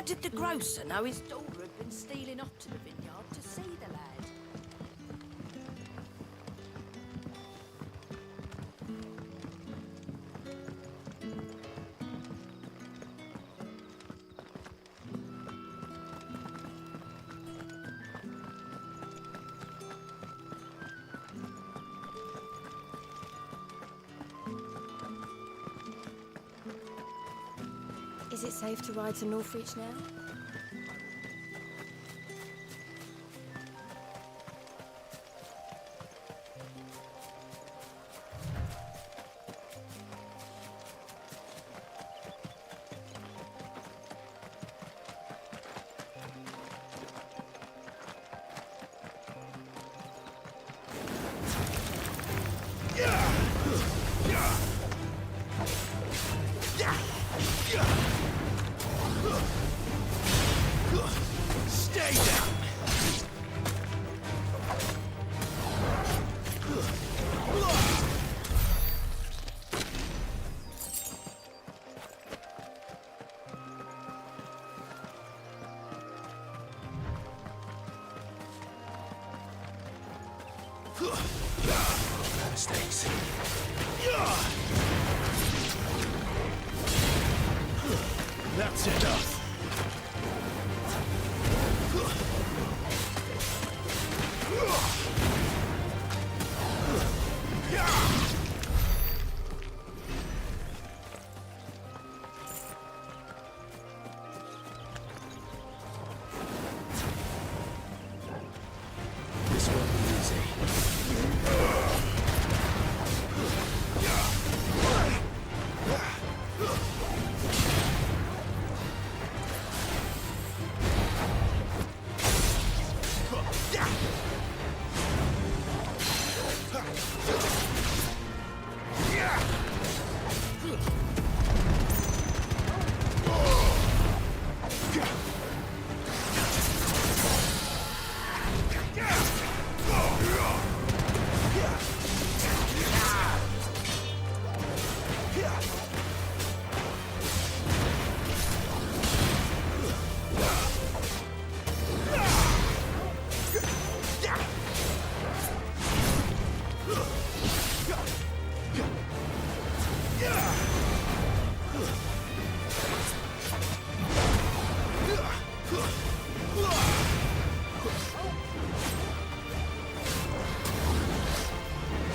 How did the grocer know his daughter had been stealing off to the vineyard to see the lad? Is it safe to ride to Northreach now? Stay down! Mistakes. That's enough. This won't be easy.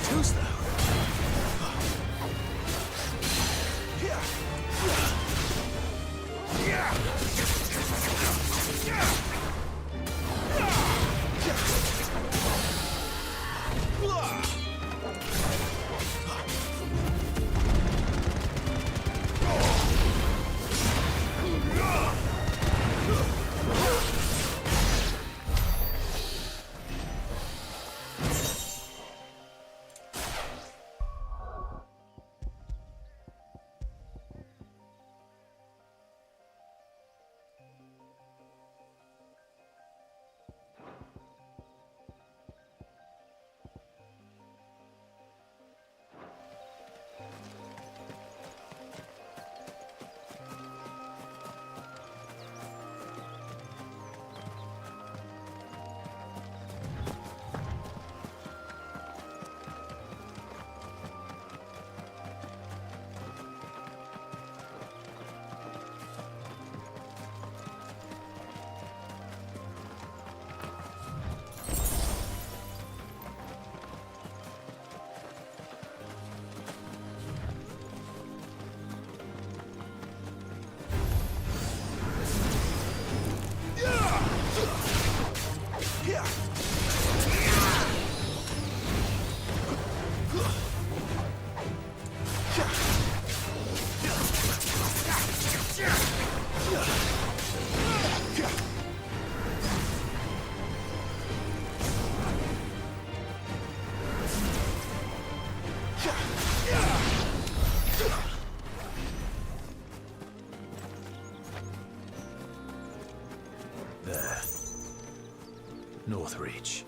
Too slow. There. Northreach.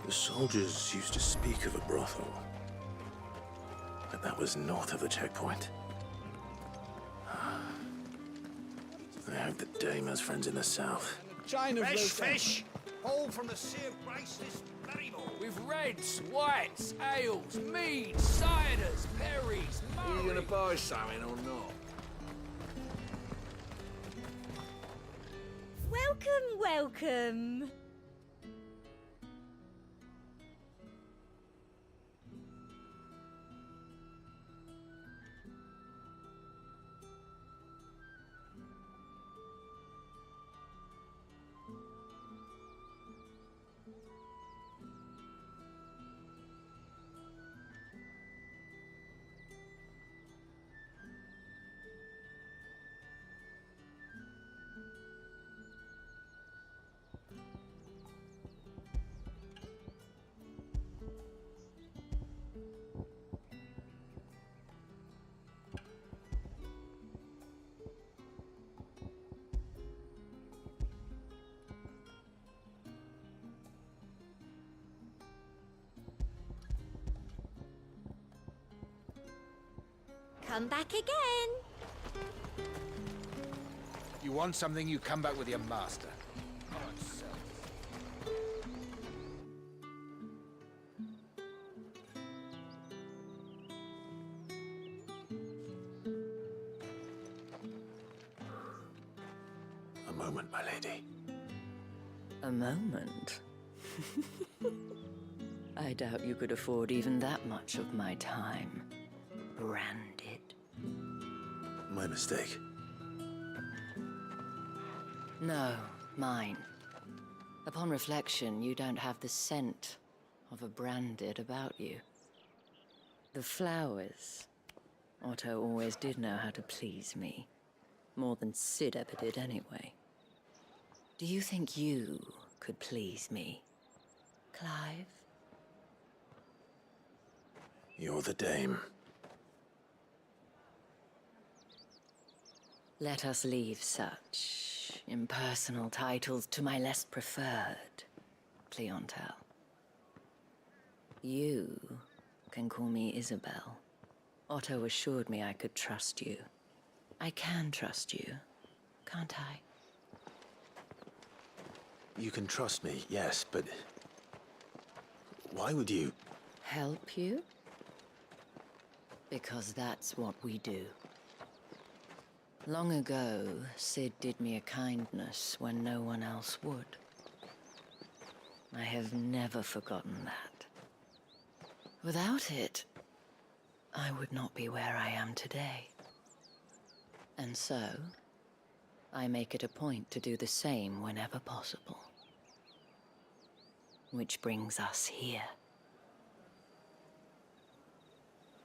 The soldiers used to speak of a brothel. But that was north of the checkpoint. I hope the dame has friends in the south. Fresh fish! Hauled from the Sea of Grace this very morning. With reds, whites, ales, meads, ciders, perries, Are you gonna buy something or not? Welcome, welcome. Come back again. You want something, you come back with your master. A moment, my lady. A moment? I doubt you could afford even that much of my time. Branded. My mistake. No, mine. Upon reflection, you don't have the scent of a branded about you. The flowers. Otto always did know how to please me. More than Sid ever did anyway. Do you think you could please me, Clive? You're the dame. Let us leave such impersonal titles to my less preferred clientele. You can call me Isabel. Otto assured me I could trust you. I can trust you, can't I? You can trust me, yes, but why would you? Help you? Because that's what we do. Long ago, Sid did me a kindness when no one else would. I have never forgotten that. Without it, I would not be where I am today. And so, I make it a point to do the same whenever possible. Which brings us here.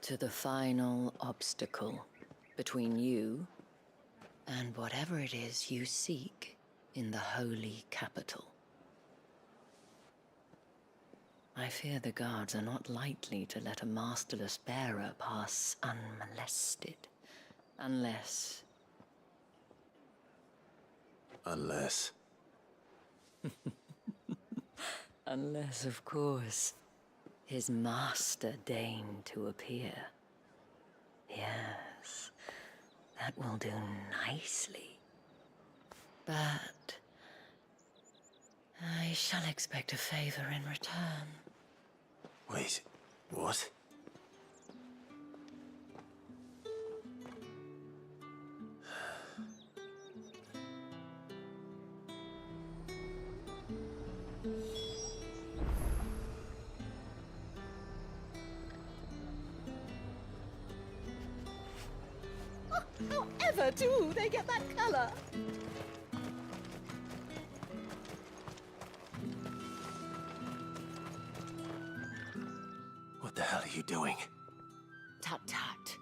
To the final obstacle between you and whatever it is you seek in the holy capital. I fear the guards are not likely to let a masterless bearer pass unmolested. Unless... Unless... Unless, of course, his master deigned to appear. Yes, that will do nicely. But I shall expect a favor in return. Wait, what? However do they get that colour? What the hell are you doing? Tut tut.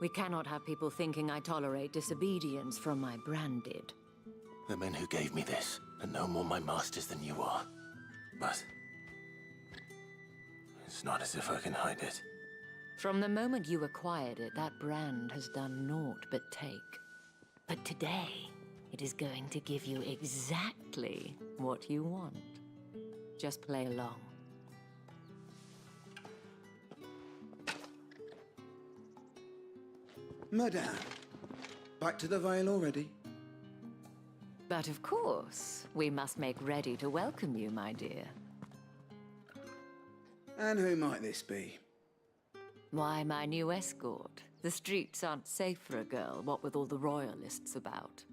We cannot have people thinking I tolerate disobedience from my branded. The men who gave me this are no more my masters than you are. But it's not as if I can hide it. From the moment you acquired it, that brand has done naught but take. But today, it is going to give you exactly what you want. Just play along. Madame, back to the Vale already? But of course, we must make ready to welcome you, my dear. And who might this be? Why, my new escort. The streets aren't safe for a girl, what with all the royalists about.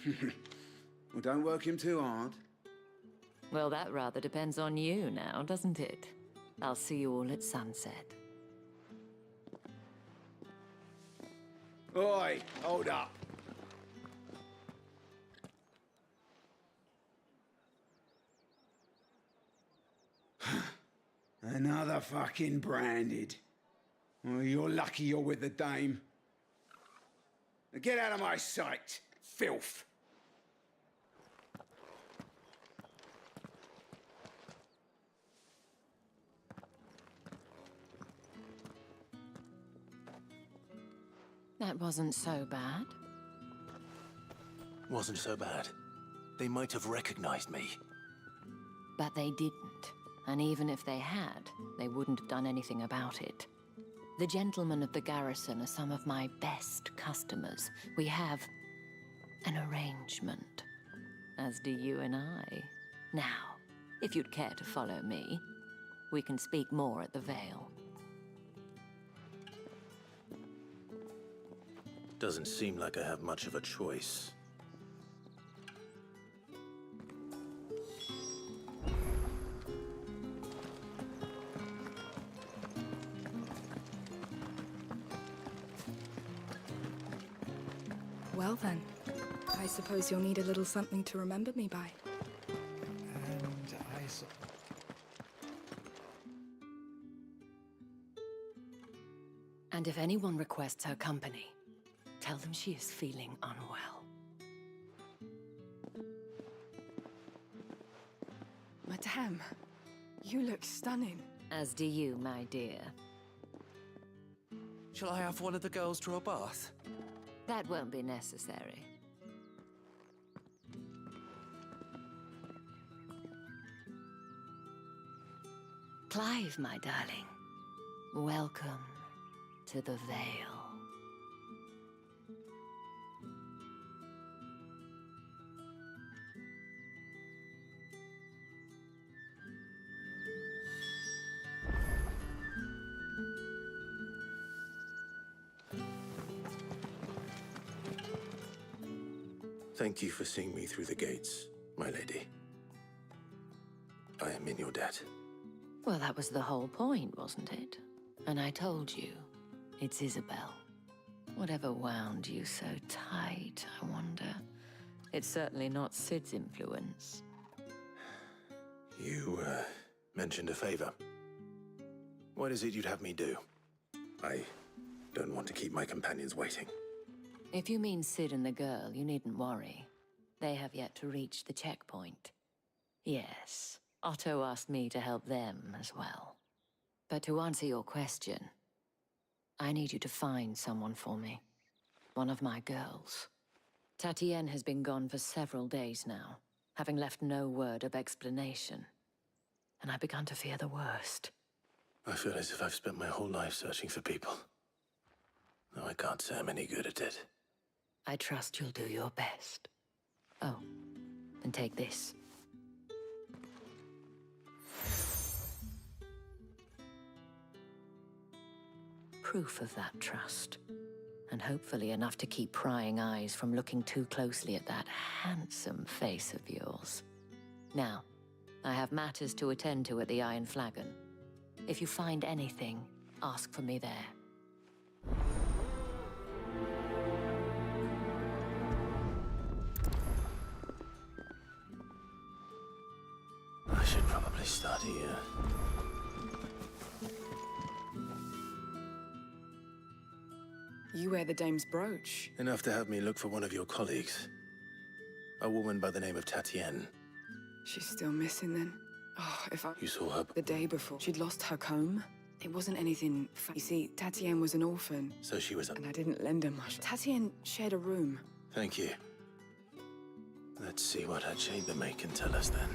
Well, don't work him too hard. Well, that rather depends on you now, doesn't it? I'll see you all at sunset. Oi, hold up. Another fucking branded. Well, you're lucky you're with the dame. Now get out of my sight, filth. That wasn't so bad. Wasn't so bad. They might have recognized me. But they didn't. And even if they had, they wouldn't have done anything about it. The gentlemen of the garrison are some of my best customers. We have an arrangement, as do you and I. Now, if you'd care to follow me, we can speak more at the Vale. Doesn't seem like I have much of a choice. Well then, I suppose you'll need a little something to remember me by. And if anyone requests her company, tell them she is feeling unwell. Madame, you look stunning. As do you, my dear. Shall I have one of the girls draw a bath? That won't be necessary. Clive, my darling. Welcome to the Vale. Thank you for seeing me through the gates, my lady. I am in your debt. Well, that was the whole point, wasn't it? And I told you, it's Isabel. Whatever wound you so tight, I wonder. It's certainly not Sid's influence. You, mentioned a favor. What is it you'd have me do? I don't want to keep my companions waiting. If you mean Sid and the girl, you needn't worry. They have yet to reach the checkpoint. Yes, Otto asked me to help them as well. But to answer your question, I need you to find someone for me. One of my girls. Tatienne has been gone for several days now, having left no word of explanation. And I've begun to fear the worst. I feel as if I've spent my whole life searching for people. Though I can't say I'm any good at it. I trust you'll do your best. Oh, and take this. Proof of that trust. And hopefully enough to keep prying eyes from looking too closely at that handsome face of yours. Now, I have matters to attend to at the Iron Flagon. If you find anything, ask for me there. You wear the dame's brooch. Enough to have me look for one of your colleagues. A woman by the name of Tatienne. She's still missing then. Oh, if I... You saw her? The day before. She'd lost her comb. It wasn't anything... You see, Tatienne was an orphan. So she was a... And I didn't lend her much. Tatienne shared a room. Thank you. Let's see what her chambermaid can tell us then.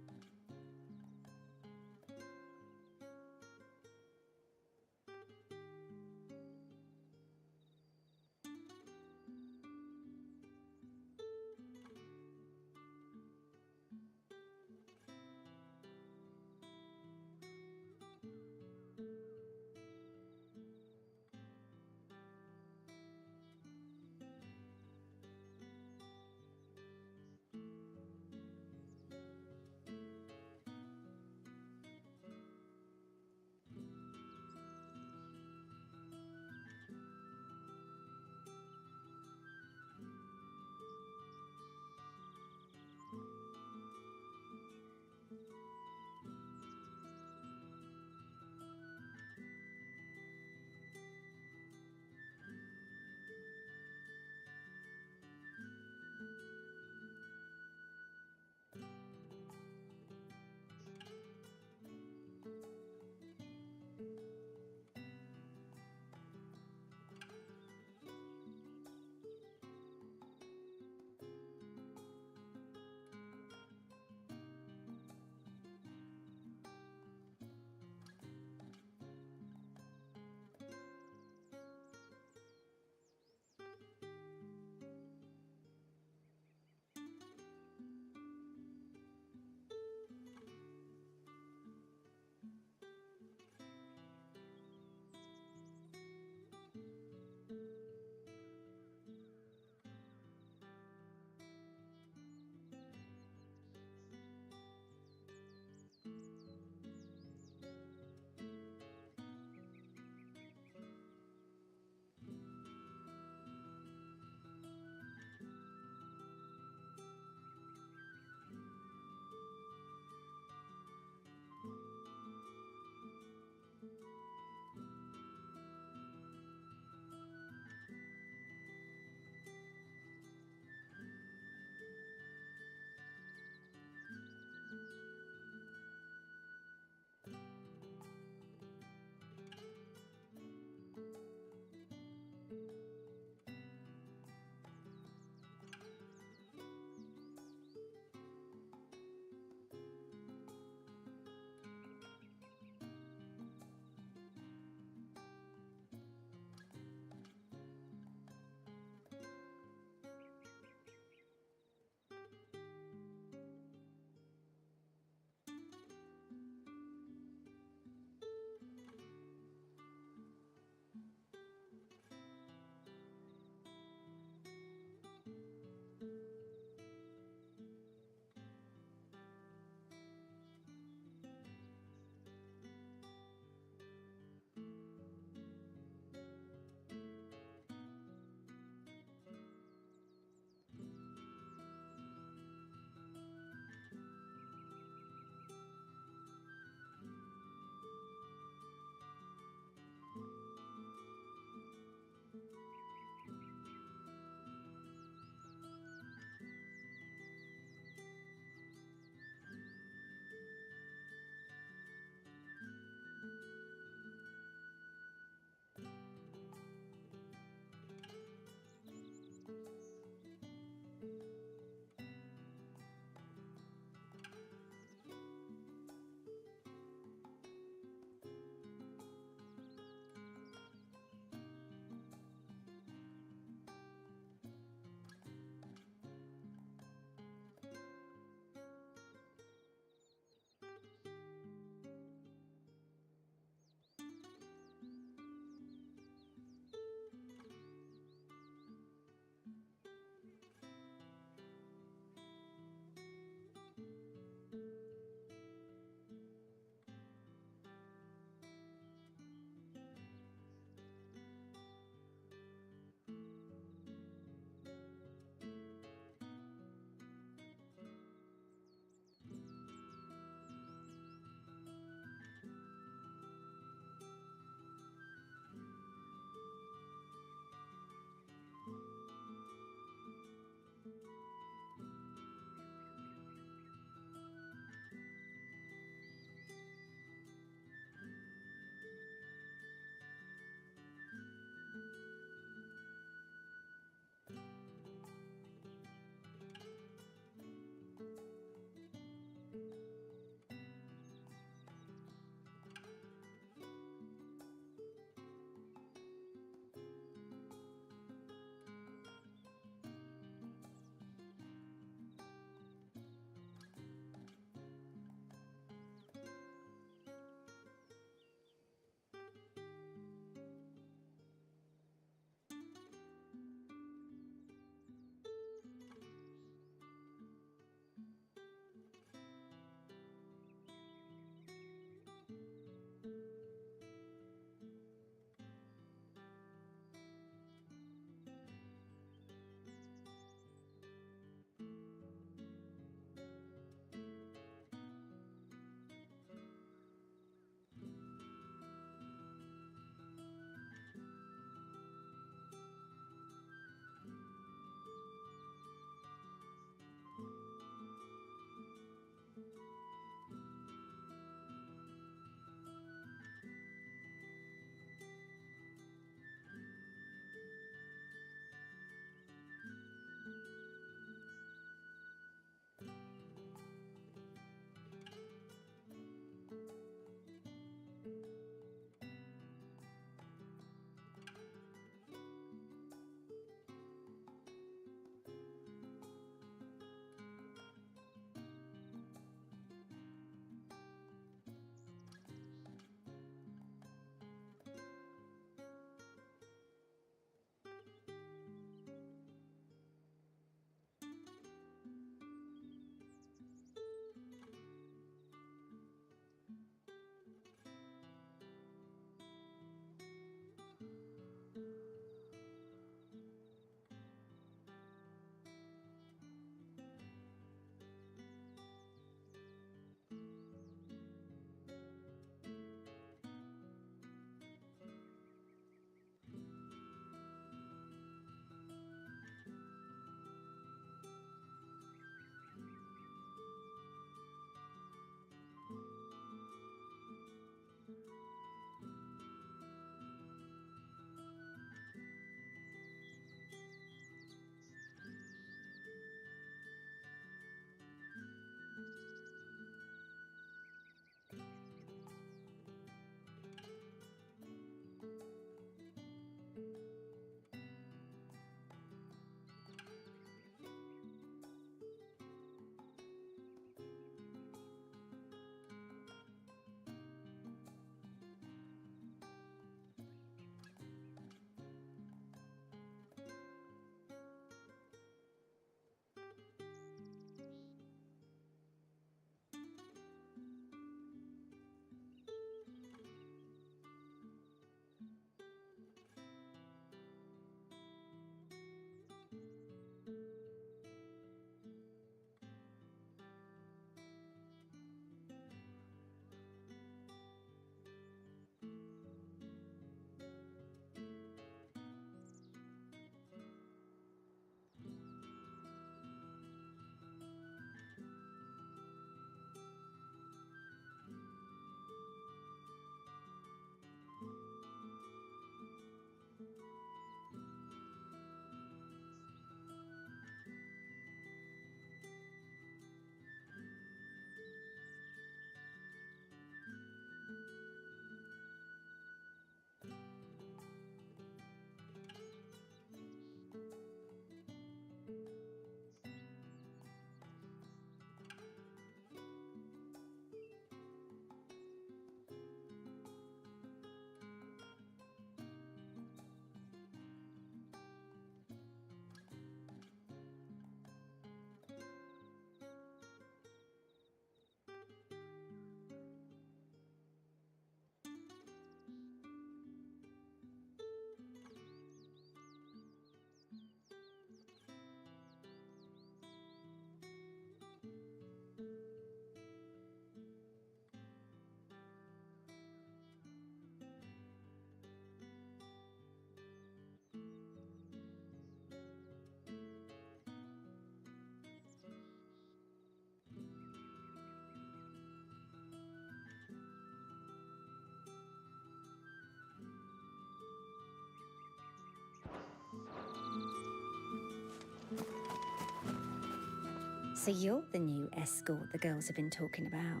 So you're the new escort the girls have been talking about.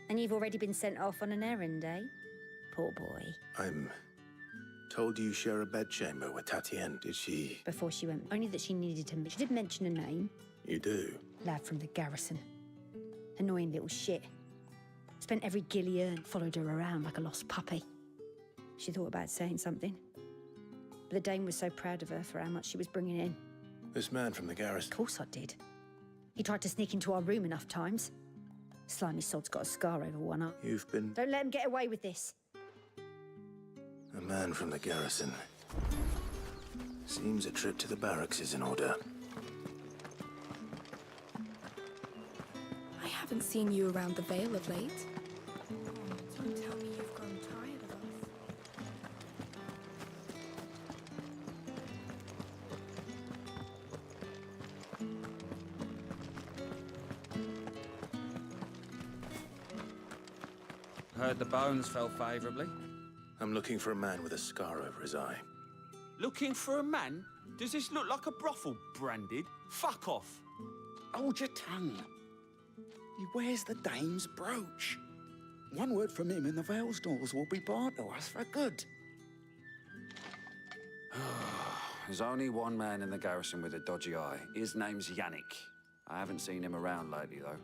And you've already been sent off on an errand, eh? Poor boy. I'm told you share a bedchamber with Tatienne. Did she? Before she went, only that she needed to... She did mention a name. You do? Lad from the garrison. Annoying little shit. Spent every guilly he earned, followed her around like a lost puppy. She thought about saying something. But the Dane was so proud of her for how much she was bringing in. This man from the garrison? Of course I did. He tried to sneak into our room enough times. Slimy sod's got a scar over one eye. You've been... Don't let him get away with this. A man from the garrison. Seems a trip to the barracks is in order. I haven't seen you around the Vale of late. Don't tell me you've grown tired of us. Heard the bones fell favourably. I'm looking for a man with a scar over his eye. Looking for a man? Does this look like a brothel, Branded? Fuck off. Hold your tongue. He wears the dame's brooch. One word from him and the Vale's doors will be barred to us for good. There's only one man in the garrison with a dodgy eye. His name's Yannick. I haven't seen him around lately, though.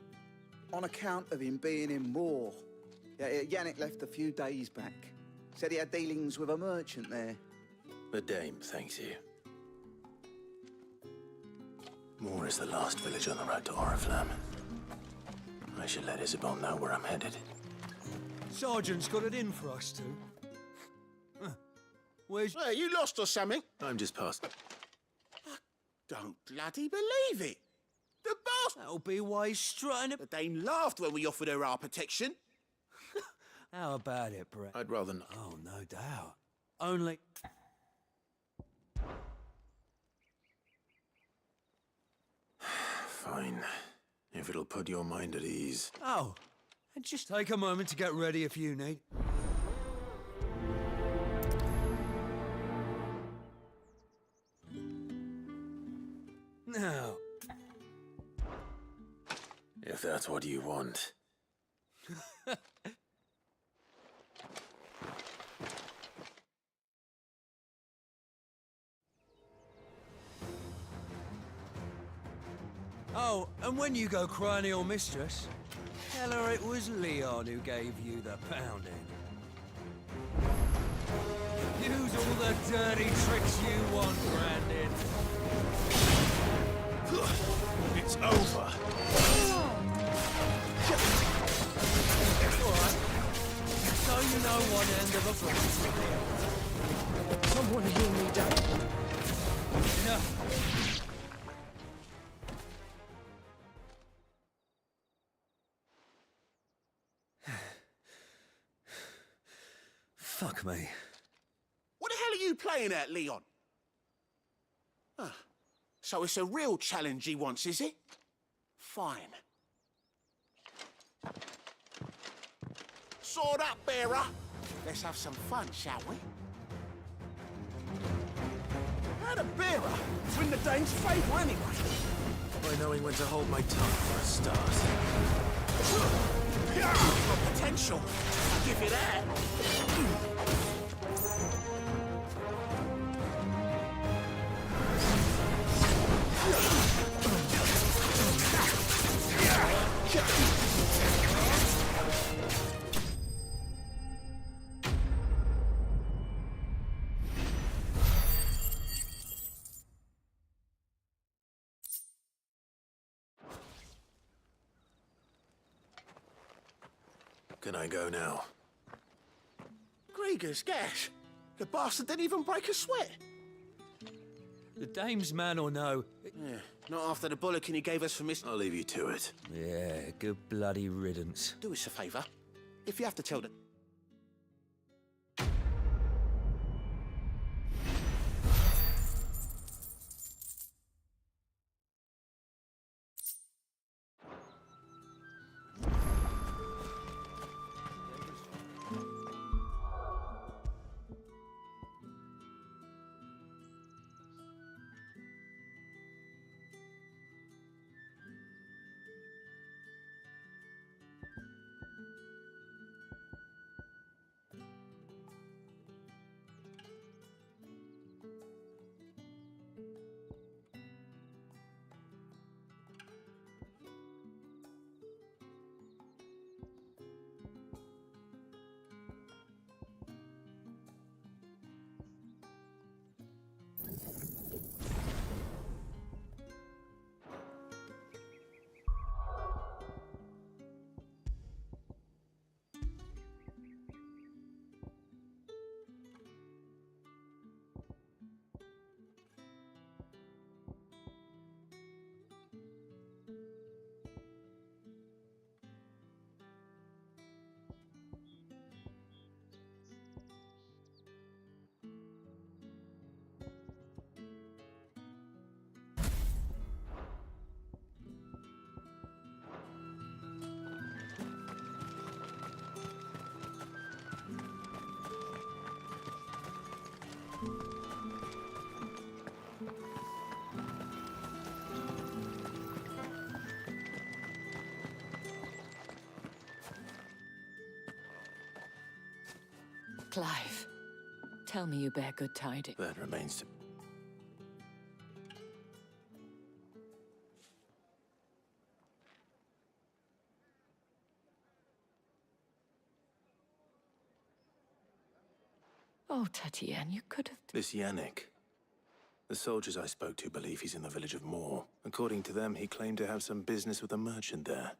On account of him being in war. Yeah, Yannick left a few days back. Said he had dealings with a merchant there. The dame thanks you. Moor is the last village on the road to Oriflamme. I should let Isabel know where I'm headed. Sergeant's got it in for us two. Where's... Hey, you lost or something? I'm just past. I don't bloody believe it. The boss... That'll be why he's strutting... The Dane laughed when we offered her our protection. How about it, Brett? I'd rather not. Oh, no doubt. Only... Fine. If it'll put your mind at ease. Oh, and just take a moment to get ready if you need. Now. If that's what you want. Oh, and when you go crying to your mistress, tell her it was Leon who gave you the pounding. Use all the dirty tricks you want, Brandon. It's over. Alright. So you know one end of a foot. Someone hear me, Dad. Enough. Fuck me. What the hell are you playing at, Leon? Ah, so it's a real challenge he wants, is it? Fine. Sword up, bearer. Let's have some fun, shall we? How the bearer win the Dane's favour anyway? By knowing when to hold my tongue for a start. Got potential. I'll give you that. Can I go now? Grieger's gas. The bastard didn't even break a sweat. The dame's man or no... Yeah, not after the bollocking he gave us for Miss... I'll leave you to it. Yeah, good bloody riddance. Do us a favour. If you have to tell the... Clive, tell me you bear good tidings. That remains to... Oh, Tatienne, you could have... This Yannick. The soldiers I spoke to believe he's in the village of Moor. According to them, he claimed to have some business with a merchant there.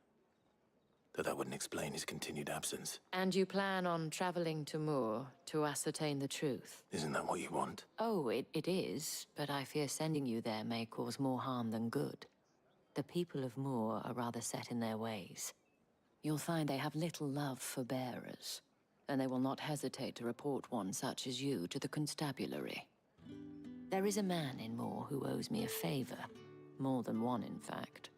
Though that wouldn't explain his continued absence. And you plan on traveling to Moor to ascertain the truth? Isn't that what you want? Oh, it is, but I fear sending you there may cause more harm than good. The people of Moor are rather set in their ways. You'll find they have little love for bearers, and they will not hesitate to report one such as you to the constabulary. There is a man in Moor who owes me a favor. More than one, in fact.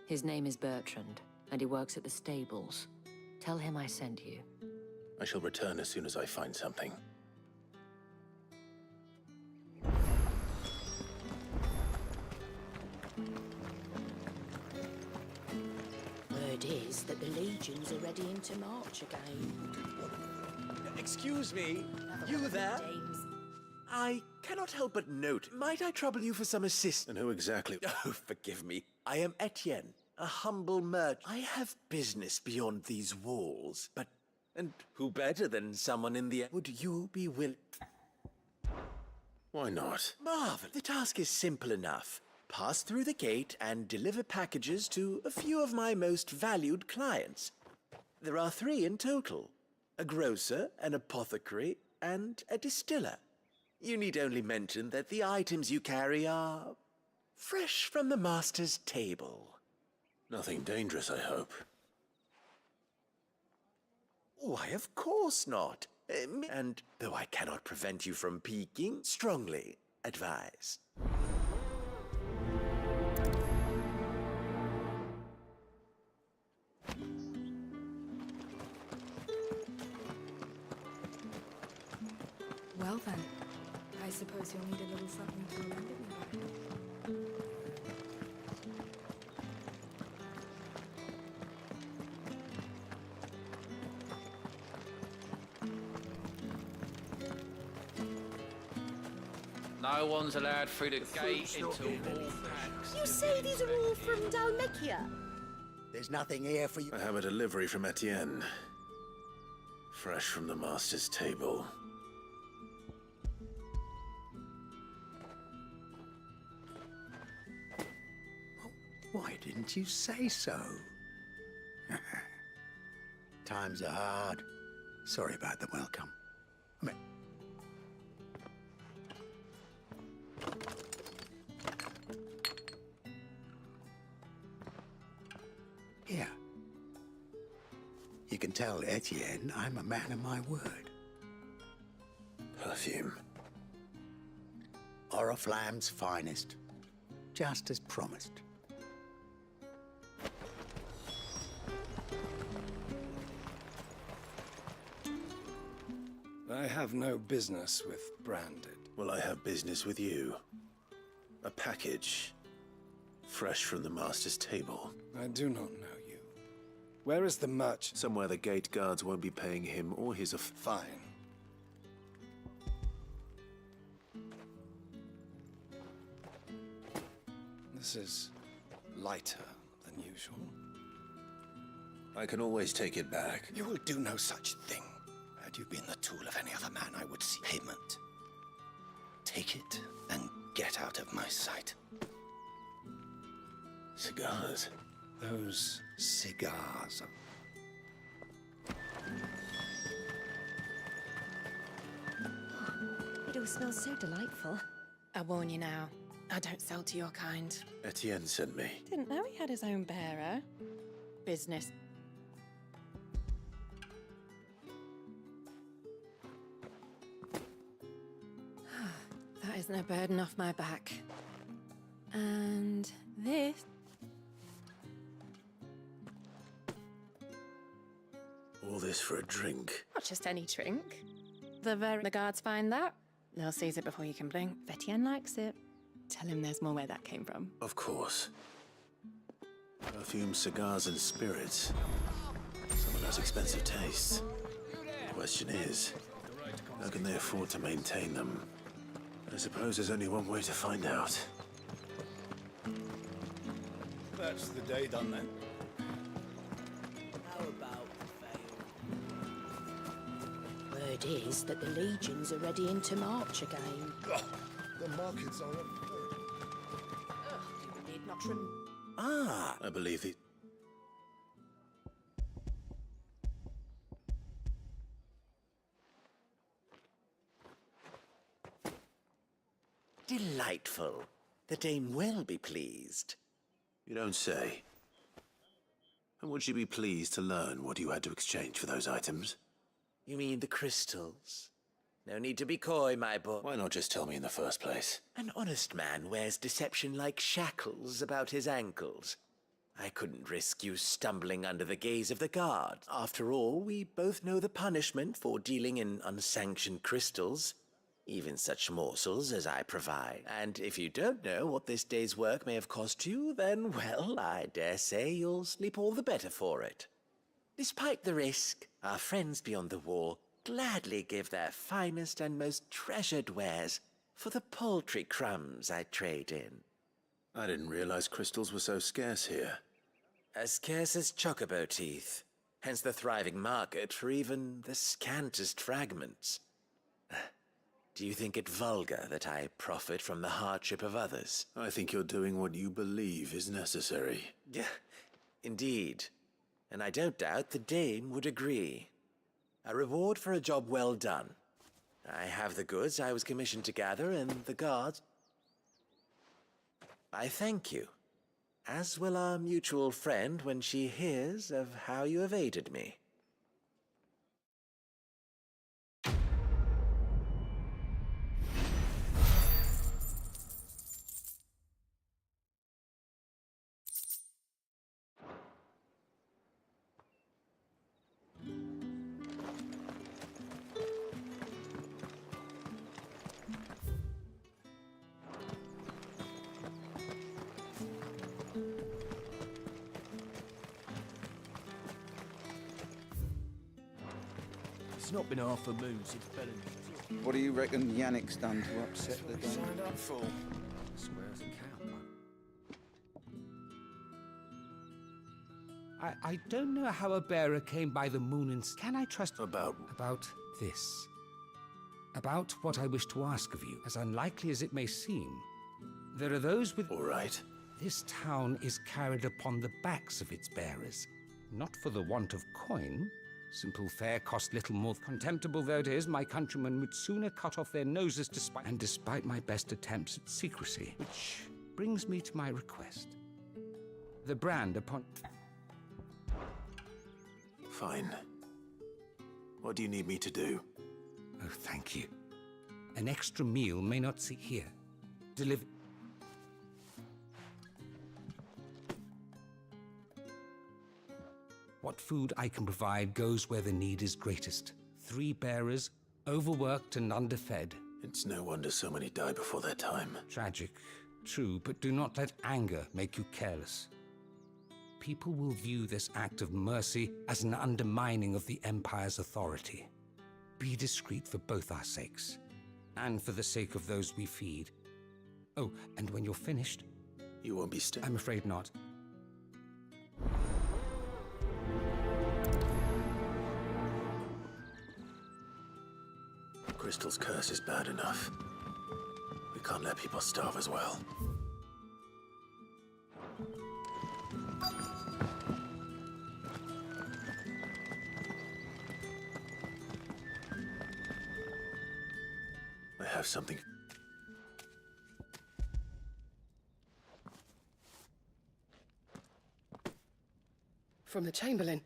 His name is Bertrand, and he works at the stables. Tell him I sent you. I shall return as soon as I find something. Word is that the legions are ready into march again. Excuse me, you there? Dames. I cannot help but note. Might I trouble you for some assistance? And who exactly? Oh, forgive me. I am Etienne, a humble merchant. I have business beyond these walls, but... And who better than someone in the... Would you be willing... Why not? Marvel. The task is simple enough. Pass through the gate and deliver packages to a few of my most valued clients. There are 3 in total. A grocer, an apothecary, and a distiller. You need only mention that the items you carry are... fresh from the master's table. Nothing dangerous, I hope. Why, of course not. And though I cannot prevent you from peeking, strongly advise. Well then, I suppose you'll need a little something to remember me by. No one's allowed through the gate until all packs. You say these are all from Dalmekia? There's nothing here for you. I have a delivery from Etienne. Fresh from the master's table. Why didn't you say so? Times are hard. Sorry about the welcome. Here. You can tell Etienne I'm a man of my word. Perfume. Oriflamme's finest. Just as promised. I have no business with Branded. Well, I have business with you. A package. Fresh from the master's table. I do not know you. Where is the merchant? Somewhere the gate guards won't be paying him or his... Fine. This is lighter than usual. I can always take it back. You will do no such thing. Had you been the tool of any other man, I would see payment. Take it and get out of my sight. Cigars. Those cigars. It all smells so delightful. I warn you now, I don't sell to your kind. Etienne sent me. Didn't know he had his own bearer. Business. That isn't a burden off my back. And this... All this for a drink. Not just any drink. The guards find that, they'll seize it before you can blink. Etienne likes it. Tell him there's more where that came from. Of course. Perfume, cigars, and spirits. Someone has expensive tastes. The question is, How can they afford to maintain them? I suppose there's only one way to find out. That's the day done then. How about the veil? Word is that the legions are ready into march again. The markets are on foot. You need not rem... Ah, I believe it. Delightful. The dame will be pleased. You don't say. And would she be pleased to learn what you had to exchange for those items? You mean the crystals? No need to be coy, my boy. Why not just tell me in the first place? An honest man wears deception like shackles about his ankles. I couldn't risk you stumbling under the gaze of the guard. After all, we both know the punishment for dealing in unsanctioned crystals. Even such morsels as I provide. And if you don't know what this day's work may have cost you, then, well, I dare say you'll sleep all the better for it. Despite the risk, our friends beyond the wall gladly give their finest and most treasured wares for the paltry crumbs I trade in. I didn't realize crystals were so scarce here. As scarce as chocobo teeth, hence the thriving market for even the scantest fragments. Do you think it vulgar that I profit from the hardship of others? I think you're doing what you believe is necessary. Yeah, indeed. And I don't doubt the dame would agree. A reward for a job well done. I have the goods I was commissioned to gather, and the guards... I thank you. As will our mutual friend when she hears of how you have aided me. It's not been half a moon since Bellingham. What do you reckon Yannick's done to upset the dame? Signed up for. Swear as a cow, man. I don't know how a bearer came by the moon and... Can I trust... About this. About what I wish to ask of you, as unlikely as it may seem. There are those with... All right. This town is carried upon the backs of its bearers. Not for the want of coin. Simple fare cost little more. Contemptible though it is, my countrymen would sooner cut off their noses despite my best attempts at secrecy. Which brings me to my request. The brand upon... Fine. What do you need me to do? Oh, thank you. An extra meal may not see here. Deliver... What food I can provide goes where the need is greatest. 3 bearers, overworked and underfed. It's no wonder so many die before their time. Tragic, true, but do not let anger make you careless. People will view this act of mercy as an undermining of the Empire's authority. Be discreet for both our sakes, and for the sake of those we feed. Oh, and when you're finished... You won't be still. I'm afraid not. Crystal's curse is bad enough. We can't let people starve as well. I have something. From the Chamberlain.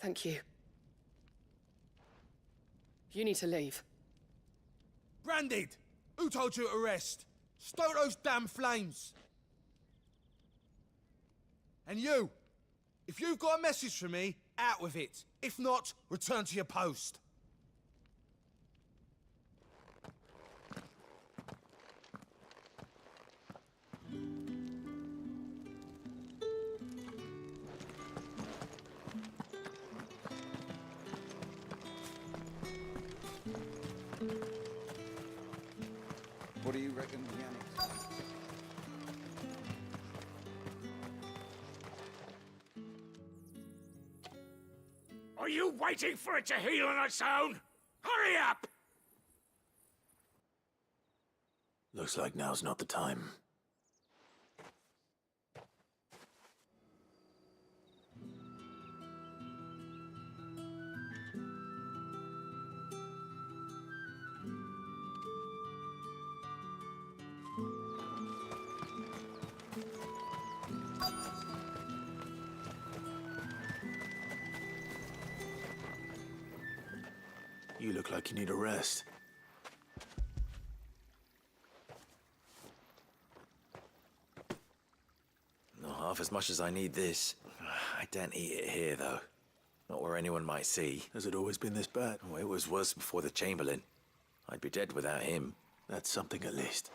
Thank you. You need to leave. Branded! Who told you to rest? Stoke those damn flames! And you! If you've got a message for me, out with it. If not, return to your post. reckon, Yannick? Are you waiting for it to heal on its own? Hurry up! Looks like now's not the time. You look like you need a rest. Not half as much as I need this. I daren't eat it here, though. Not where anyone might see. Has it always been this bad? Oh, it was worse before the Chamberlain. I'd be dead without him. That's something at least.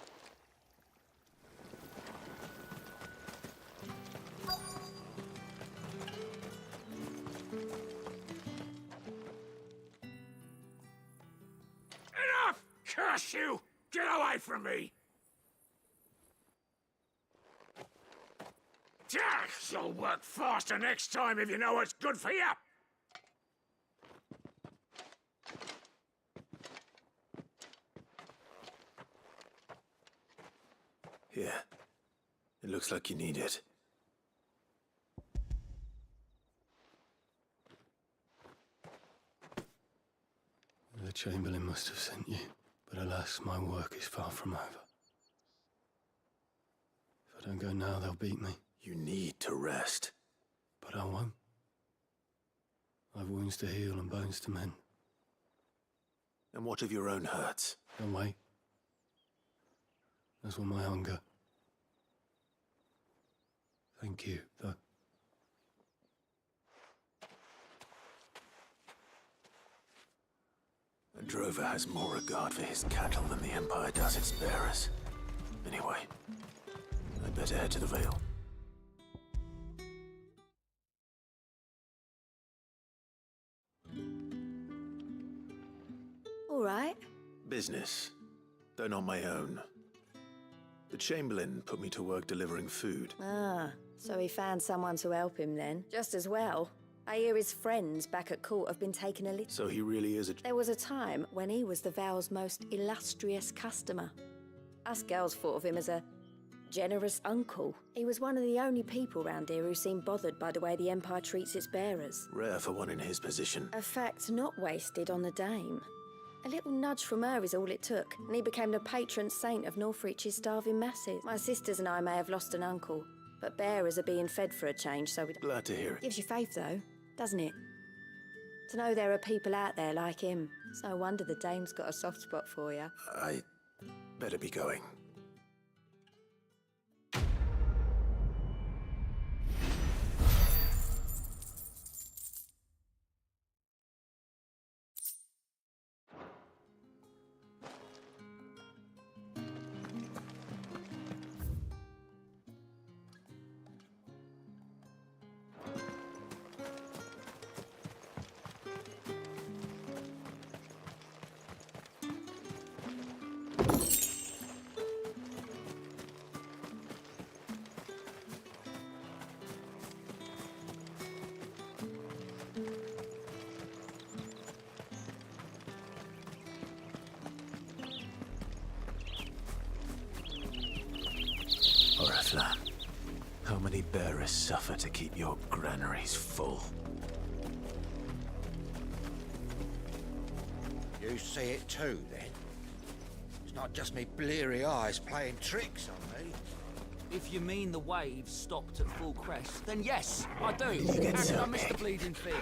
Enough! Curse you! Get away from me! You'll work faster next time if you know what's good for you! Here. It looks like you need it. The Chamberlain must have sent you, but alas, my work is far from over. If I don't go now, they'll beat me. You need to rest. But I won't. I've wounds to heal and bones to mend. And what of your own hurts? Don't wait. As will my hunger. Thank you, though. A drover has more regard for his cattle than the Empire does its bearers. Anyway, I'd better head to the Vale. All right. Business, though not my own. The Chamberlain put me to work delivering food. Ah, so he found someone to help him then. Just as well. I hear his friends back at court have been taking a little. So he really is a... There was a time when he was the Vale's most illustrious customer. Us girls thought of him as a generous uncle. He was one of the only people round here who seemed bothered by the way the Empire treats its bearers. Rare for one in his position. A fact not wasted on the dame. A little nudge from her is all it took, and he became the patron saint of Northreach's starving masses. My sisters and I may have lost an uncle, but bearers are being fed for a change, so we... Glad to hear it. Gives you faith, though, doesn't it? To know there are people out there like him. It's no wonder the dame's got a soft spot for you. I better be going. Oriflamme, how many bearers suffer to keep your granaries full? You see it too, then? It's not just me bleary eyes playing tricks on me. If you mean the waves stopped at full crest, then yes, I do. You get How so can I miss the big. bleeding thing?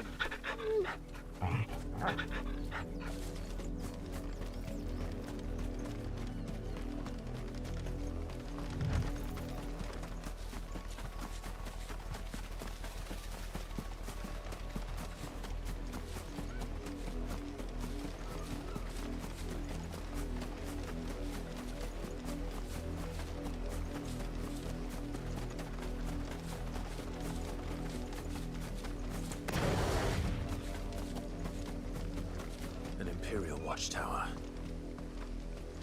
An Imperial watchtower.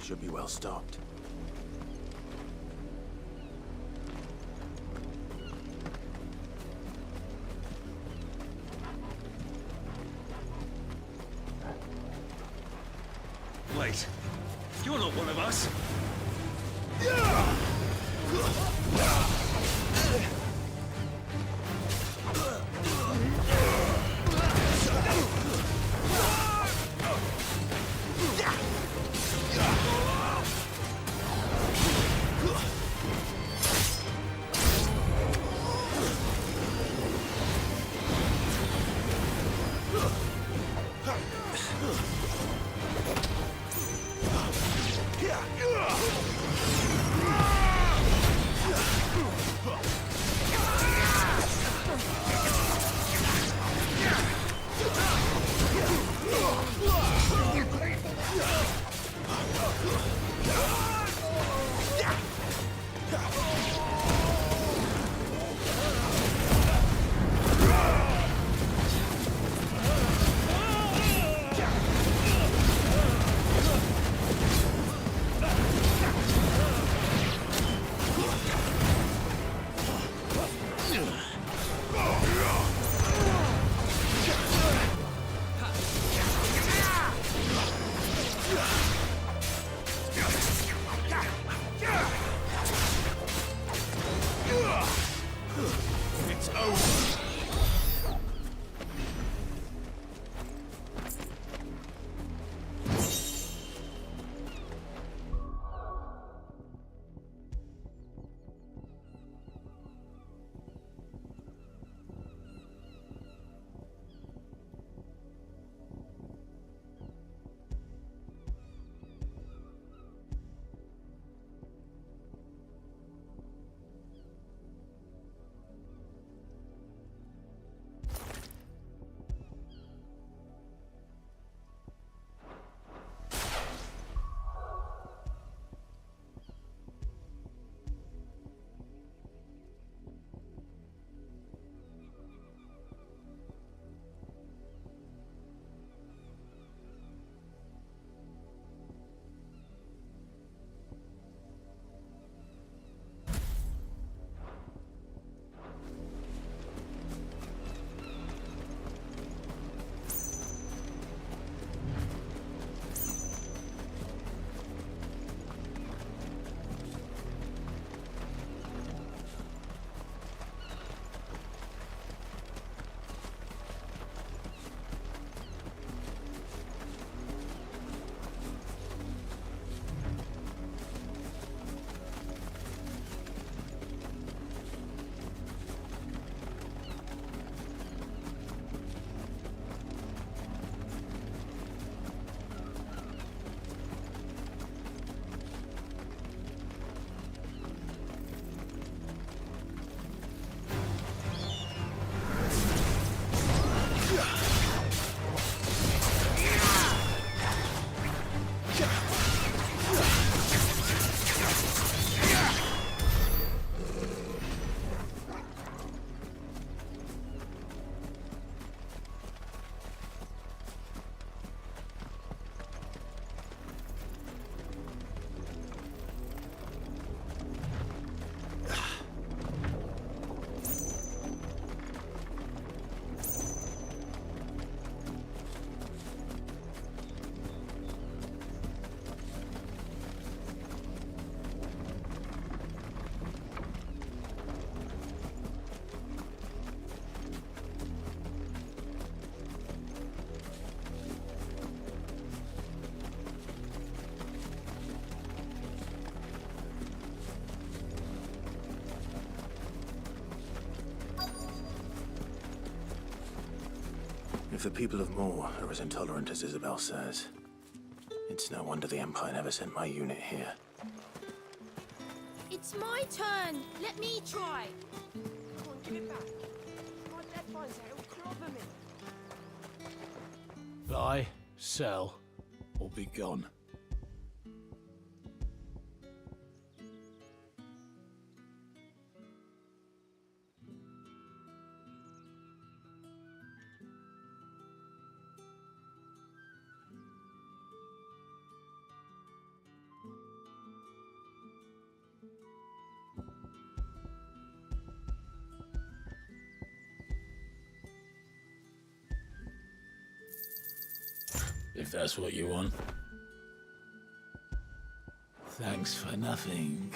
Should be well stocked. it! You're not one of us! It's over! If the people of Moor are as intolerant as Isabel says, it's no wonder the Empire never sent my unit here. It's my turn. Let me try. Come on, give it back. My dad finds out, he'll clobber me. Buy, sell, or be gone. If that's what you want. Thanks for nothing.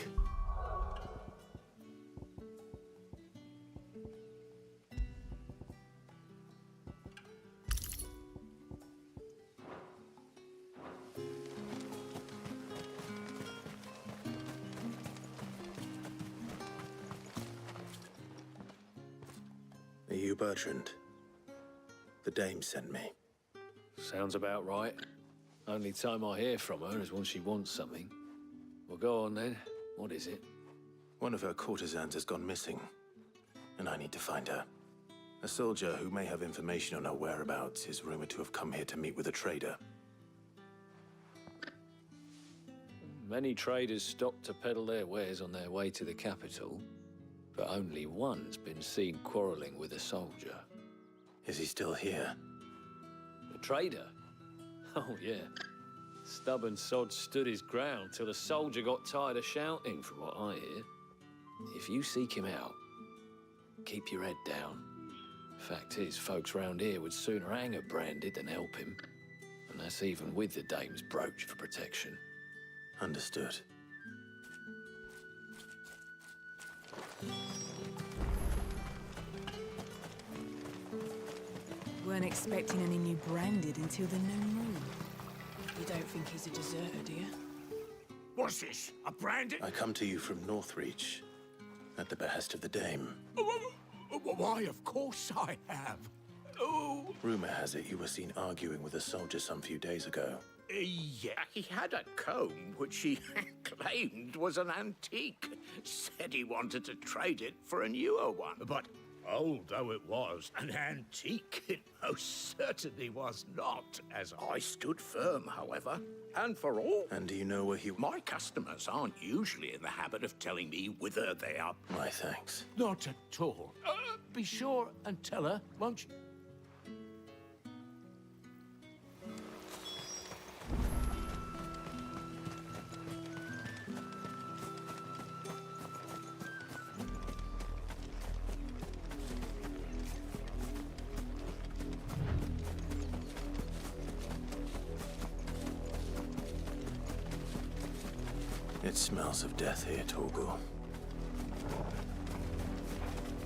Are you Bertrand? The dame sent me. Sounds about right. Only time I hear from her is when she wants something. Well, go on then. What is it? One of her courtesans has gone missing, and I need to find her. A soldier who may have information on her whereabouts is rumored to have come here to meet with a trader. Many traders stop to peddle their wares on their way to the capital, but only one's been seen quarreling with a soldier. Is he still here? A trader? Oh, yeah. Stubborn sod stood his ground till the soldier got tired of shouting, from what I hear. If you seek him out, keep your head down. Fact is, folks round here would sooner hang a branded than help him. And that's even with the dame's brooch for protection. Understood. Weren't expecting any new branded until the new moon. You don't think he's a deserter, do you? What's this? A branded? I come to you from Northreach, at the behest of the dame. Why, of course I have. Oh. Rumor has it you were seen arguing with a soldier some few days ago. Yeah, he had a comb which he claimed was an antique. Said he wanted to trade it for a newer one. But old though it was, an antique it most certainly was not, as I stood firm, however. And for all... And do you know where he... My customers aren't usually in the habit of telling me whither they are. My thanks. Not at all. Be sure and tell her, won't you? It smells of death here, Torgal.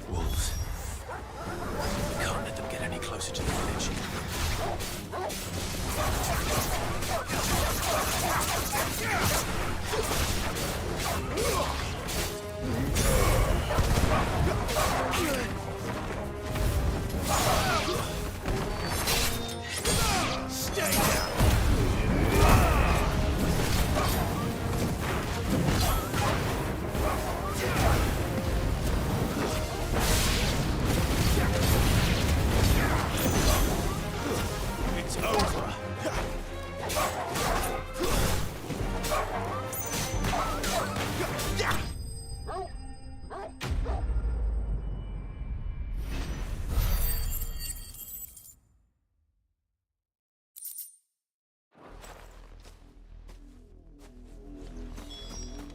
Wolves. We can't let them get any closer to the village. Stay down! It's over.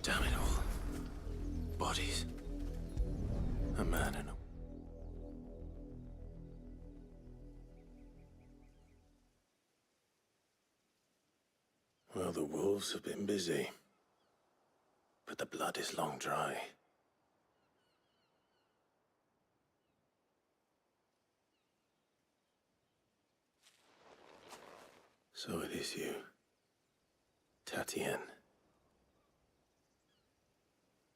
Damn it all. Bodies. A man and a... Well, the wolves have been busy. But the blood is long dry. So it is you, Tatienne.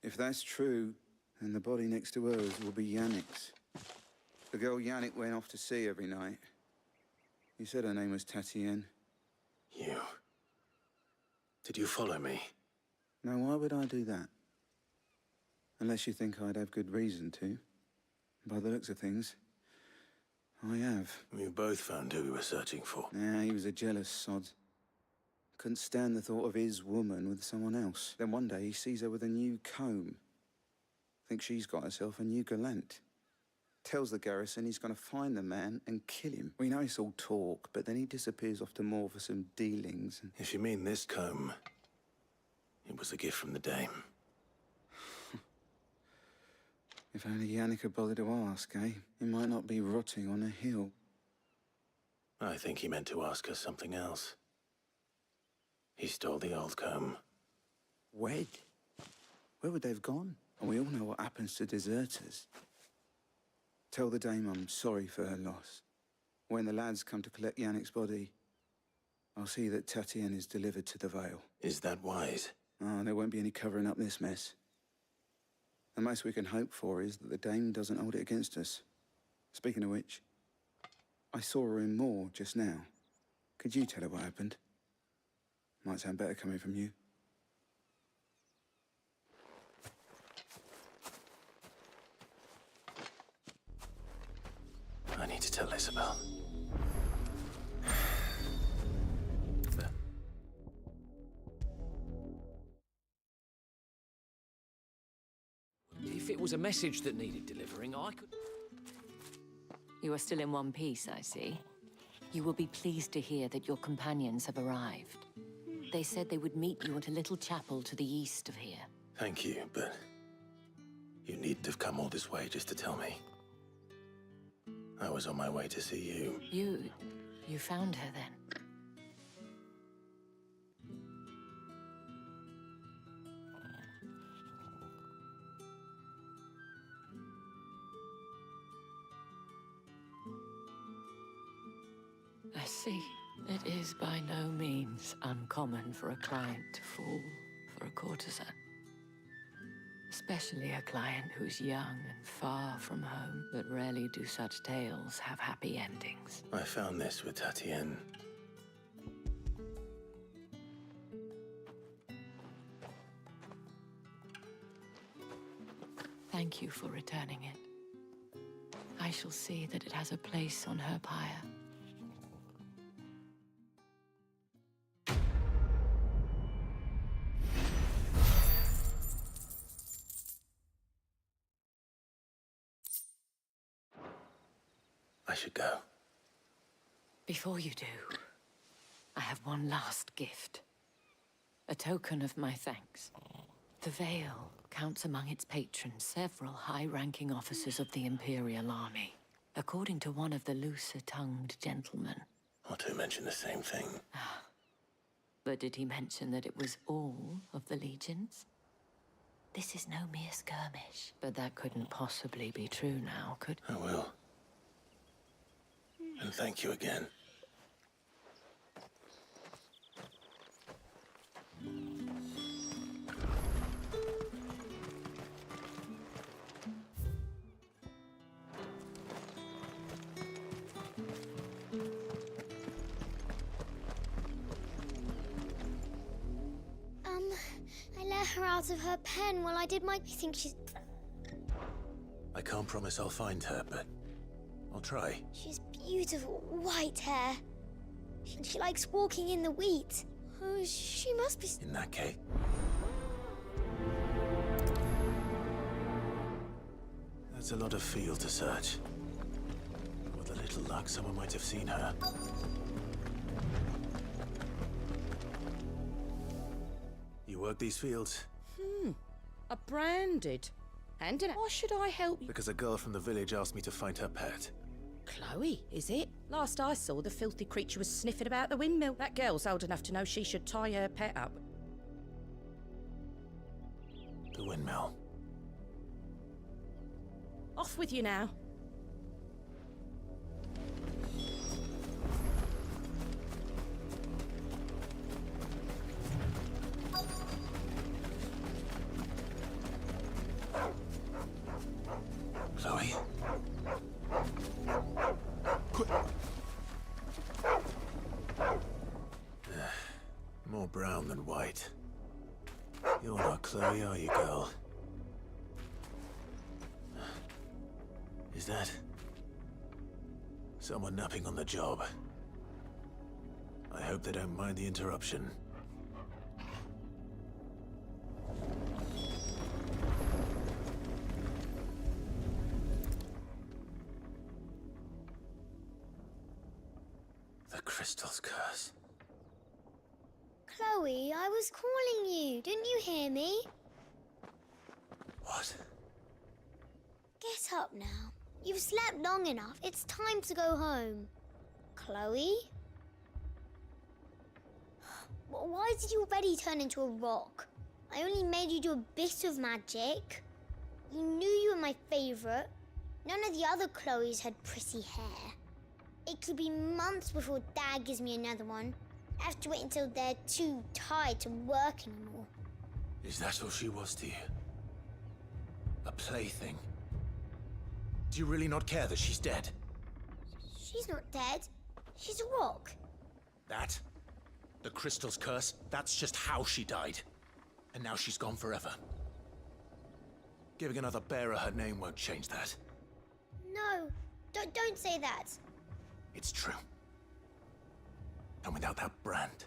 If that's true, then the body next to hers will be Yannick's. The girl Yannick went off to see every night. He said her name was Tatienne. You... Did you follow me? Now, why would I do that? Unless you think I'd have good reason to. By the looks of things, I have. We both found who we were searching for. Yeah, he was a jealous sod. Couldn't stand the thought of his woman with someone else. Then one day he sees her with a new comb. Thinks she's got herself a new gallant. Tells the garrison he's going to find the man and kill him. We know it's all talk, but then he disappears off to Moor for some dealings. If you mean this comb, it was a gift from the dame. If only Yannick had bothered to ask, eh? He might not be rotting on a hill. I think he meant to ask her something else. He stole the old comb, Wed? Where would they have gone? And we all know what happens to deserters. Tell the dame I'm sorry for her loss. When the lads come to collect Yannick's body, I'll see that Tatienne is delivered to the Vale. Is that wise? Oh, there won't be any covering up this mess. The most we can hope for is that the dame doesn't hold it against us. Speaking of which, I saw her in Moor just now. Could you tell her what happened? Might sound better coming from you. I need to tell Isabel. If it was a message that needed delivering, I could... You are still in one piece, I see. You will be pleased to hear that your companions have arrived. They said they would meet you at a little chapel to the east of here. Thank you, but you needn't have come all this way just to tell me. I was on my way to see you. You found her then? I see. It is by no means uncommon for a client to fall for a courtesan. Especially a client who's young and far from home. But rarely do such tales have happy endings. I found this with Tatienne. Thank you for returning it. I shall see that it has a place on her pyre. I should go. Before you do, I have one last gift. A token of my thanks. The Vale counts among its patrons several high-ranking officers of the Imperial Army. According to one of the looser-tongued gentlemen. Otto mentioned the same thing. But did he mention that it was all of the legions? This is no mere skirmish. But that couldn't possibly be true now, could... I will. And thank you again. I let her out of her pen while I did my... I think she's... I can't promise I'll find her, but I'll try. She's beautiful white hair. She likes walking in the wheat. Oh, she must be... In that case... That's a lot of field to search. With a little luck, someone might have seen her. You work these fields? A branded. And why should I help you? Because a girl from the village asked me to find her pet. Chloe, is it? Last I saw, the filthy creature was sniffing about the windmill. That girl's old enough to know she should tie her pet up. The windmill. Off with you now. Chloe? More brown than white. You're not Chloe, are you, girl? Is that... someone napping on the job? I hope they don't mind the interruption. The crystal's curse. Chloe, I was calling you. Didn't you hear me? What? Get up now. You've slept long enough. It's time to go home. Chloe? Why did you already turn into a rock? I only made you do a bit of magic. You knew you were my favourite. None of the other Chloes had pretty hair. It could be months before Dad gives me another one. I have to wait until they're too tired to work anymore. Is that all she was to you? A plaything? Do you really not care that she's dead? She's not dead. She's a rock. That? The crystal's curse? That's just how she died. And now she's gone forever. Giving another bearer her name won't change that. No, don't say that. It's true. And without that brand,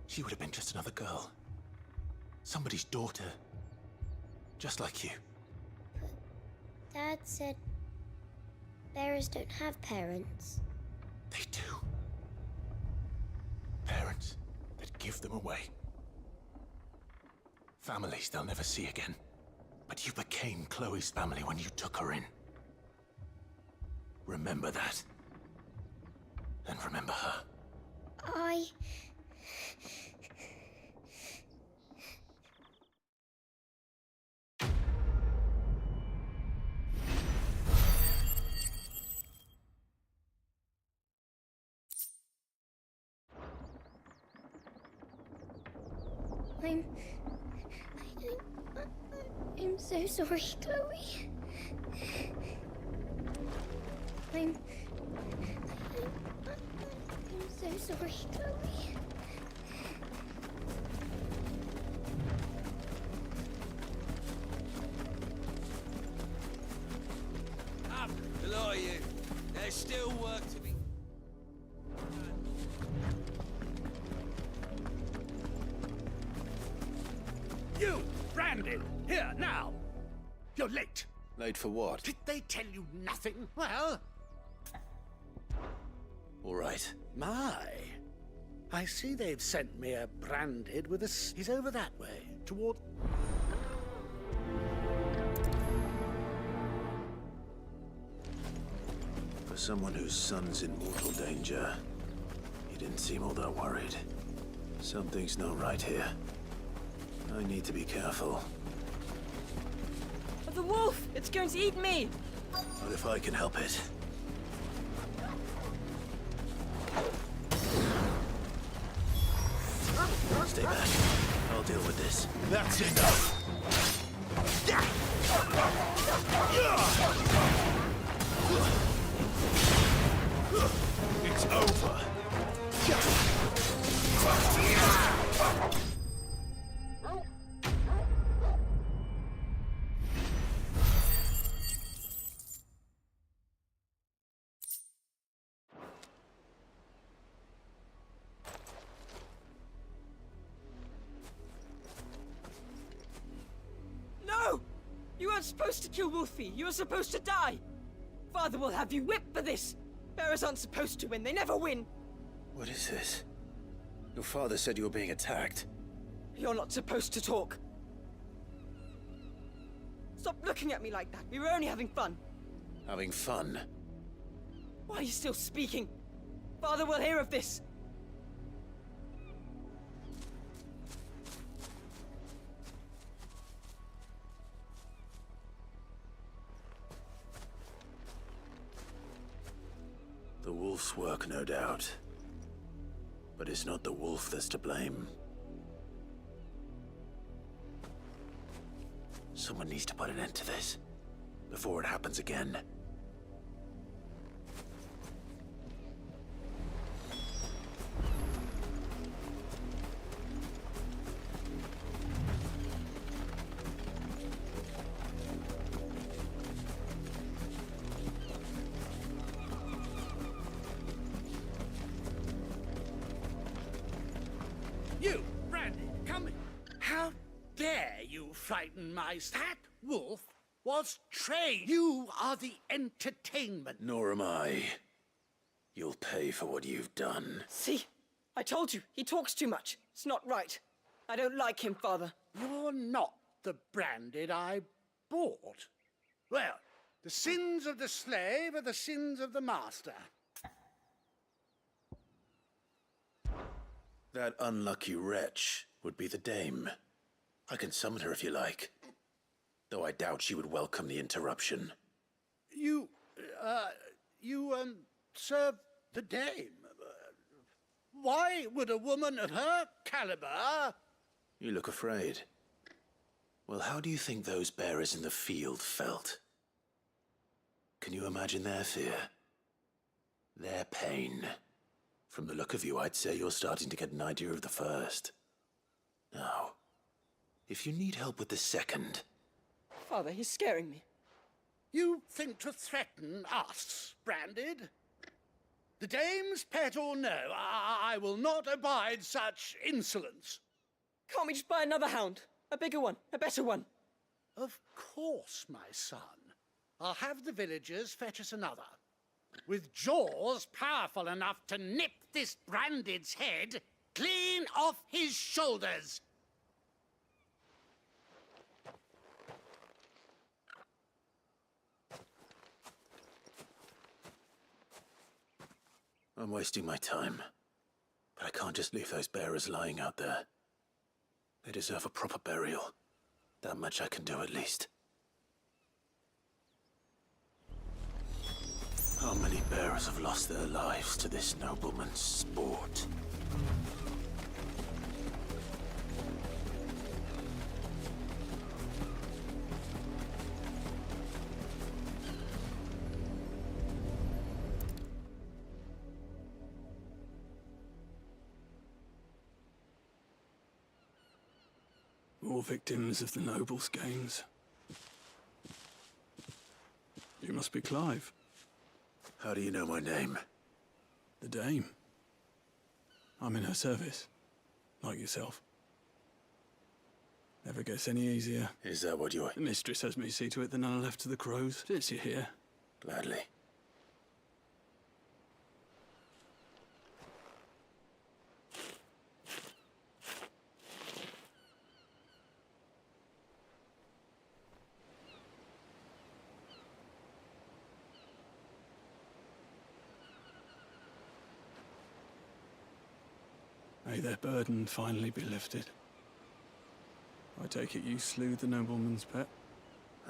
she would have been just another girl. Somebody's daughter. Just like you. Dad said bearers don't have parents. They do. Parents that give them away. Families they'll never see again. But you became Chloe's family when you took her in. Remember that. And remember her. I'm so sorry, Chloe. I'm so sorry, Chloe. A lot of you. There's still work to be... You, Brandon, here, now. You're late. Late for what? Did they tell you nothing? Well... All right. My. I see they've sent me a branded with a... He's over that way, toward... For someone whose son's in mortal danger, he didn't seem all that worried. Something's not right here. I need to be careful. The wolf! It's going to eat me! What if I can help it? Stay back. I'll deal with this. That's enough! It's over. No! You weren't supposed to kill Wolfie. You were supposed to die. Father will have you whipped for this. Bearers aren't supposed to win. They never win. What is this? Your father said you were being attacked. You're not supposed to talk. Stop looking at me like that. We were only having fun. Having fun? Why are you still speaking? Father will hear of this. The wolf's work, no doubt. But it's not the wolf that's to blame. Someone needs to put an end to this, before it happens again. You, Brandon, come in. How dare you frighten my... That wolf was trained. You are the entertainment. Nor am I. You'll pay for what you've done. See? I told you. He talks too much. It's not right. I don't like him, Father. You're not the Branded I bought. Well, the sins of the slave are the sins of the master. That unlucky wretch would be the dame. I can summon her if you like. Though I doubt she would welcome the interruption. You serve the dame. Why would a woman of her caliber... You look afraid. Well, how do you think those bearers in the field felt? Can you imagine their fear? Their pain? From the look of you, I'd say you're starting to get an idea of the first. Now, if you need help with the second... Father, he's scaring me. You think to threaten us, Branded? The dame's pet or no, I will not abide such insolence. Can't we just buy another hound? A bigger one, a better one. Of course, my son. I'll have the villagers fetch us another. With jaws powerful enough to nip this Branded's head clean off his shoulders. I'm wasting my time. But I can't just leave those bearers lying out there. They deserve a proper burial. That much I can do at least. How many bearers have lost their lives to this nobleman's sport? More victims of the nobles' games. You must be Clive. How do you know my name? The Dame. I'm in her service, like yourself. Never gets any easier. Is that what you're... The mistress has me see to it that none are left to the crows. Since you're here. Gladly. May their burden finally be lifted. I take it you slew the nobleman's pet?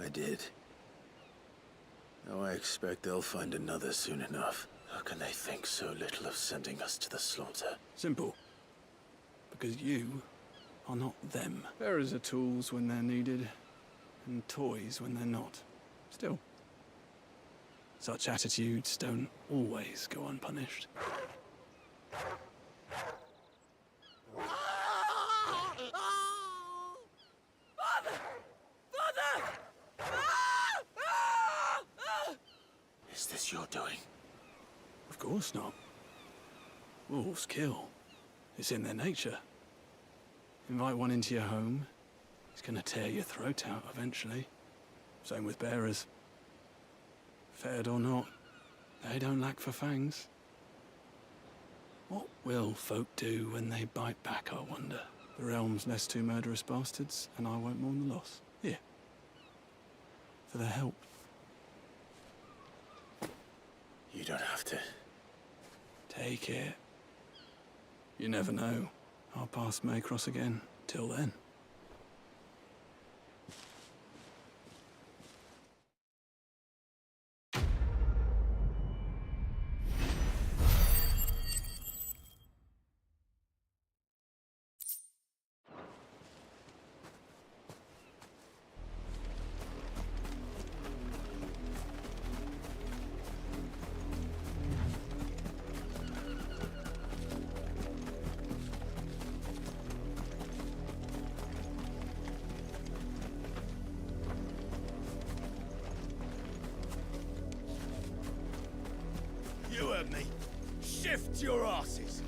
I did. Now I expect they'll find another soon enough. How can they think so little of sending us to the slaughter? Simple. Because you are not them. Bearers are tools when they're needed, and toys when they're not. Still, such attitudes don't always go unpunished. Is this your doing? Of course not. Wolves kill. It's in their nature. Invite one into your home, he's gonna tear your throat out eventually. Same with bearers. Fed or not, they don't lack for fangs. What will folk do when they bite back, I wonder? The realm's less two murderous bastards, and I won't mourn the loss. Here. For their help. You don't have to. Take it. You never know. Our paths may cross again. Till then. You heard me. Shift your asses.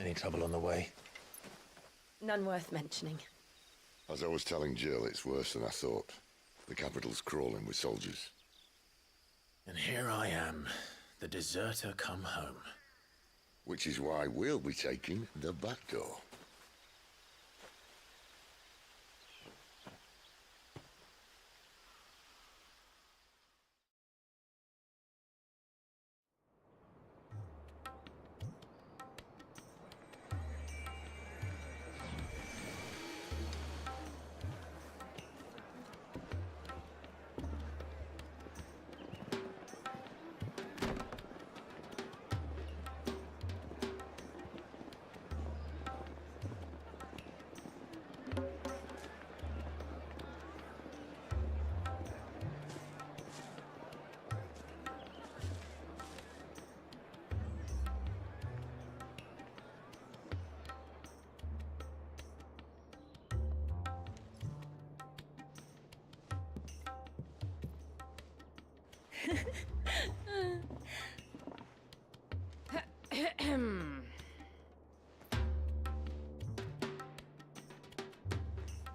Any trouble on the way? None worth mentioning. As I was telling Jill, it's worse than I thought. The capital's crawling with soldiers. And here I am, the deserter come home. Which is why we'll be taking the back door.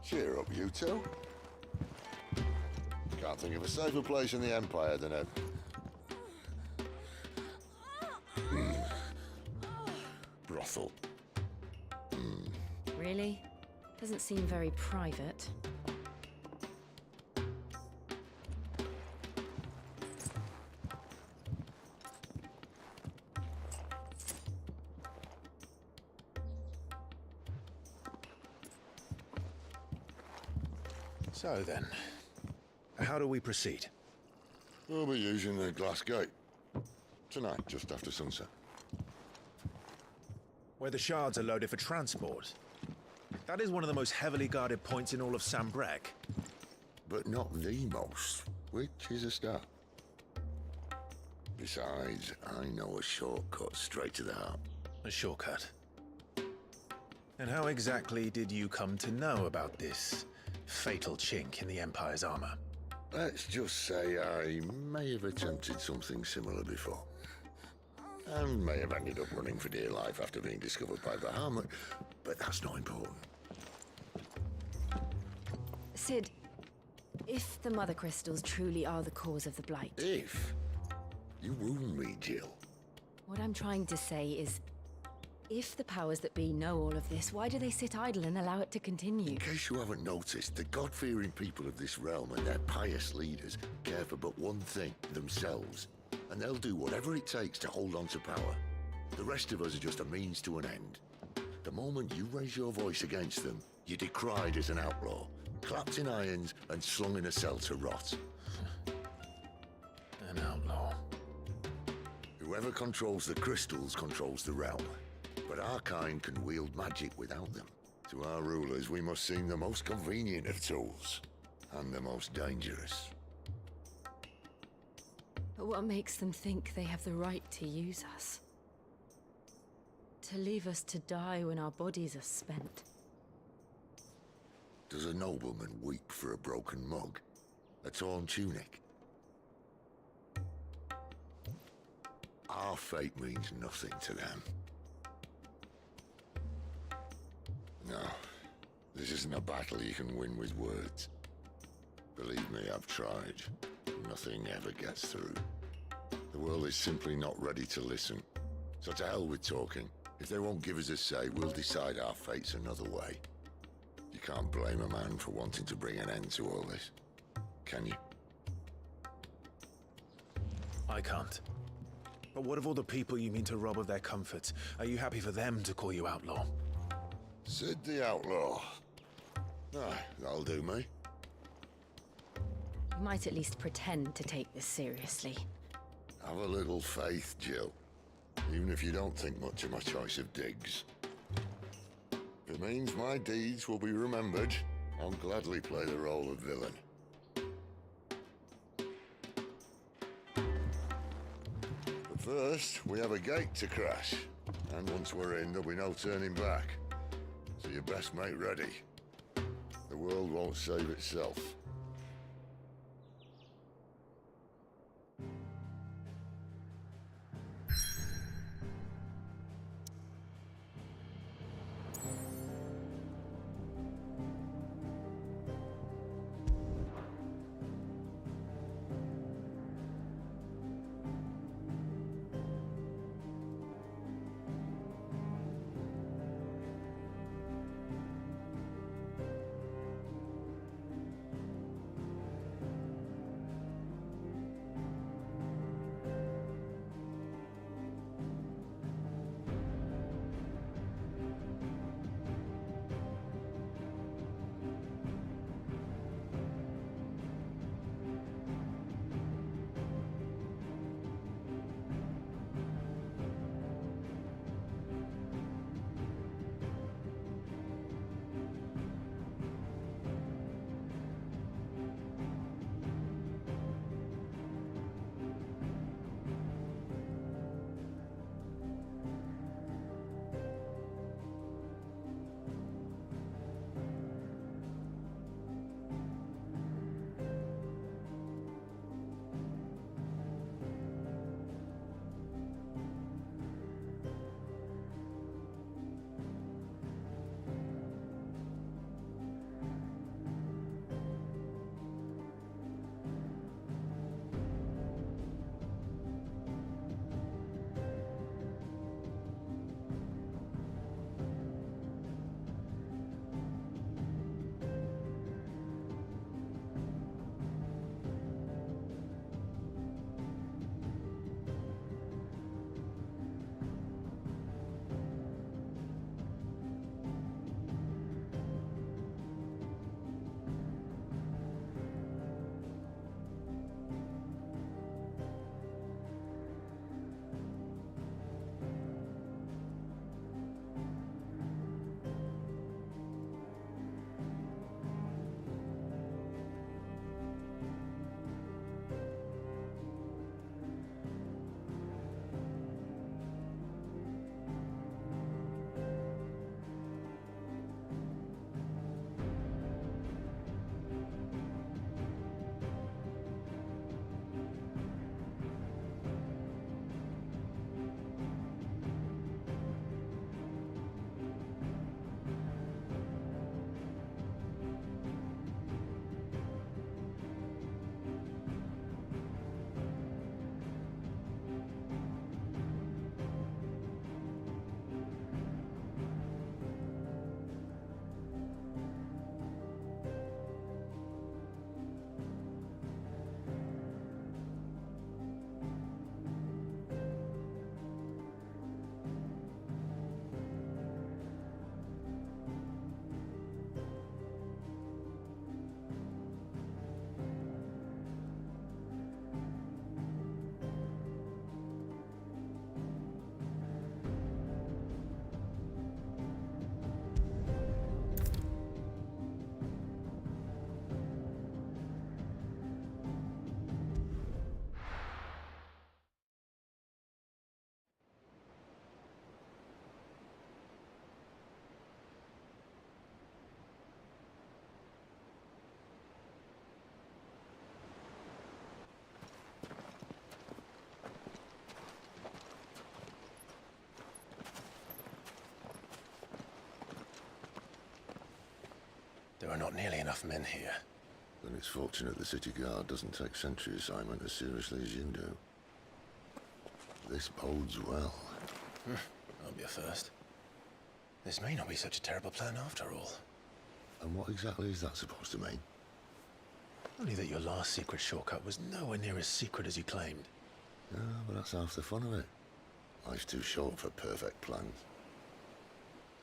Cheer up, you two. Can't think of a safer place in the Empire than a... brothel. Really? Doesn't seem very private. So then, how do we proceed? We'll be using the glass gate. Tonight, just after sunset. Where the shards are loaded for transport. That is one of the most heavily guarded points in all of Sambrec. But not the most, which is a start. Besides, I know a shortcut straight to the heart. A shortcut? And how exactly did you come to know about this fatal chink in the Empire's armor? Let's just say I may have attempted something similar before. And may have ended up running for dear life after being discovered by Bahamut, but that's not important. Sid, if the Mother Crystals truly are the cause of the Blight... If? You wound me, Jill. What I'm trying to say is, if the powers that be know all of this, why do they sit idle and allow it to continue? In case you haven't noticed, the God-fearing people of this realm and their pious leaders care for but one thing, themselves. And they'll do whatever it takes to hold on to power. The rest of us are just a means to an end. The moment you raise your voice against them, you're decried as an outlaw, clapped in irons and slung in a cell to rot. An outlaw. Whoever controls the crystals controls the realm. But our kind can wield magic without them. To our rulers, we must seem the most convenient of tools, and the most dangerous. But what makes them think they have the right to use us? To leave us to die when our bodies are spent? Does a nobleman weep for a broken mug? A torn tunic? Our fate means nothing to them. No, this isn't a battle you can win with words. Believe me, I've tried. Nothing ever gets through. The world is simply not ready to listen. So to hell with talking. If they won't give us a say, we'll decide our fates another way. You can't blame a man for wanting to bring an end to all this, can you? I can't. But what of all the people you mean to rob of their comforts? Are you happy for them to call you outlaw? Sid the Outlaw. Aye, that'll do me. You might at least pretend to take this seriously. Have a little faith, Jill. Even if you don't think much of my choice of digs. If it means my deeds will be remembered, I'll gladly play the role of villain. But first, we have a gate to crash. And once we're in, there'll be no turning back. So you best make ready. The world won't save itself. There are not nearly enough men here. Then it's fortunate the city guard doesn't take sentry assignment as seriously as you do. This bodes well. That'll be a first. This may not be such a terrible plan after all. And what exactly is that supposed to mean? Only that your last secret shortcut was nowhere near as secret as you claimed. Yeah, but that's half the fun of it. Life's too short for perfect plans.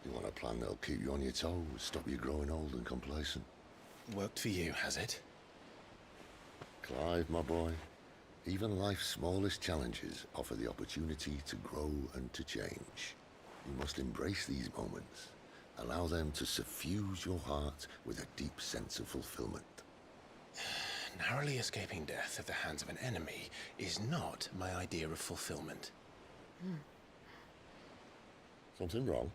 You want a plan that'll keep you on your toes, stop you growing old and complacent. Worked for you, has it? Clive, my boy, even life's smallest challenges offer the opportunity to grow and to change. You must embrace these moments. Allow them to suffuse your heart with a deep sense of fulfillment. Narrowly escaping death at the hands of an enemy is not my idea of fulfillment. Something wrong?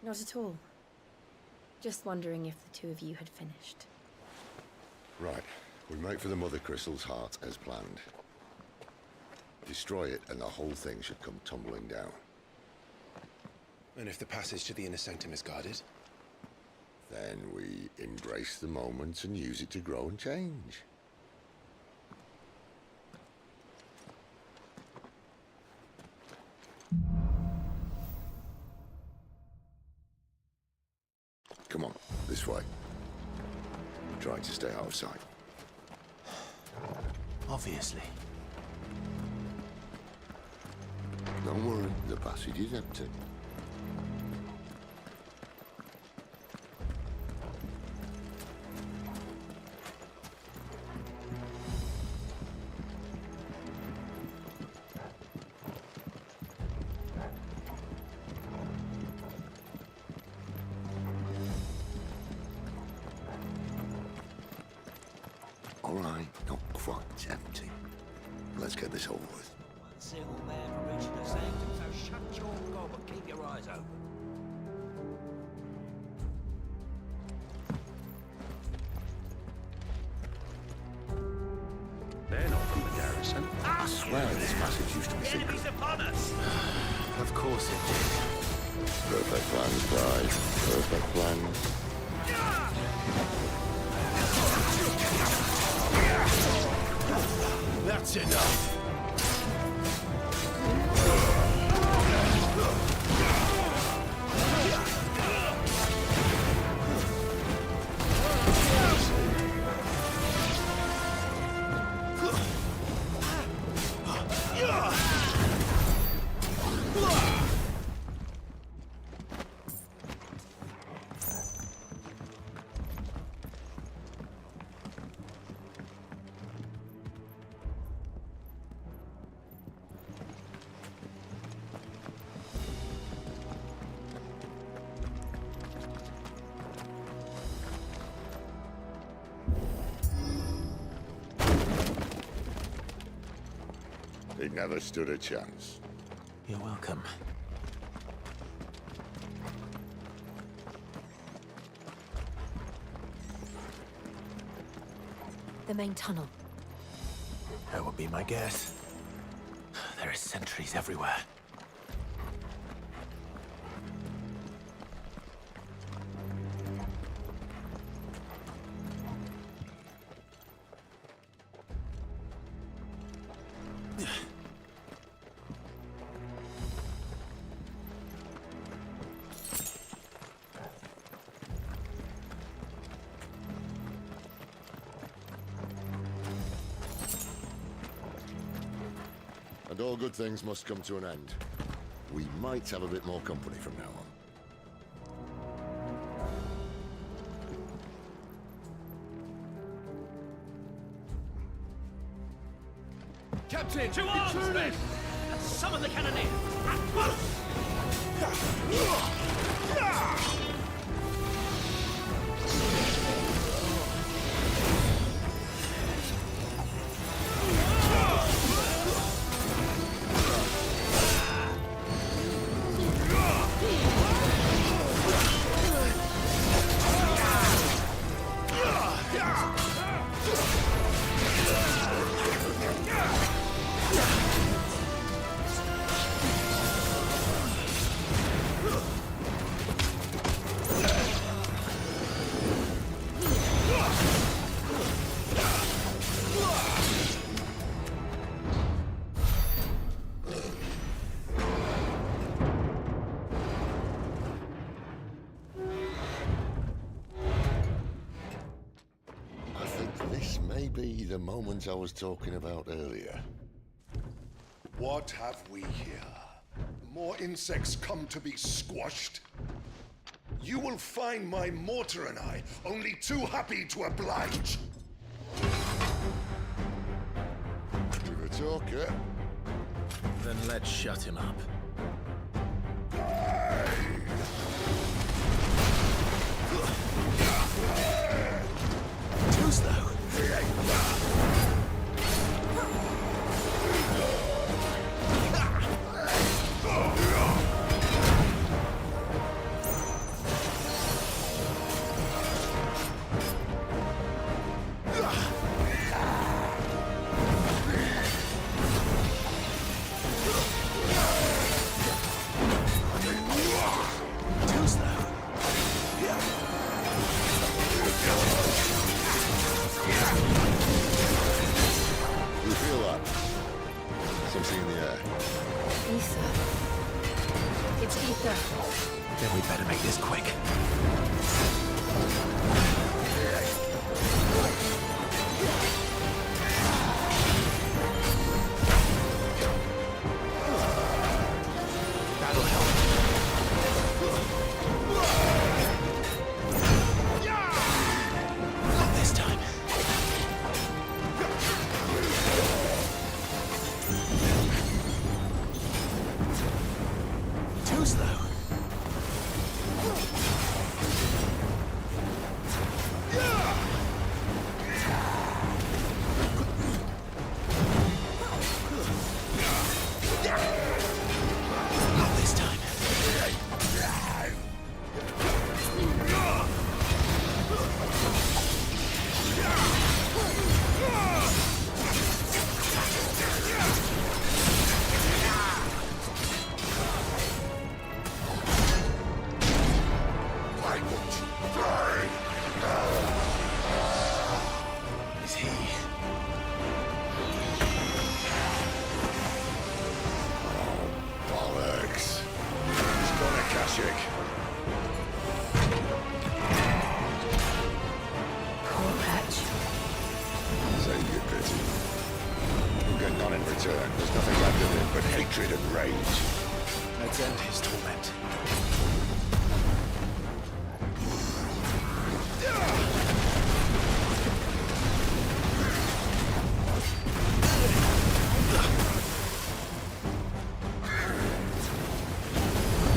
Not at all. Just wondering if the two of you had finished. Right. We make for the Mother Crystal's heart as planned. Destroy it and the whole thing should come tumbling down. And if the passage to the inner sanctum is guarded? Then we embrace the moment and use it to grow and change. Come on, this way. Try to stay out of sight. Obviously. Don't worry, the passage is empty. All right, not quite empty. Let's get this over with. One single man for reaching the sanctum, so shut your gob and keep your eyes open. They're not from the garrison. I swear this passage used to be secret. Enemies upon us! Of course it did. Perfect plans, Clive. Perfect plans. That's enough. He never stood a chance. You're welcome. The main tunnel. That would be my guess. There are sentries everywhere. And all good things must come to an end. We might have a bit more company from now on. Captain, to arms, men! And summon the cannoneer! At once! the moment I was talking about earlier. What have we here? More insects come to be squashed? You will find my mortar and I only too happy to oblige. With a talker. Then let's shut him up. Too slow. Something in the air. Ether. It's ether. Then we better make this quick. That'll help. Not this time. Too slow. Not this time. Is he? Bollocks. He's gone Akashic. Poor wretch. Save your pity. You'll get none in return. There's nothing left of him but hatred and rage. Let's end his torment.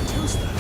Too slow.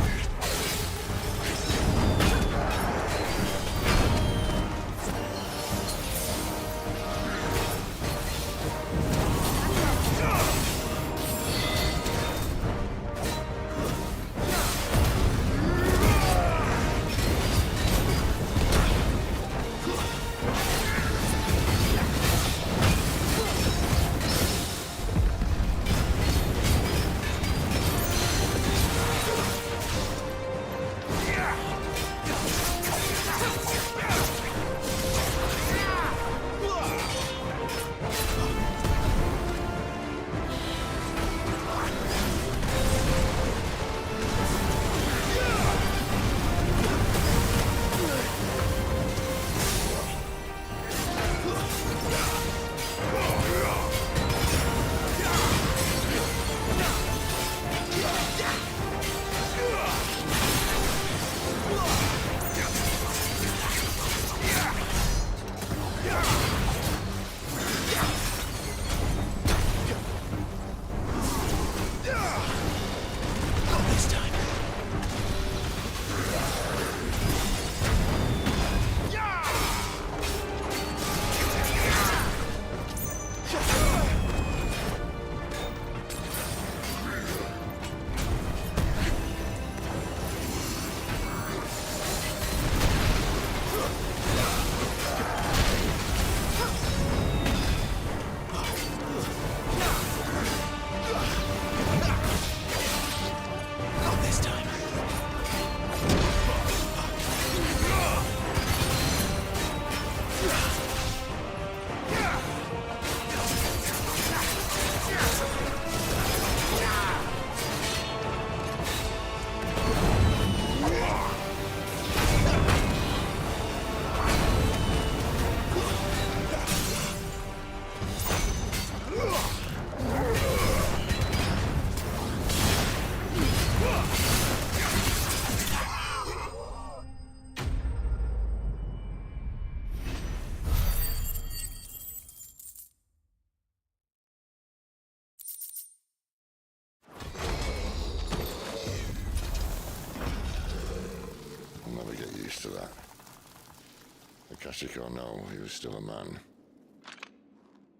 Akashic or no, he was still a man.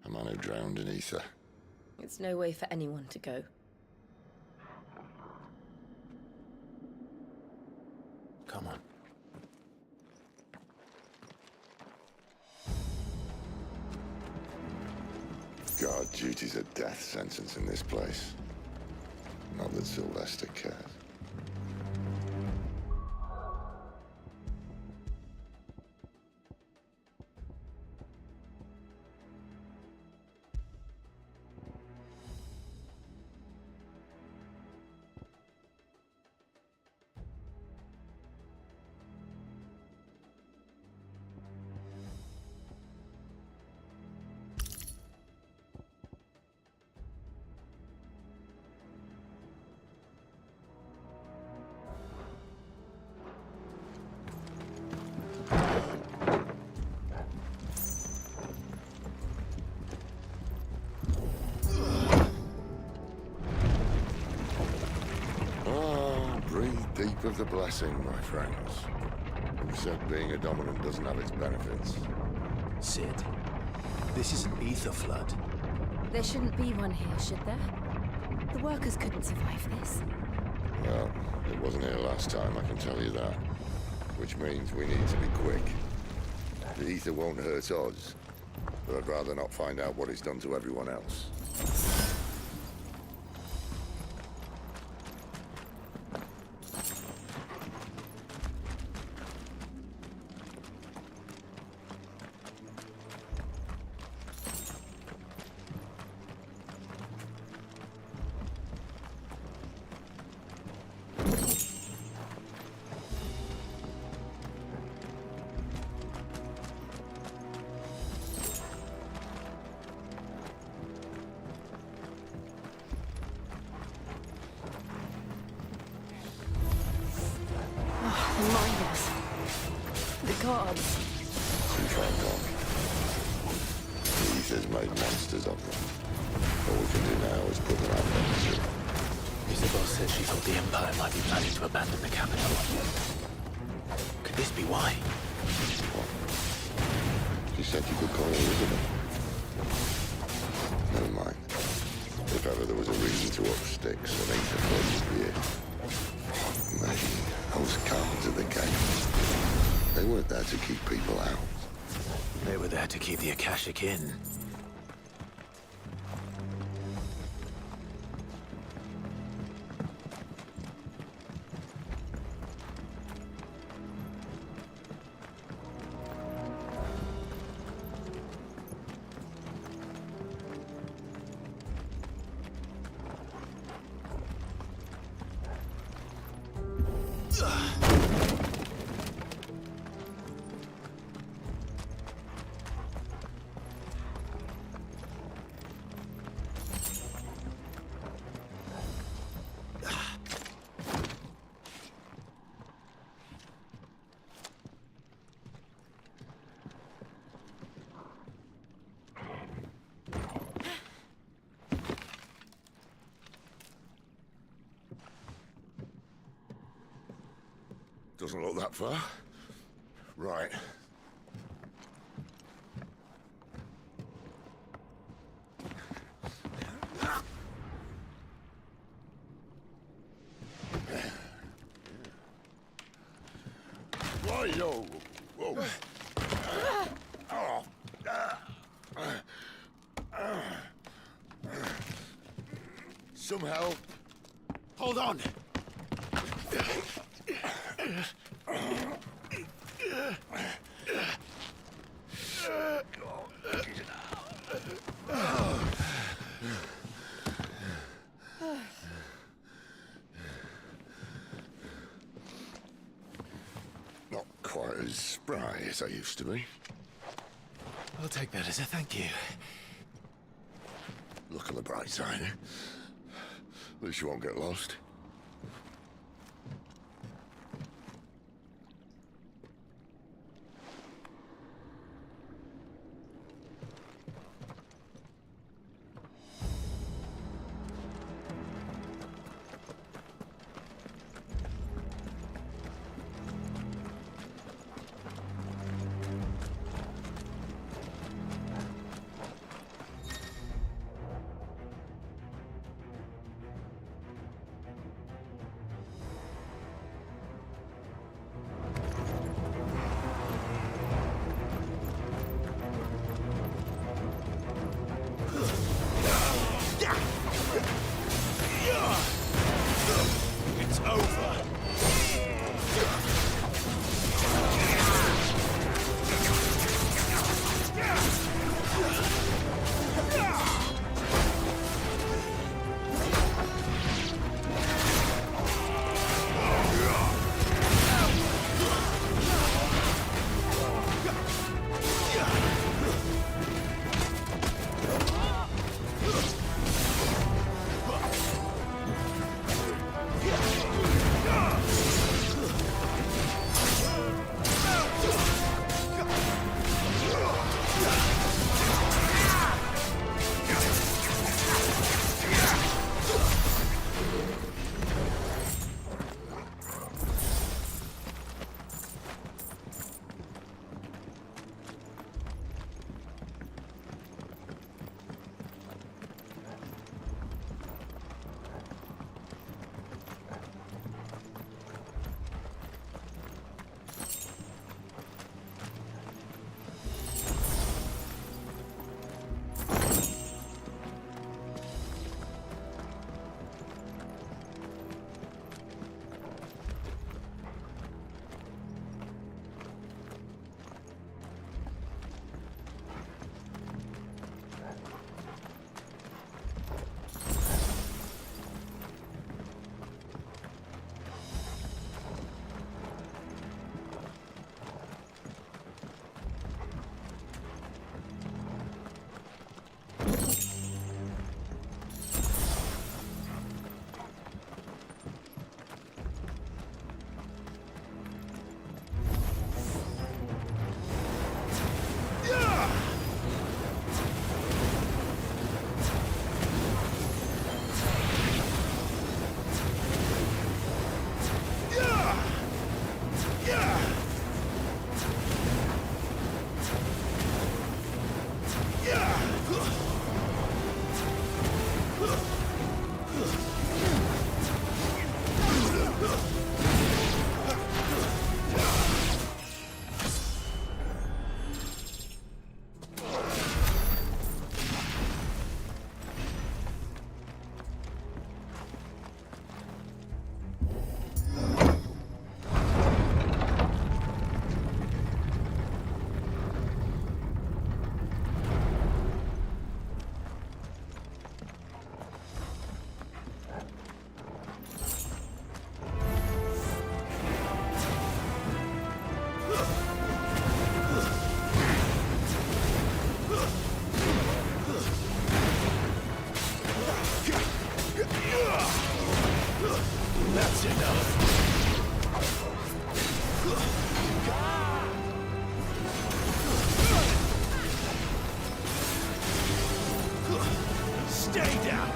A man who drowned in ether. It's no way for anyone to go. Come on. Guard duty's a death sentence in this place. Not that Sylvester cares. Deep of the blessing, my friends. Who said being a dominant doesn't have its benefits? Sid, this is an ether flood. There shouldn't be one here, should there? The workers couldn't survive this. Well, it wasn't here last time, I can tell you that. Which means we need to be quick. The ether won't hurt us, but I'd rather not find out what it's done to everyone else. Miners. The gods. Too far gone. The ether's made monsters of them. All we can do now is put them out there. Isabel said she thought the Empire might be planning to abandon the capital. Could this be why? What? She said you could call her Isabel. Never mind. If ever there was a reason to up sticks, an ether flood would be it. Maybe those guards at the gates. They weren't there to keep people out. They were there to keep the Akashic in. Doesn't look that far. Right. Whoa, whoa. Some help. Hold on. Not quite as spry as I used to be. I'll take that as a thank you. Look on the bright side, eh? At least you won't get lost. Stay down!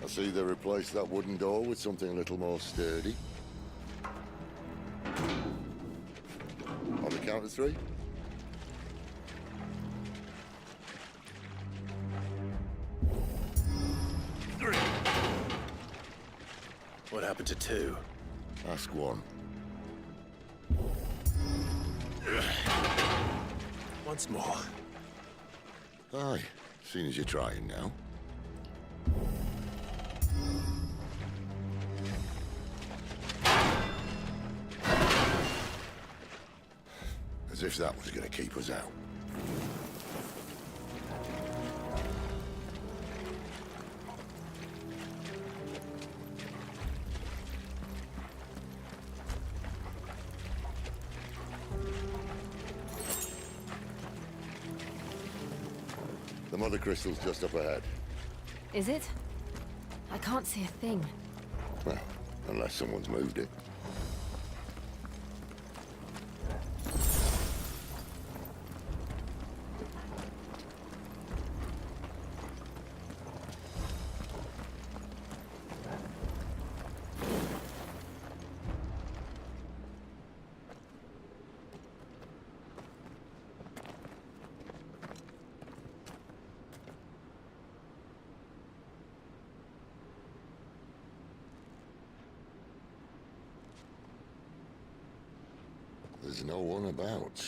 I see they replaced that wooden door with something a little more sturdy. On the count of 3? What happened to 2? Ask 1. Once more. Aye, seeing as you're trying now. As if that was going to keep us out. The mother crystal's just up ahead. Is it? I can't see a thing. Well, unless someone's moved it. There's no one about.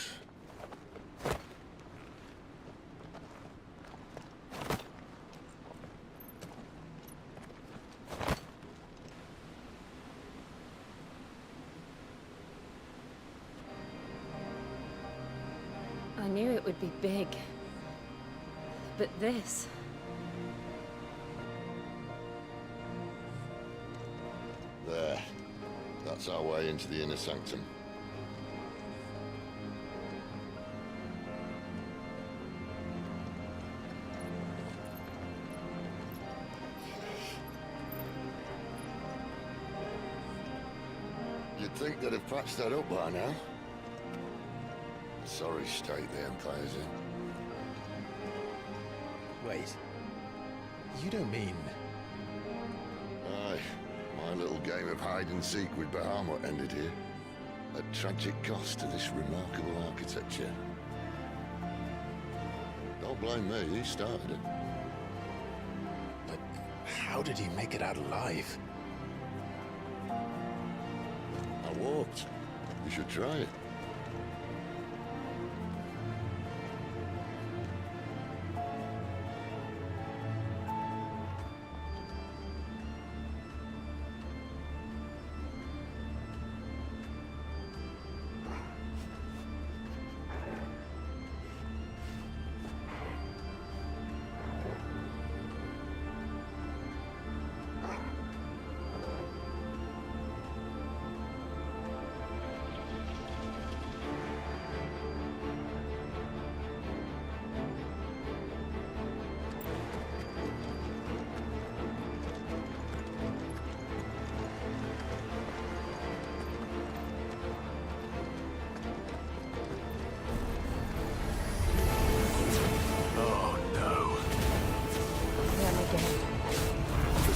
I knew it would be big. But this... There. That's our way into the inner sanctum. You'd think they'd have patched that up by now. Sorry state the Empire's in. Wait. You don't mean... Aye. My little game of hide-and-seek with Bahamut ended here. At tragic cost to this remarkable architecture. Don't blame me, he started it. But how did he make it out alive? I walked. You should try it.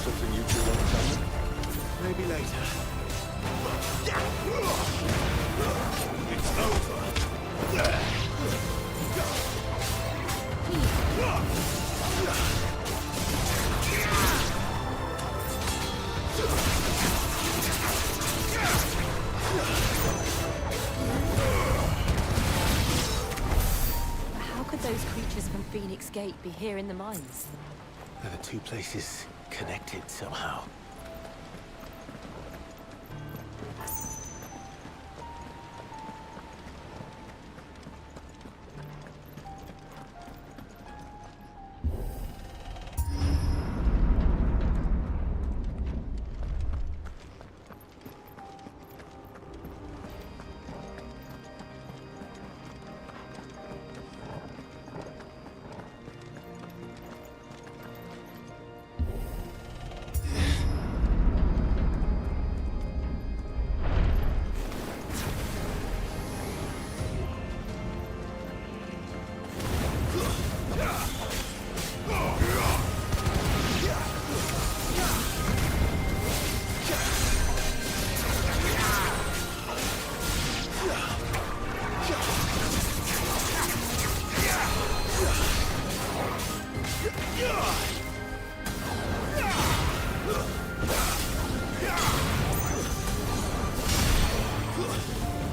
Something you two want to tell me? Maybe later. It's over. How could those creatures from Phoenix Gate be here in the mines? Are the two places connected somehow?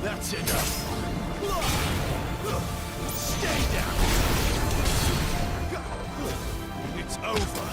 That's enough. Stay down. It's over.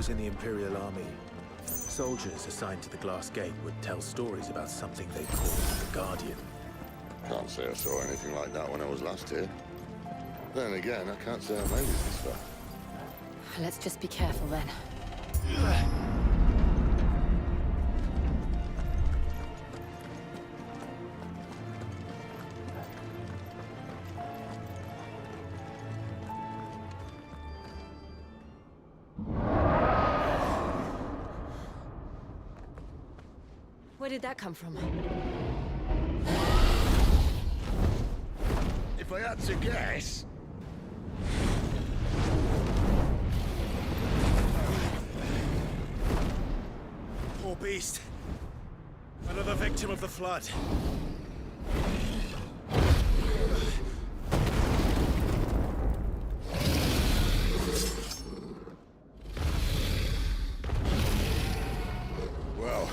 was in the Imperial Army, soldiers assigned to the Glass Gate would tell stories about something they called the Guardian. Can't say I saw anything like that when I was last here. Then again, I can't say I made it this far. Let's just be careful then. Where did that come from? If I had to guess... Poor beast. Another victim of the flood. Well,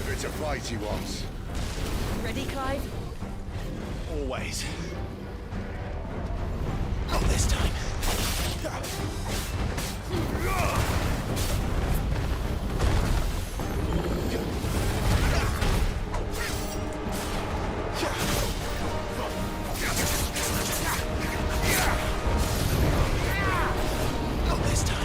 if it's a fight he wants... Ready, Clive? Always. Not this time. Not this time.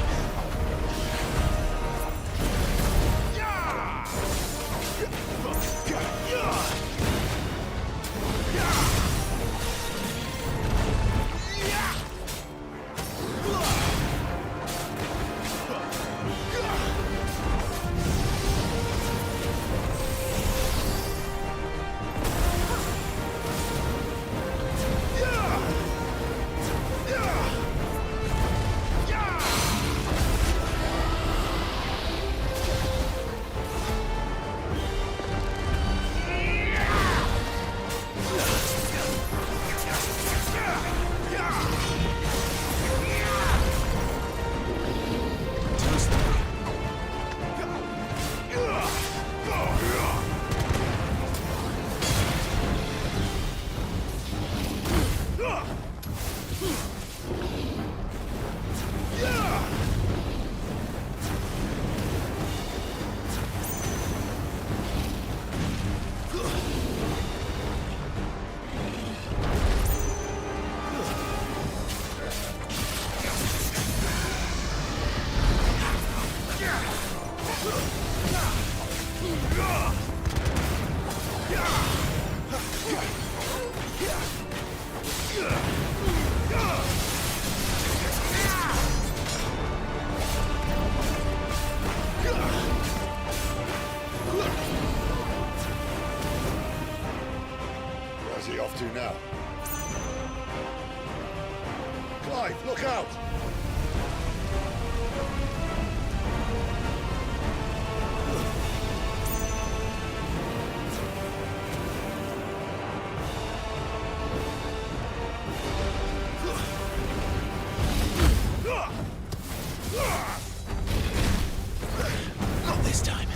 Where's he off to now? Clive, look out! Not this time.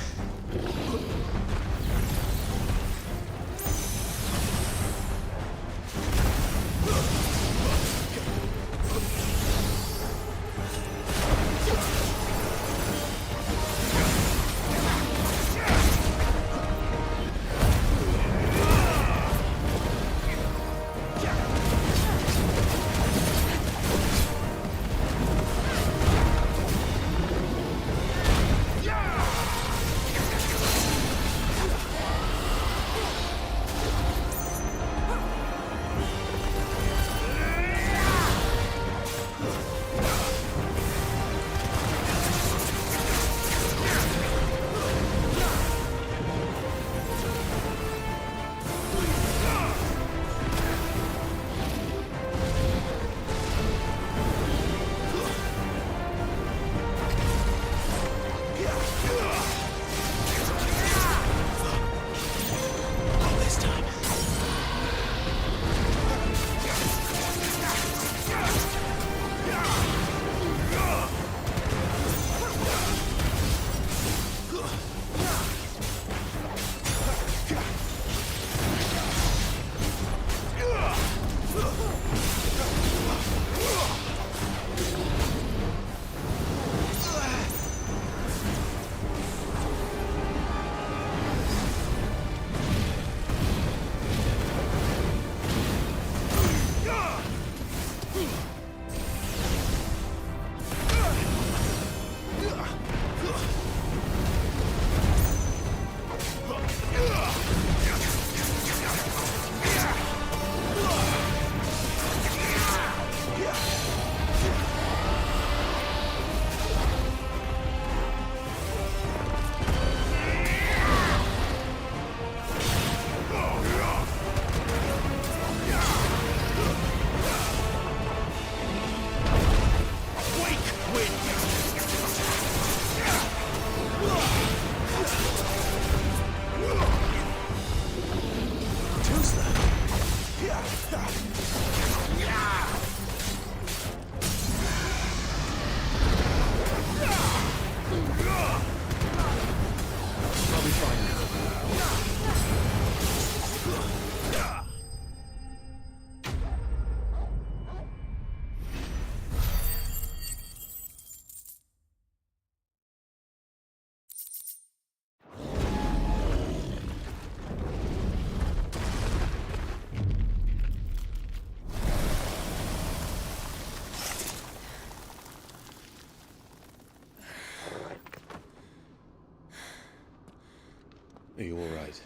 Are you all right?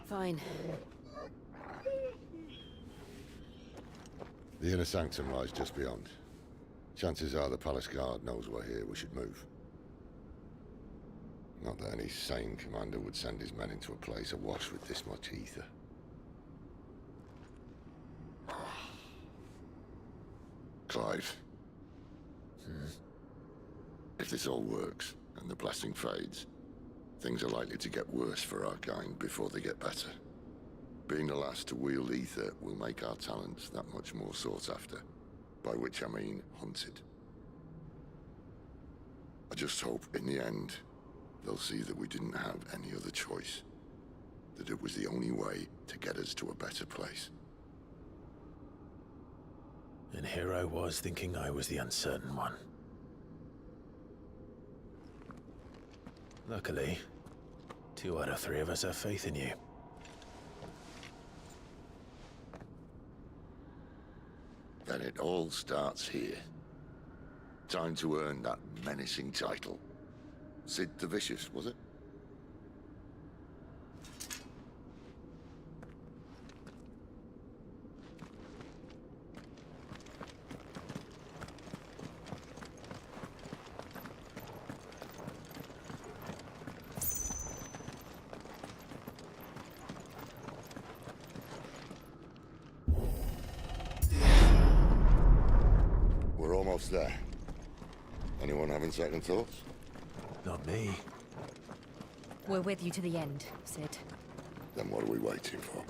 Fine. The inner sanctum lies just beyond. Chances are the palace guard knows we're here. We should move. Not that any sane commander would send his men into a place awash with this much ether. Clive. If this all works, and the blessing fades, things are likely to get worse for our kind before they get better. Being the last to wield ether will make our talents that much more sought after, by which I mean hunted. I just hope, in the end, they'll see that we didn't have any other choice. That it was the only way to get us to a better place. And here I was thinking I was the uncertain one. Luckily, 2 out of 3 of us have faith in you. Then it all starts here. Time to earn that menacing title. Sid the Vicious, was it? We're almost there. Anyone having second thoughts? Not me. We're with you to the end, Sid. Then what are we waiting for?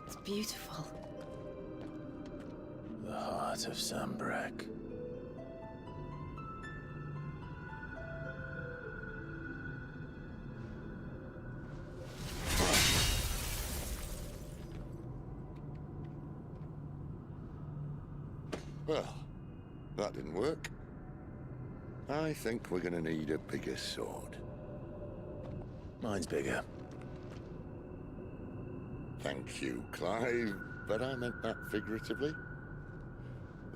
It's beautiful. The heart of Sambrek. Well, that didn't work. I think we're gonna need a bigger sword. Mine's bigger. Thank you, Clive, but I meant that figuratively.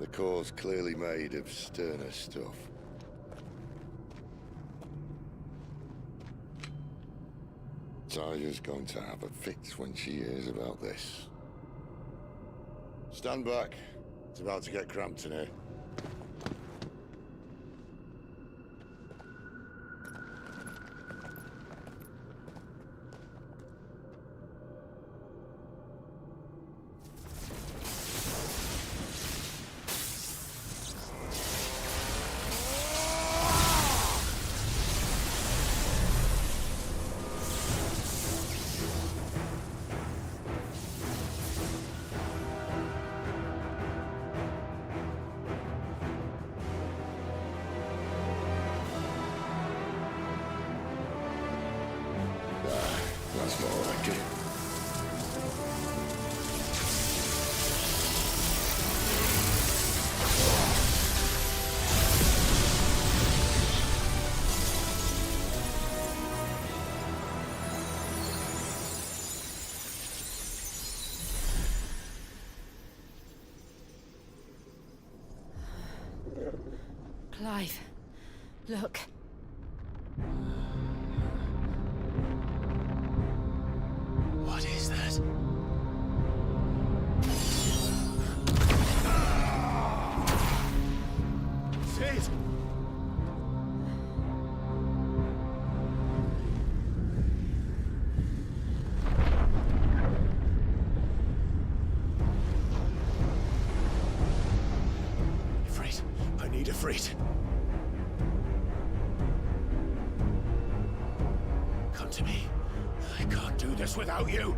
The core's clearly made of sterner stuff. Taya's going to have a fit when she hears about this. Stand back. It's about to get cramped in here. That's more like it. Clive, look. What is that? Sid! Ifrit, I need Ifrit. Come to me. I can't do this without you.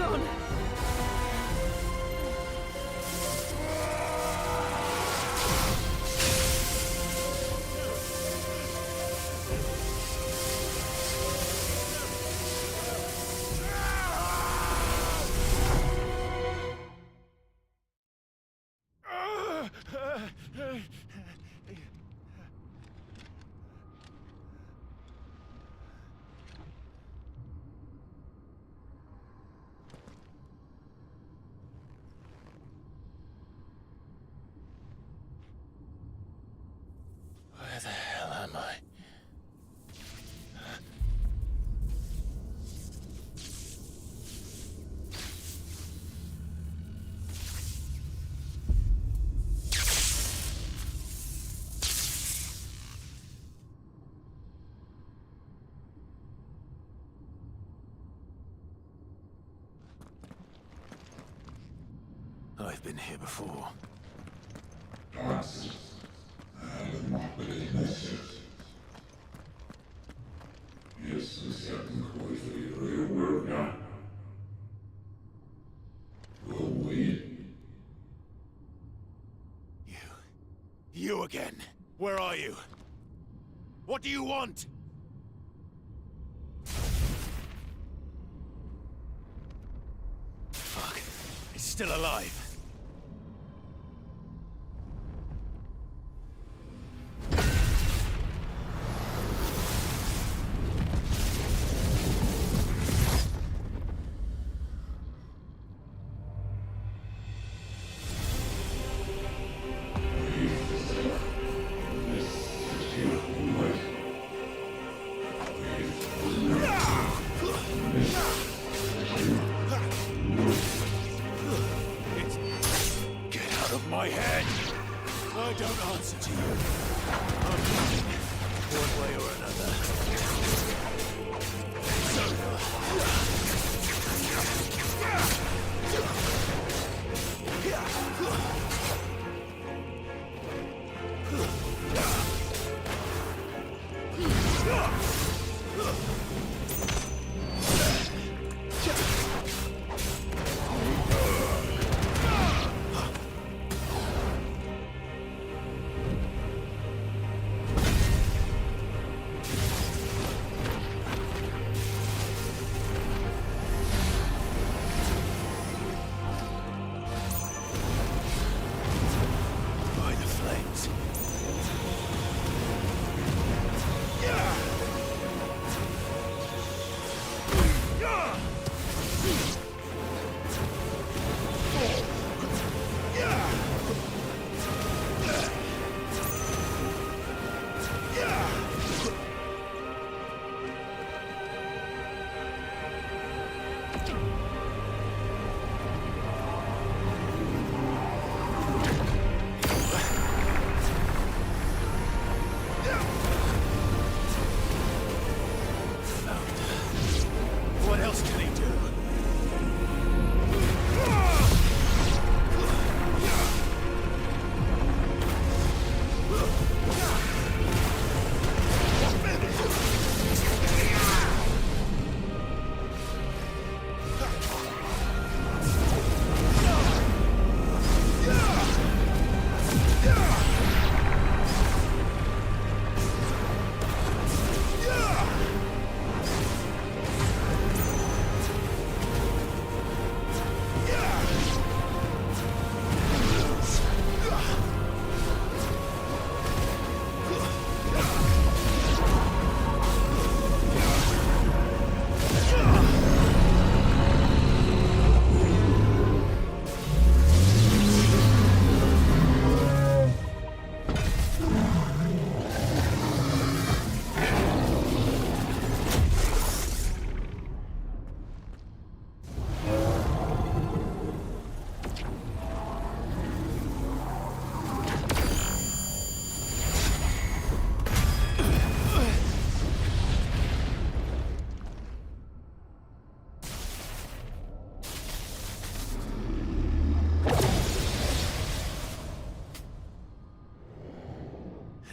on! Where the hell am I? I've been here before. You again. Where are you? What do you want? Fuck. It's still alive. My head! I don't answer to you. I'm coming, one way or another. It's over.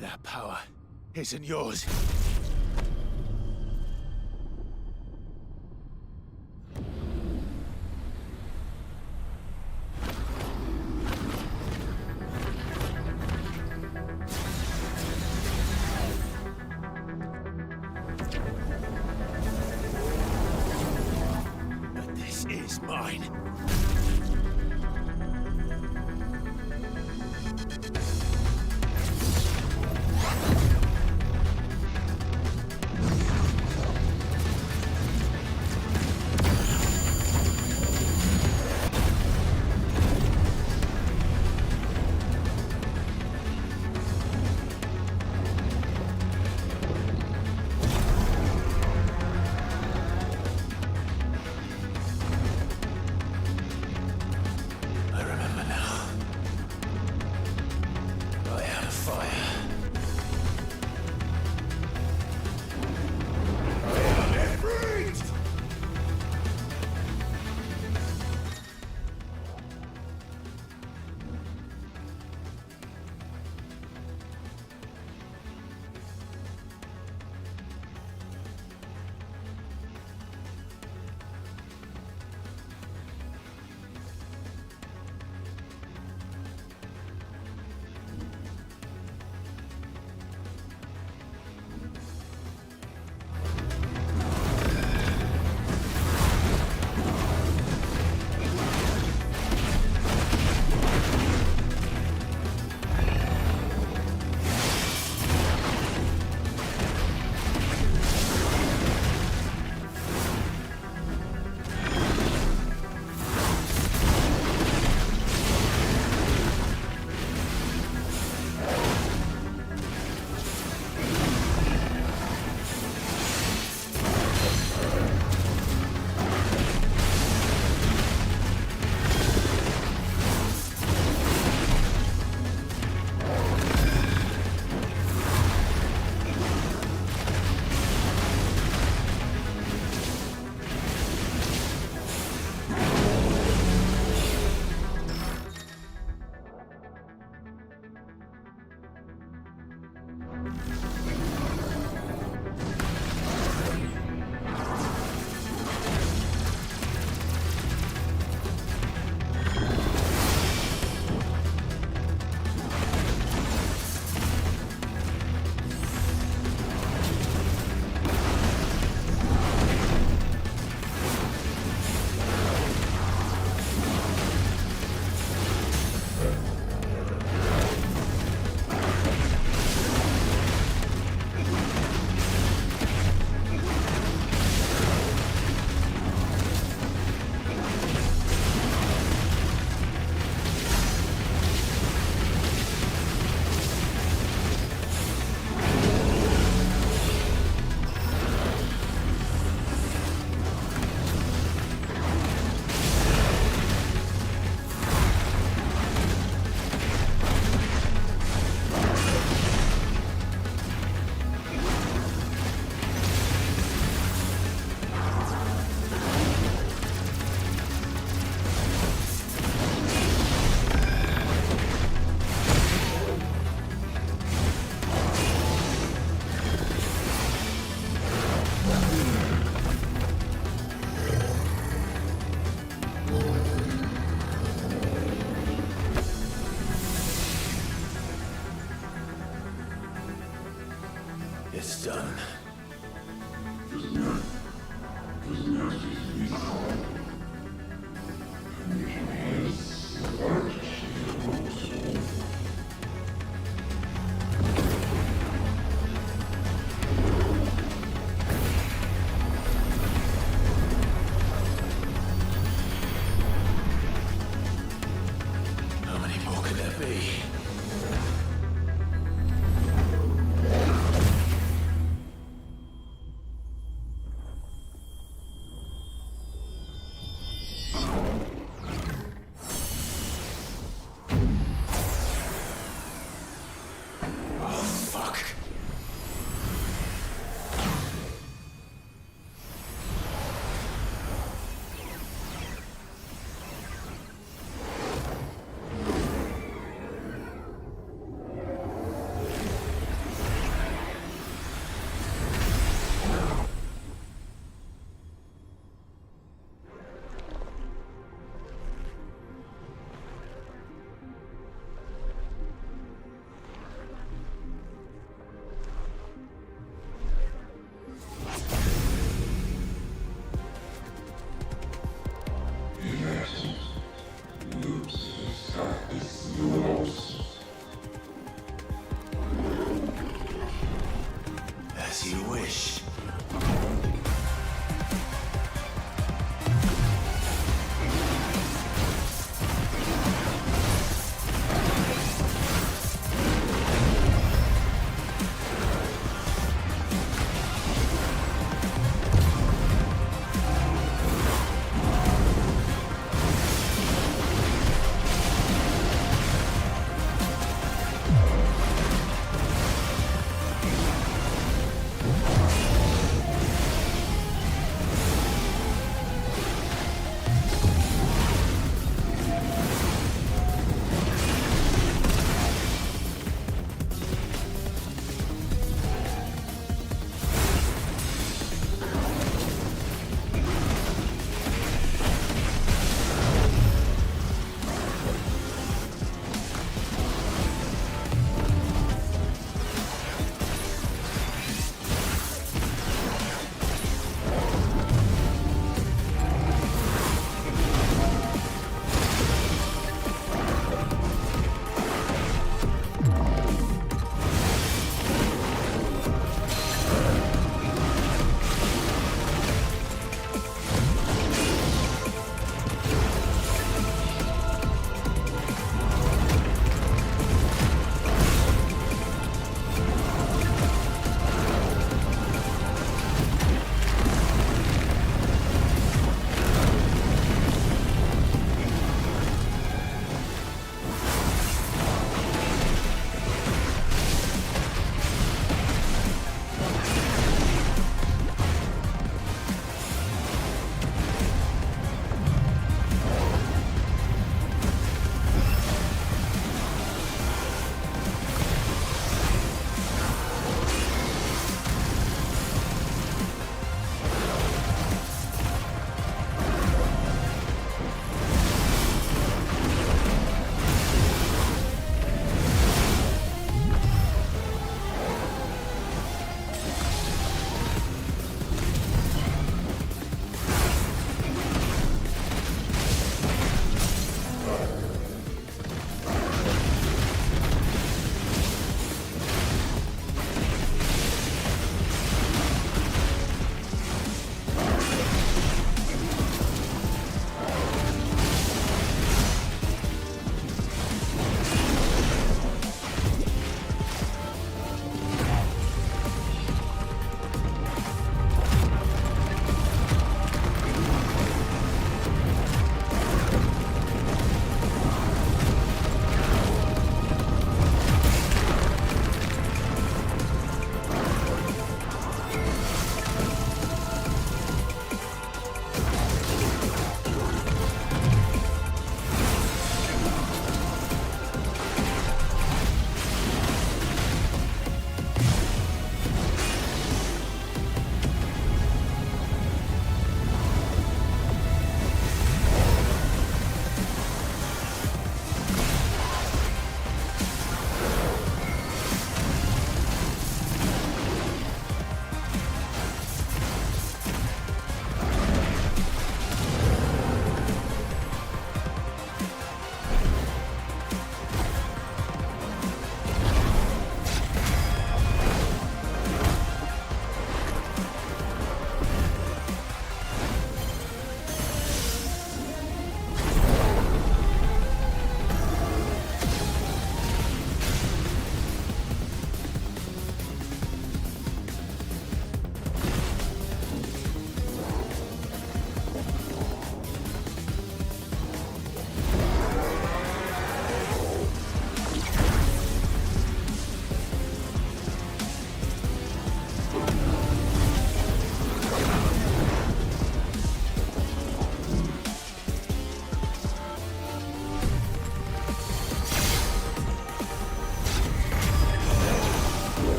That power isn't yours. This is mine.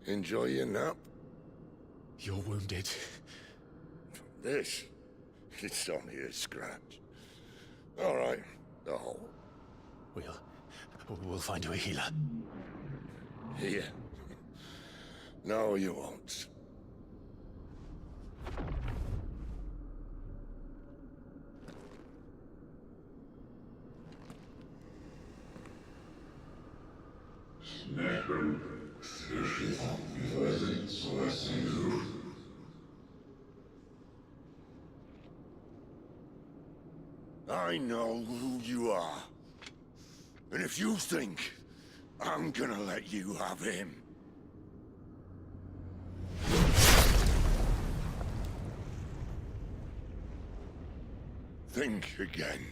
Enjoy your nap? You're wounded. This? It's only a scratch. All right, the hole. We'll find you a healer. Here. No, you won't. I know who you are. And if you think I'm gonna let you have him... think again.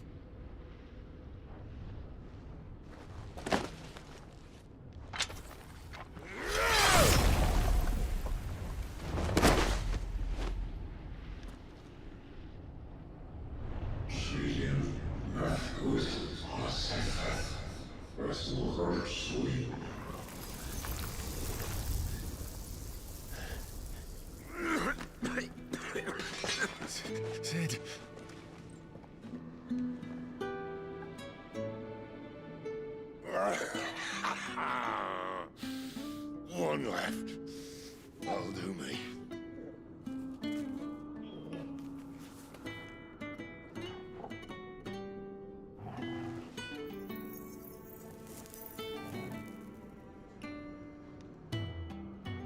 Sid. One left. That'll do me.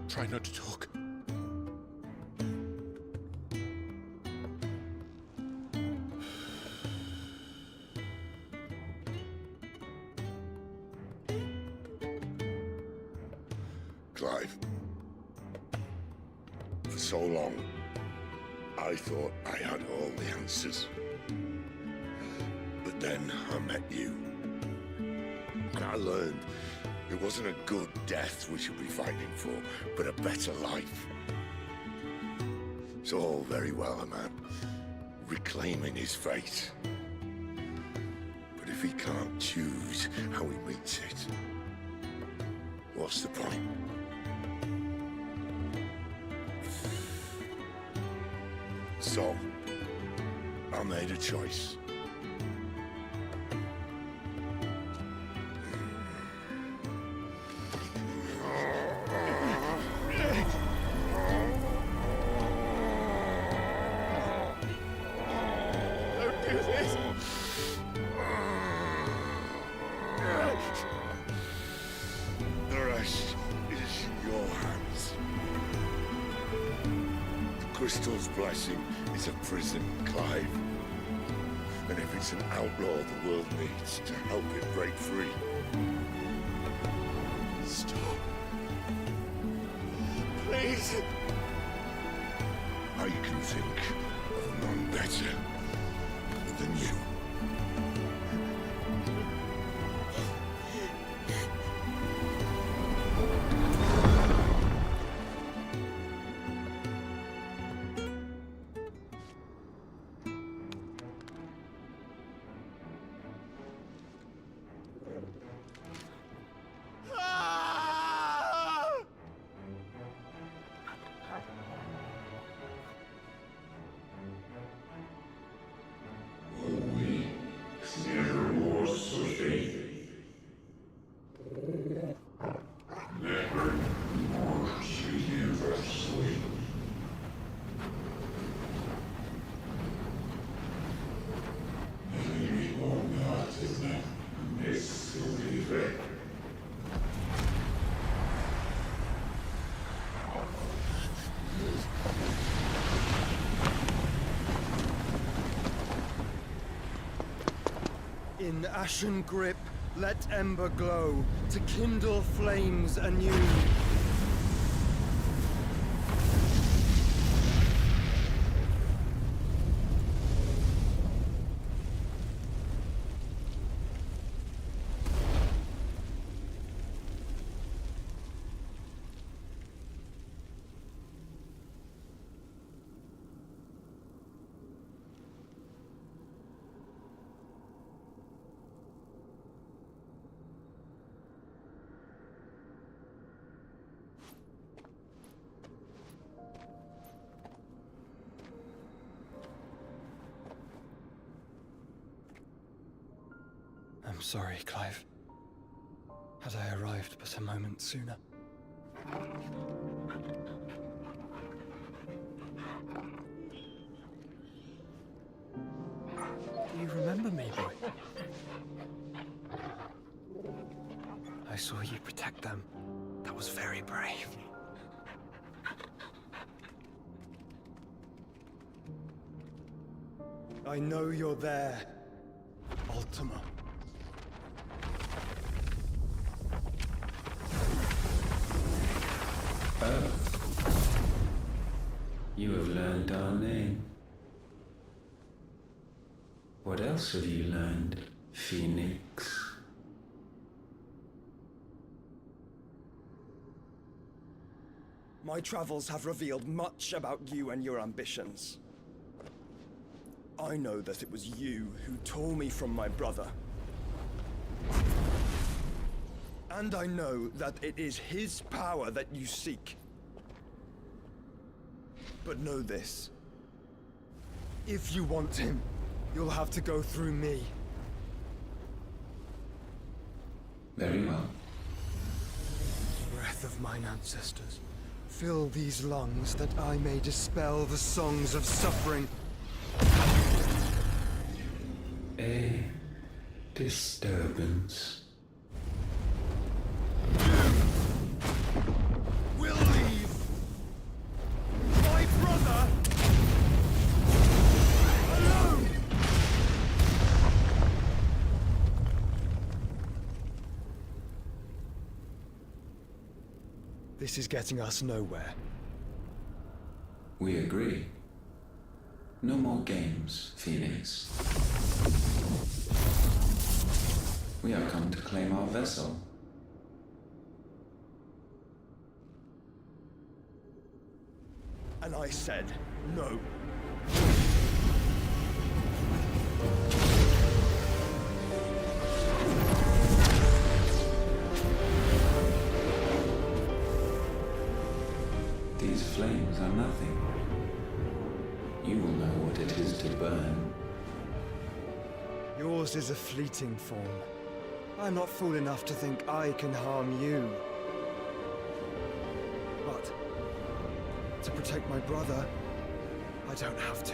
Try not to talk. Clive. For so long, I thought I had all the answers. But then I met you. And I learned it wasn't a good death we should be fighting for, but a better life. It's all very well, a man reclaiming his fate. But if he can't choose how he meets it, what's the point? So, I made a choice. Don't do this! The rest is in your hands. The Crystal's blessing is a prison, Clive. And if it's an outlaw the world needs to help it break free. Stop. Please. I can think of none better than you. In ashen grip, let ember glow, to kindle flames anew. I'm sorry, Clive. Had I arrived but a moment sooner. Do you remember me, boy? I saw you protect them. That was very brave. I know you're there, Ultima. Oh. You have learned our name. What else have you learned, Phoenix? My travels have revealed much about you and your ambitions. I know that it was you who tore me from my brother. And I know that it is his power that you seek. But know this. If you want him, you'll have to go through me. Very well. Breath of mine ancestors, fill these lungs that I may dispel the songs of suffering. A disturbance. We'll leave my brother alone. This is getting us nowhere. We agree. No more games, Phoenix. We have come to claim our vessel. And I said no. These flames are nothing. You will know what it is to burn. Yours is a fleeting form. I'm not fool enough to think I can harm you. But to protect my brother, I don't have to.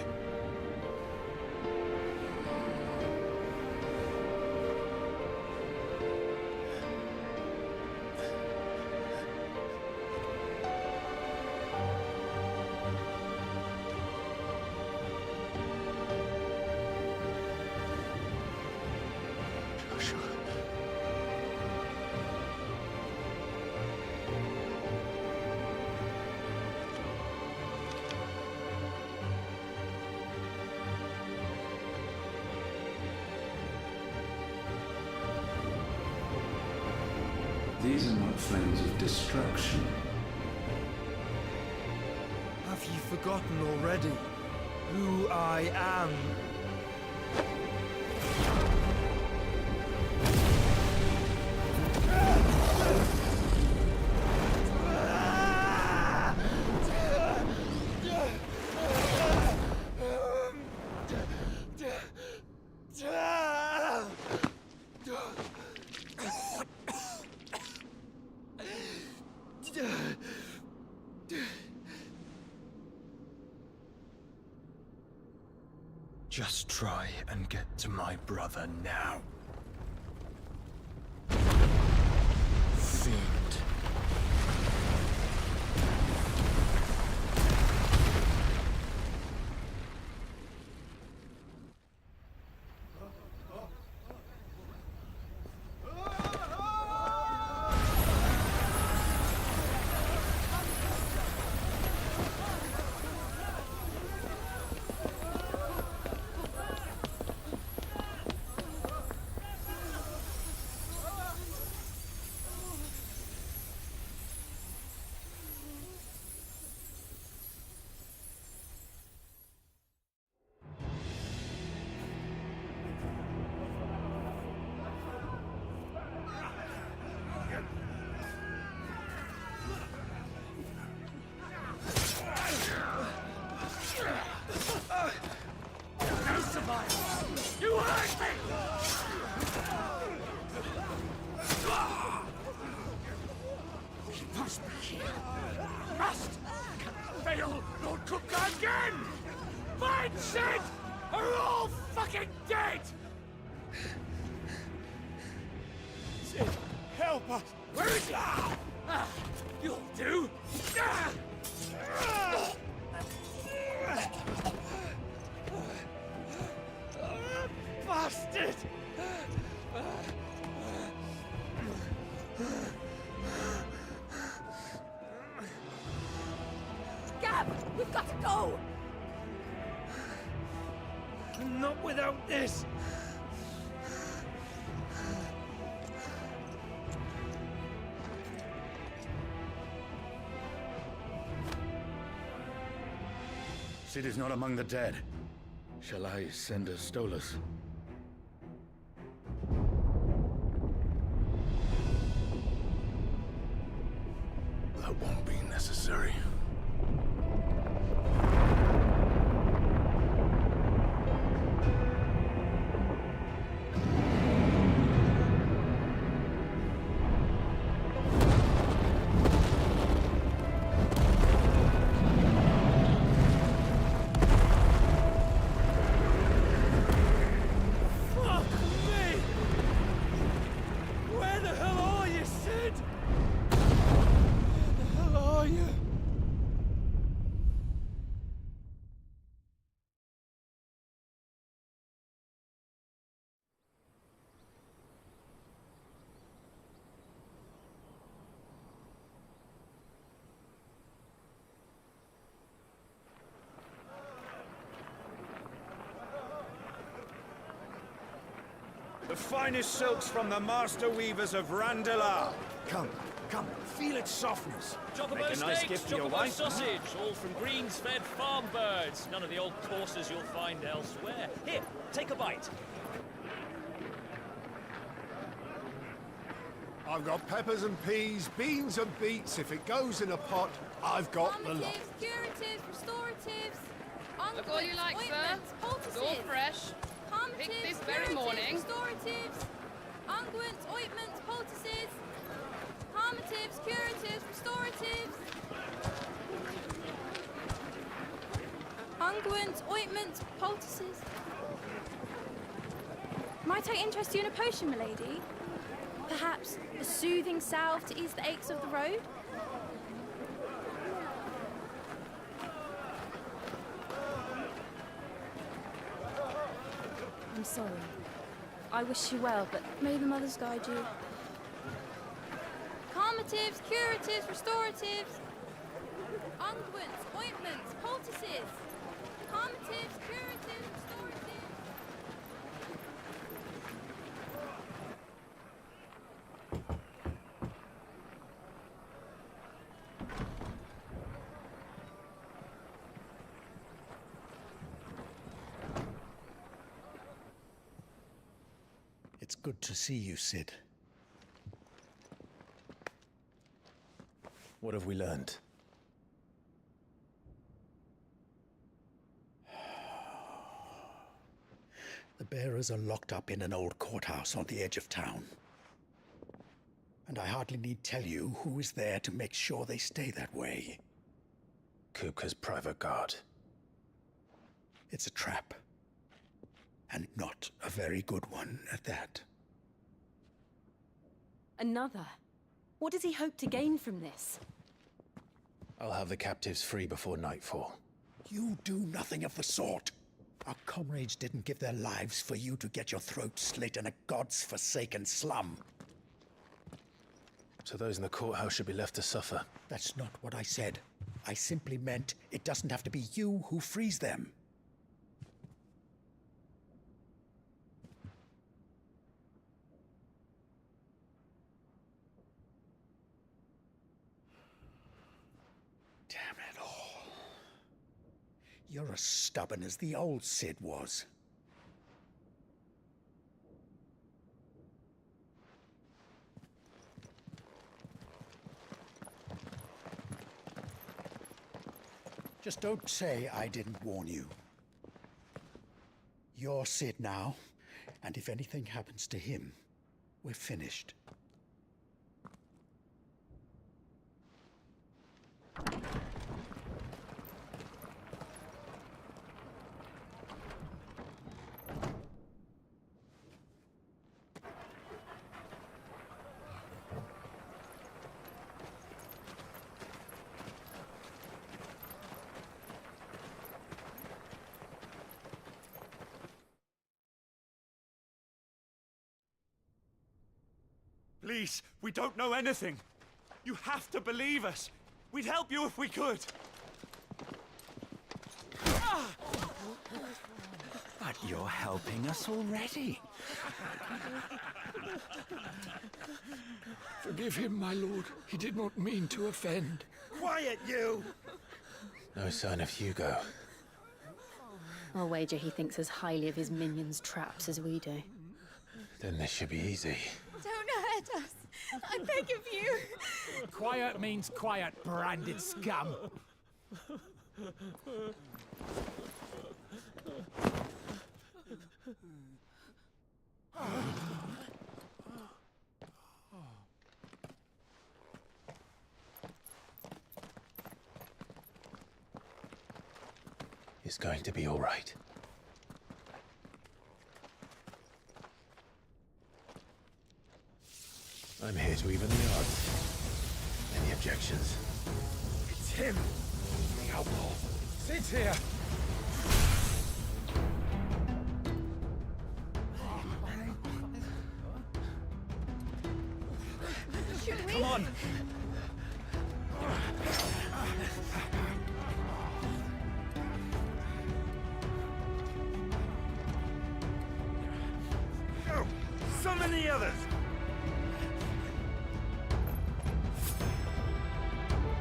These are not flames of destruction. Have you forgotten already who I am? Just try and get to my brother now. Fiend. He must be here. Must! Cannot fail, Lord Cook again! Find Sid! Are all fucking dead! Sid, help us! Where is he? You'll do! Bastard! Gab, we've got to go! Not without this! Sid is not among the dead. Shall I send a Stolas? That won't be necessary. Fuck me! Where the hell are you, Sid? Where the hell are you? The finest silks from the master weavers of Randalar. Come, feel its softness. Chocobo Make a nice steaks, gift for your chocobo wife. sausage, all from greens-fed farm birds. None of the old courses you'll find elsewhere. Here, take a bite. I've got peppers and peas, beans and beets. If it goes in a pot, I've got the lot. Curatives, restoratives, Look all you like, sir. It's all fresh. Picked this very morning. Restoratives, unguents, ointments, poultices, harmatives, curatives, restoratives. Unguents, ointments, poultices. Might I interest you in a potion, milady? Perhaps a soothing salve to ease the aches of the road? I'm sorry. I wish you well, but may the mothers guide you. Calmatives, curatives, restoratives, unguents, ointments, poultices. Calmatives, curatives, restoratives. It's good to see you, Sid. What have we learned? The bearers are locked up in an old courthouse on the edge of town. And I hardly need tell you who is there to make sure they stay that way. Kupka's private guard. It's a trap. And not a very good one at that. Another? What does he hope to gain from this? I'll have the captives free before nightfall. You do nothing of the sort. Our comrades didn't give their lives for you to get your throat slit in a god's-forsaken slum. So those in the courthouse should be left to suffer. That's not what I said. I simply meant it doesn't have to be you who frees them. Damn it all. You're as stubborn as the old Sid was. Just don't say I didn't warn you. You're Sid now, and if anything happens to him, we're finished. Please, we don't know anything. You have to believe us. We'd help you if we could. But you're helping us already. Forgive him, my lord. He did not mean to offend. Quiet, you! No sign of Hugo. I'll wager he thinks as highly of his minions' traps as we do. Then this should be easy. Don't hurt us. I beg of you. Quiet means quiet, branded scum. It's going to be all right. I'm here to even the odds. Any objections? It's him! The outlaw! Sit here! Come on! Go! Summon the others!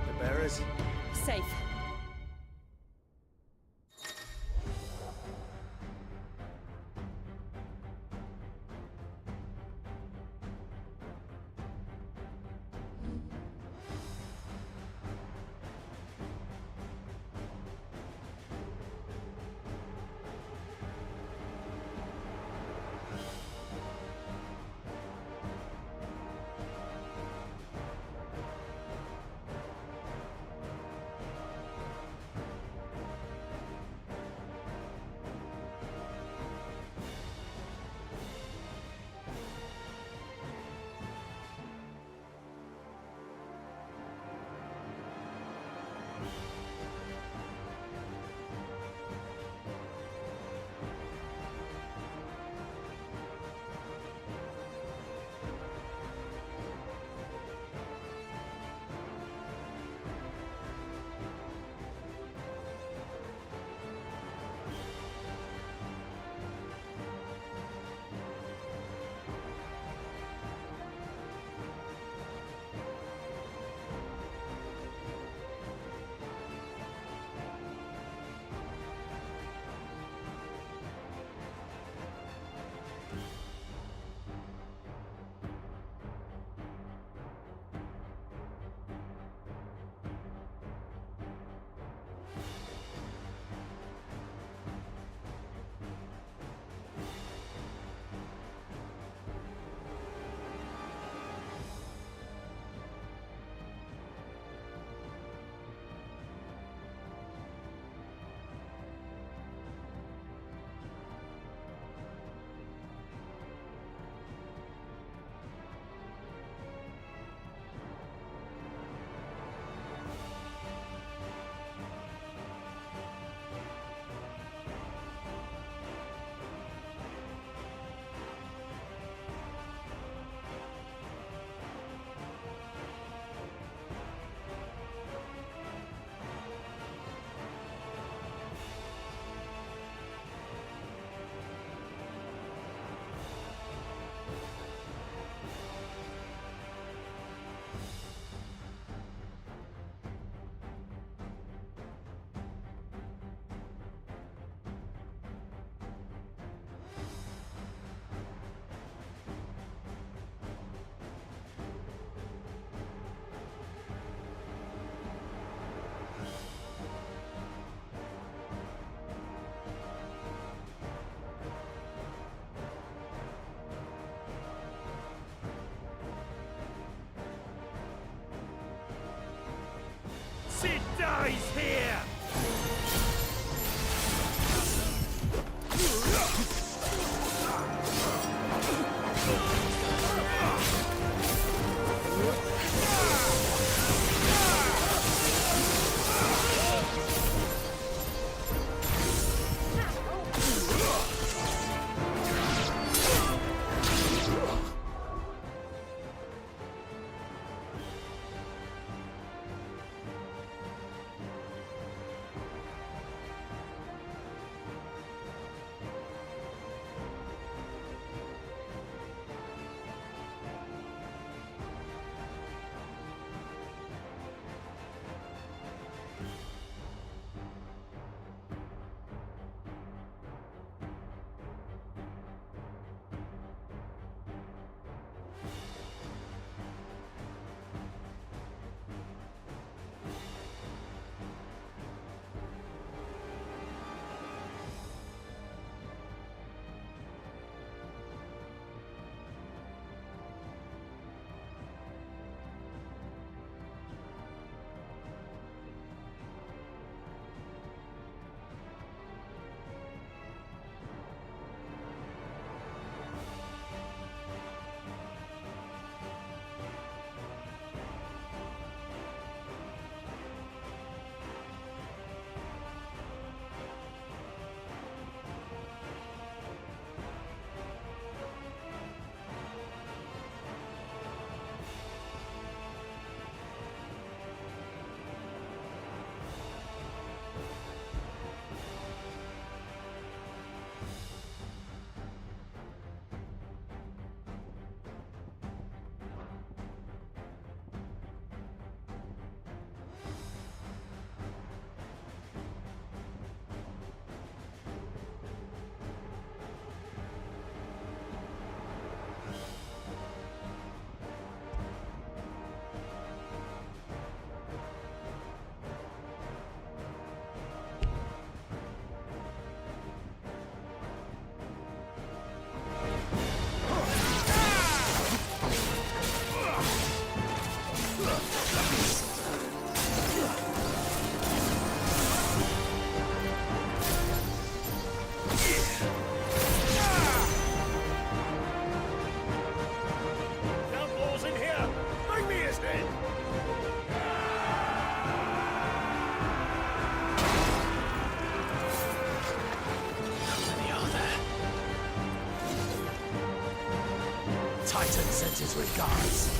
The bearers? Safe. Sid dies here! His regards.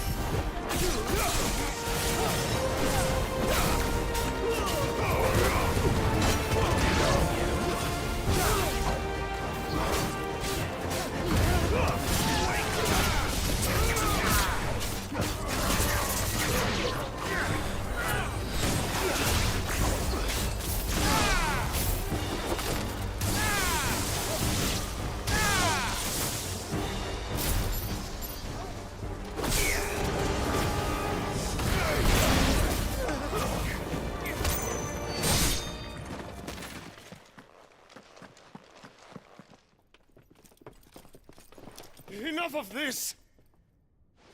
Enough of this!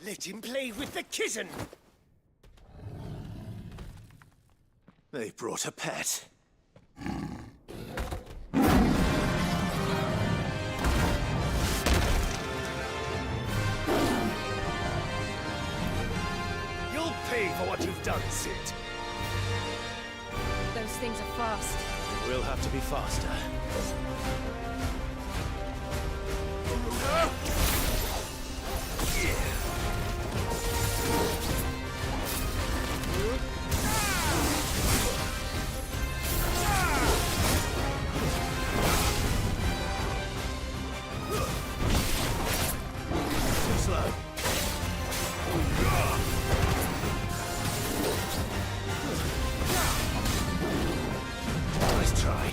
Let him play with the kitten! They brought a pet. You'll pay for what you've done, Sid. Those things are fast. We'll have to be faster. Too slow. Nice try.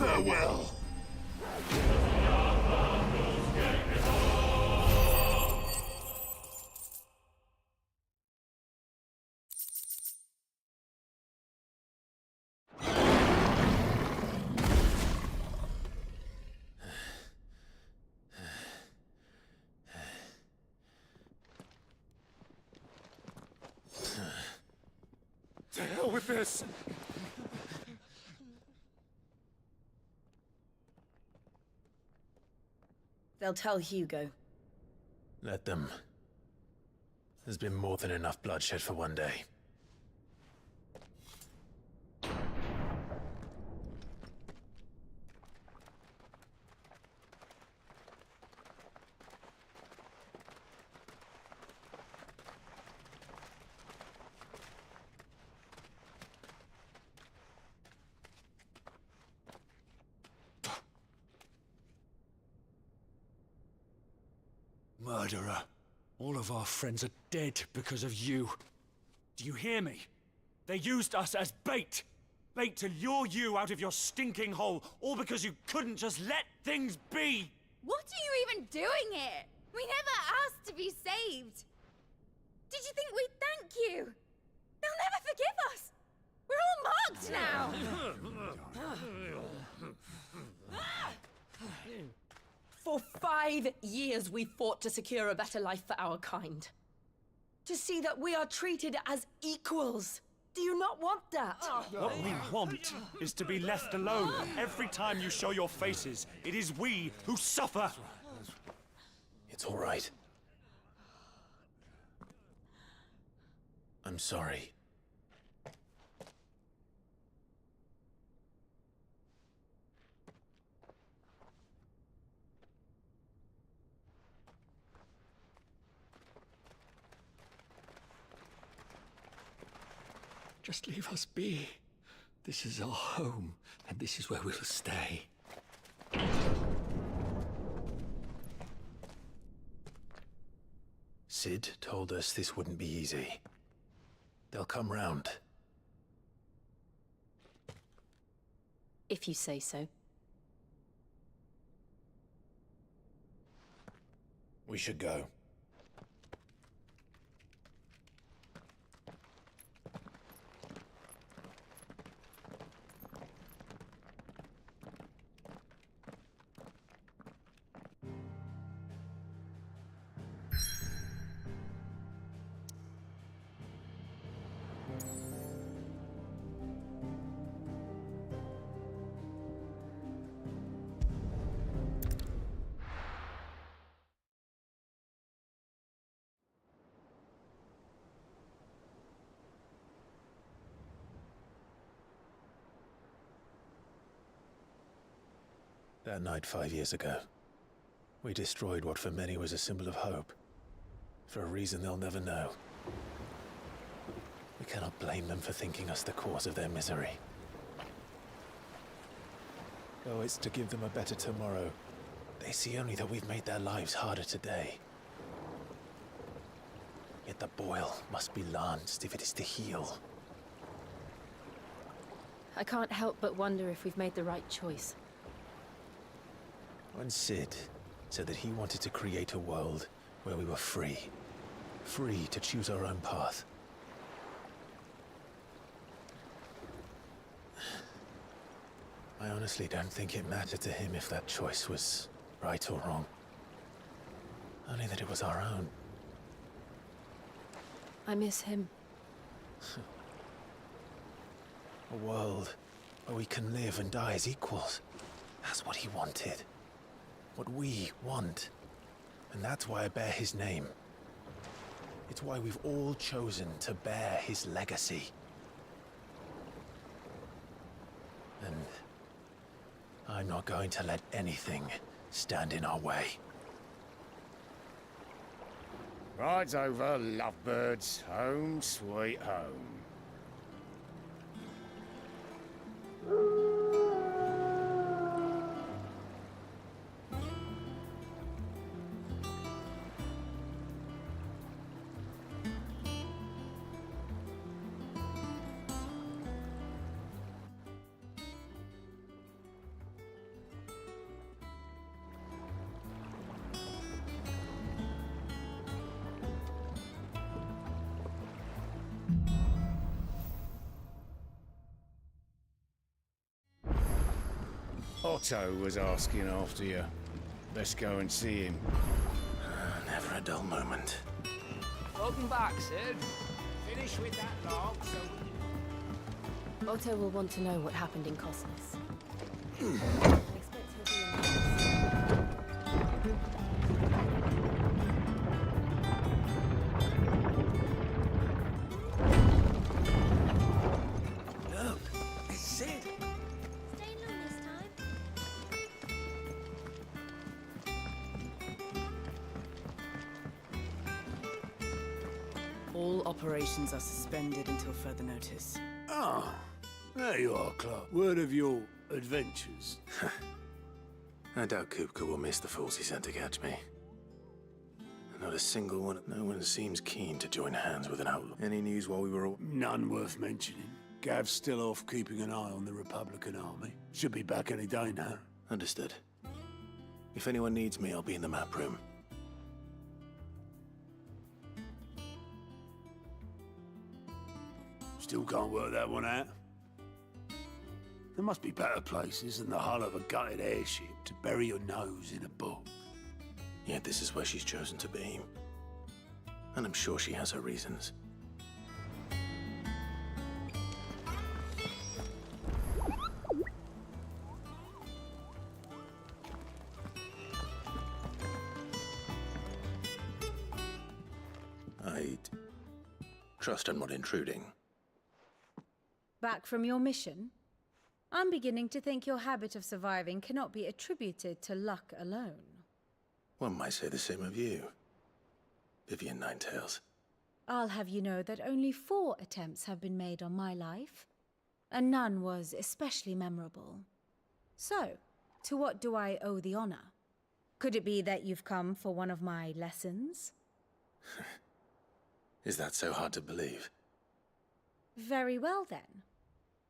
Farewell. To hell with this! They'll tell Hugo. Let them. There's been more than enough bloodshed for one day. Murderer. All of our friends are dead because of you. Do you hear me? They used us as bait. Bait to lure you out of your stinking hole, all because you couldn't just let things be. What are you even doing here? We never asked to be saved. Did you think we'd thank you? They'll never forgive us. We're all marked now. For 5 years we fought to secure a better life for our kind. To see that we are treated as equals. Do you not want that? What we want is to be left alone. Every time you show your faces, it is we who suffer. It's all right. I'm sorry. Just leave us be. This is our home, and this is where we'll stay. Sid told us this wouldn't be easy. They'll come round. If you say so. We should go. That night 5 years ago, we destroyed what for many was a symbol of hope. For a reason they'll never know. We cannot blame them for thinking us the cause of their misery. Though it's to give them a better tomorrow, they see only that we've made their lives harder today. Yet the boil must be lanced if it is to heal. I can't help but wonder if we've made the right choice. When Sid said that he wanted to create a world where we were free. Free to choose our own path. I honestly don't think it mattered to him if that choice was right or wrong. Only that it was our own. I miss him. A world where we can live and die as equals. That's what he wanted. What we want. And that's why I bear his name. It's why we've all chosen to bear his legacy. And I'm not going to let anything stand in our way. Rides over, lovebirds. Home, sweet home. Otto was asking after you. Let's go and see him. Never a dull moment. Welcome back, Sid. Finish with that log so we... Otto will want to know what happened in Cosmos. Look, it's Sid. Stay long this time. All operations are suspended until further notice. Ah, there you are, Clark. Word of your adventures. I doubt Kupka will miss the fools he sent to catch me. Not a single one. No one seems keen to join hands with an outlaw. Any news while we were all... None worth mentioning. Gav's still off keeping an eye on the Republican army. Should be back any day now. Understood. If anyone needs me, I'll be in the map room. Still can't work that one out. There must be better places than the hull of a gutted airship to bury your nose in a book. Yet this is where she's chosen to be. And I'm sure she has her reasons. I'd trust I'm not intruding. Back from your mission? I'm beginning to think your habit of surviving cannot be attributed to luck alone. One might say the same of you, Vivian Ninetails. I'll have you know that only 4 attempts have been made on my life. and none was especially memorable. So, to what do I owe the honor? Could it be that you've come for one of my lessons? Is that so hard to believe? Very well then.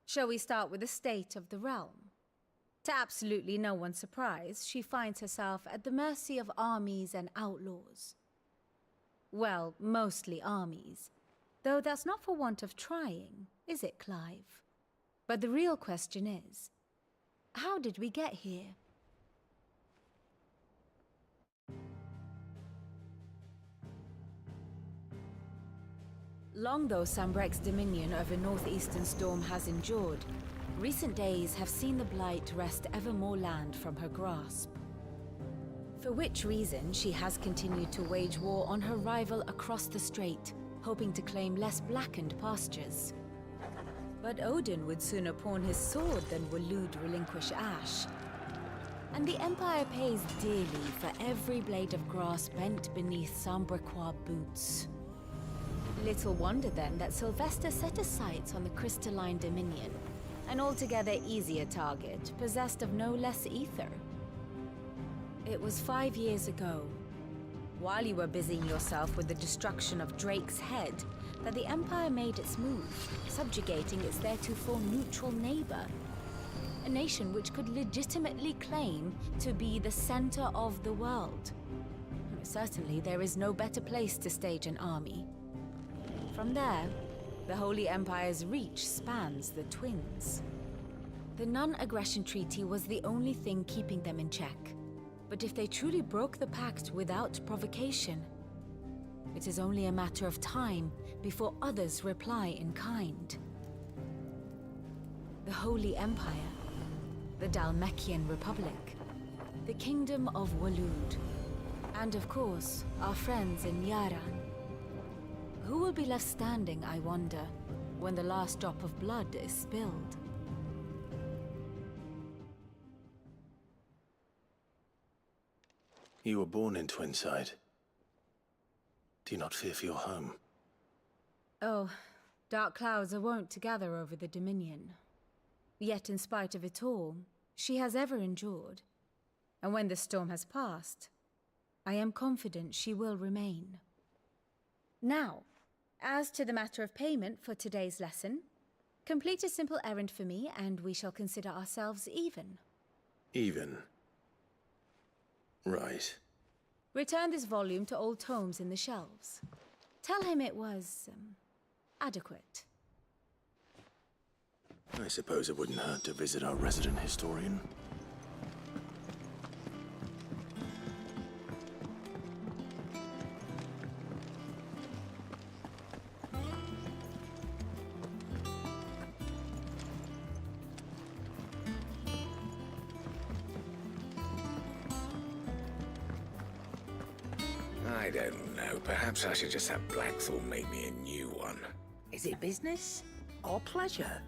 Shall we start with the state of the realm? To absolutely no one's surprise, she finds herself at the mercy of armies and outlaws. Well, mostly armies. Though that's not for want of trying, is it, Clive? But the real question is, how did we get here? Long though Sambrek's dominion over northeastern Storm has endured, recent days have seen the Blight wrest ever more land from her grasp. For which reason she has continued to wage war on her rival across the strait, hoping to claim less blackened pastures. But Odin would sooner pawn his sword than Waloed relinquish Ash. And the Empire pays dearly for every blade of grass bent beneath Sambrequois boots. Little wonder then that Sylvester set his sights on the crystalline dominion, an altogether easier target, possessed of no less ether. It was 5 years ago, while you were busying yourself with the destruction of Drake's head, that the Empire made its move, subjugating its theretofore neutral neighbor. A nation which could legitimately claim to be the center of the world. Certainly, there is no better place to stage an army. From there, the Holy Empire's reach spans the Twins. The non-aggression treaty was the only thing keeping them in check. But if they truly broke the pact without provocation, it is only a matter of time before others reply in kind. The Holy Empire, the Dhalmekian Republic, the Kingdom of Waloed, and of course, our friends in Yaran. Who will be left standing, I wonder, when the last drop of blood is spilled? You were born in Twinside. Do you not fear for your home? Oh, dark clouds are wont to gather over the Dominion. Yet in spite of it all, she has ever endured. And when the storm has passed, I am confident she will remain. Now, as to the matter of payment for today's lesson, complete a simple errand for me and we shall consider ourselves even. Even? Right. Return this volume to old tomes in the shelves. Tell him it was, adequate. I suppose it wouldn't hurt to visit our resident historian. I don't know. Perhaps I should just have Blackthorn make me a new one. Is it business or pleasure?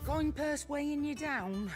Coin purse weighing you down?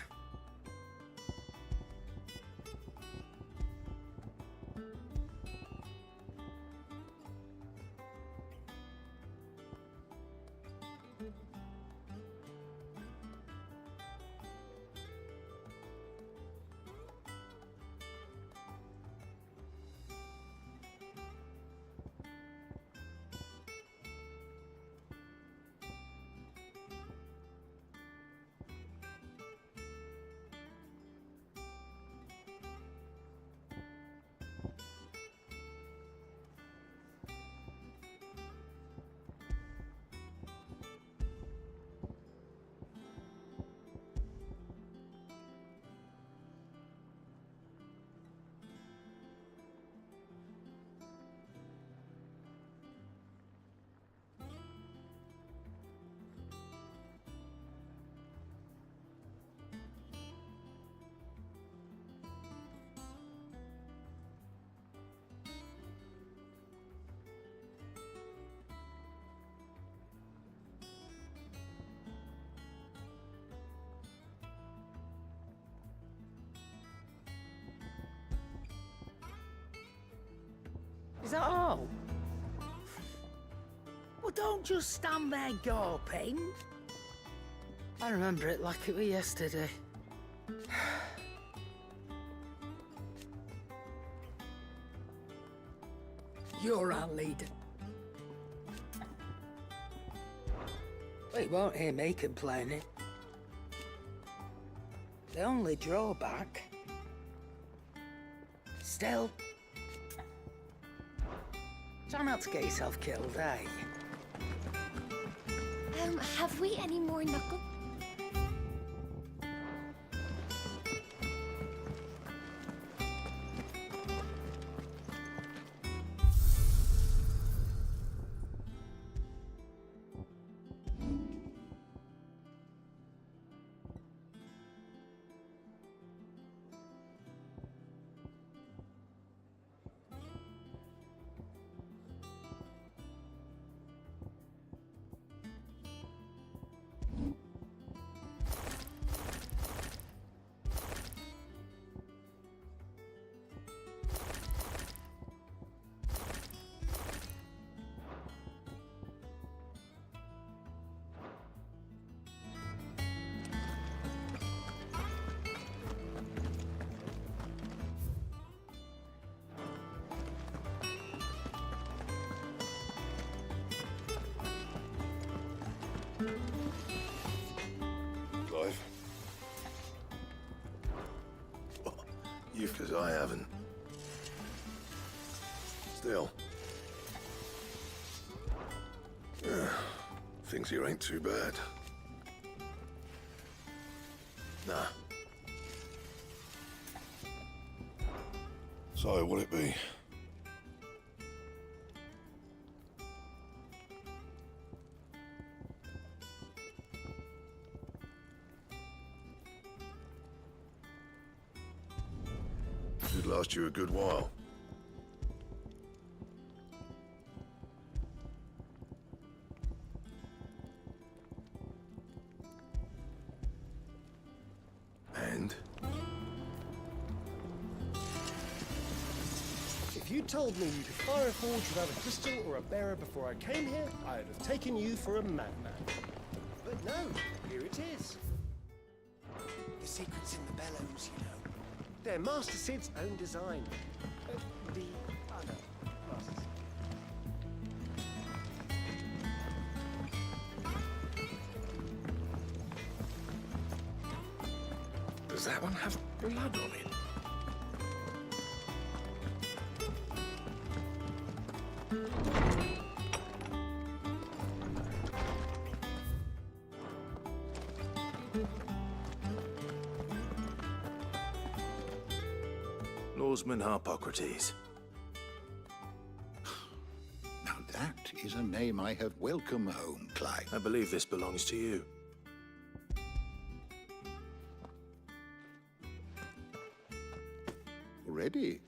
Is that all? Well, don't just stand there gawping. I remember it like it was yesterday. You're our leader. Well, you won't hear me complaining. The only drawback... Still... Try not to get yourself killed, eh? Have we any more knuckle? Clive? You, because I haven't. Still. Things here ain't too bad. Nah. So, what'll it be? Should last you a good while. And? If you told me you could fire a forge without a crystal or a bearer before I came here, I'd have taken you for a madman. But no, here it is. The secret's in the bellows, you know. They're Master Sid's own design. The other Master Sid. Does that one have blood on it? Lawsman Harpocrates. Now that is a name I have welcome home, Clive. I believe this belongs to you. Already?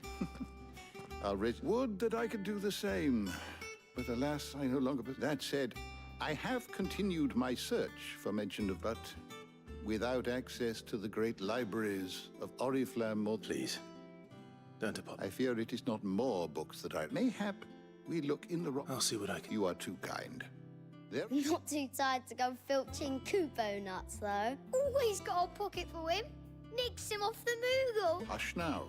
Would that I could do the same. But alas, I no longer... That said, I have continued my search for mention of, but without access to the great libraries of Oriflamme or... Please, don't apologize. I fear it is not more books that I... Mayhap we look in the wrong... I'll see what I can... You are too kind. There... Not too tired to go filching Kupo nuts, though. Always got a pocket for him. Nicks him off the Moogle. Hush now.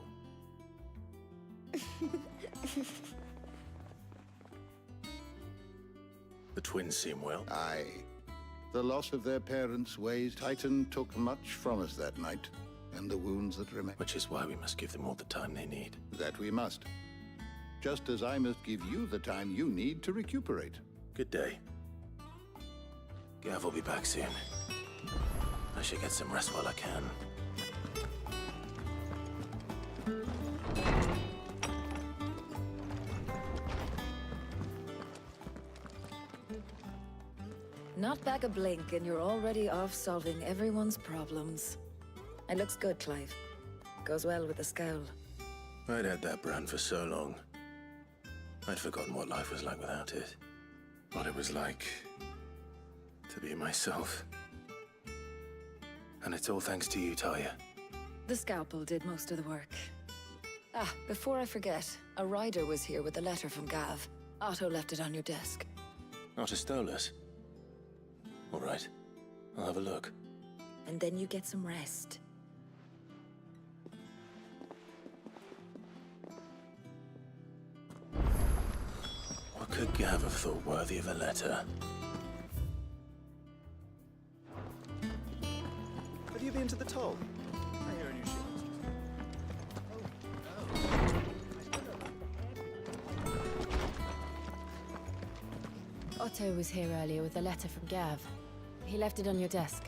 The twins seem well. Aye. The loss of their parents weighs. Titan took much from us that night, and the wounds that remain. Which is why we must give them all the time they need. That we must. Just as I must give you the time you need to recuperate. Good day. Gav will be back soon. I should get some rest while I can. Not back a blink and you're already off solving everyone's problems. It looks good, Clive. Goes well with the scowl. I'd had that brand for so long. I'd forgotten what life was like without it. What it was like to be myself. And it's all thanks to you, Talia. The scalpel did most of the work. Ah, before I forget, a rider was here with a letter from Gav. Otto left it on your desk. Not a Stolas. All right. I'll have a look. And then you get some rest. What could Gav have thought worthy of a letter? Have you been to the toll? I hear a new ship. Otto was here earlier with a letter from Gav. He left it on your desk.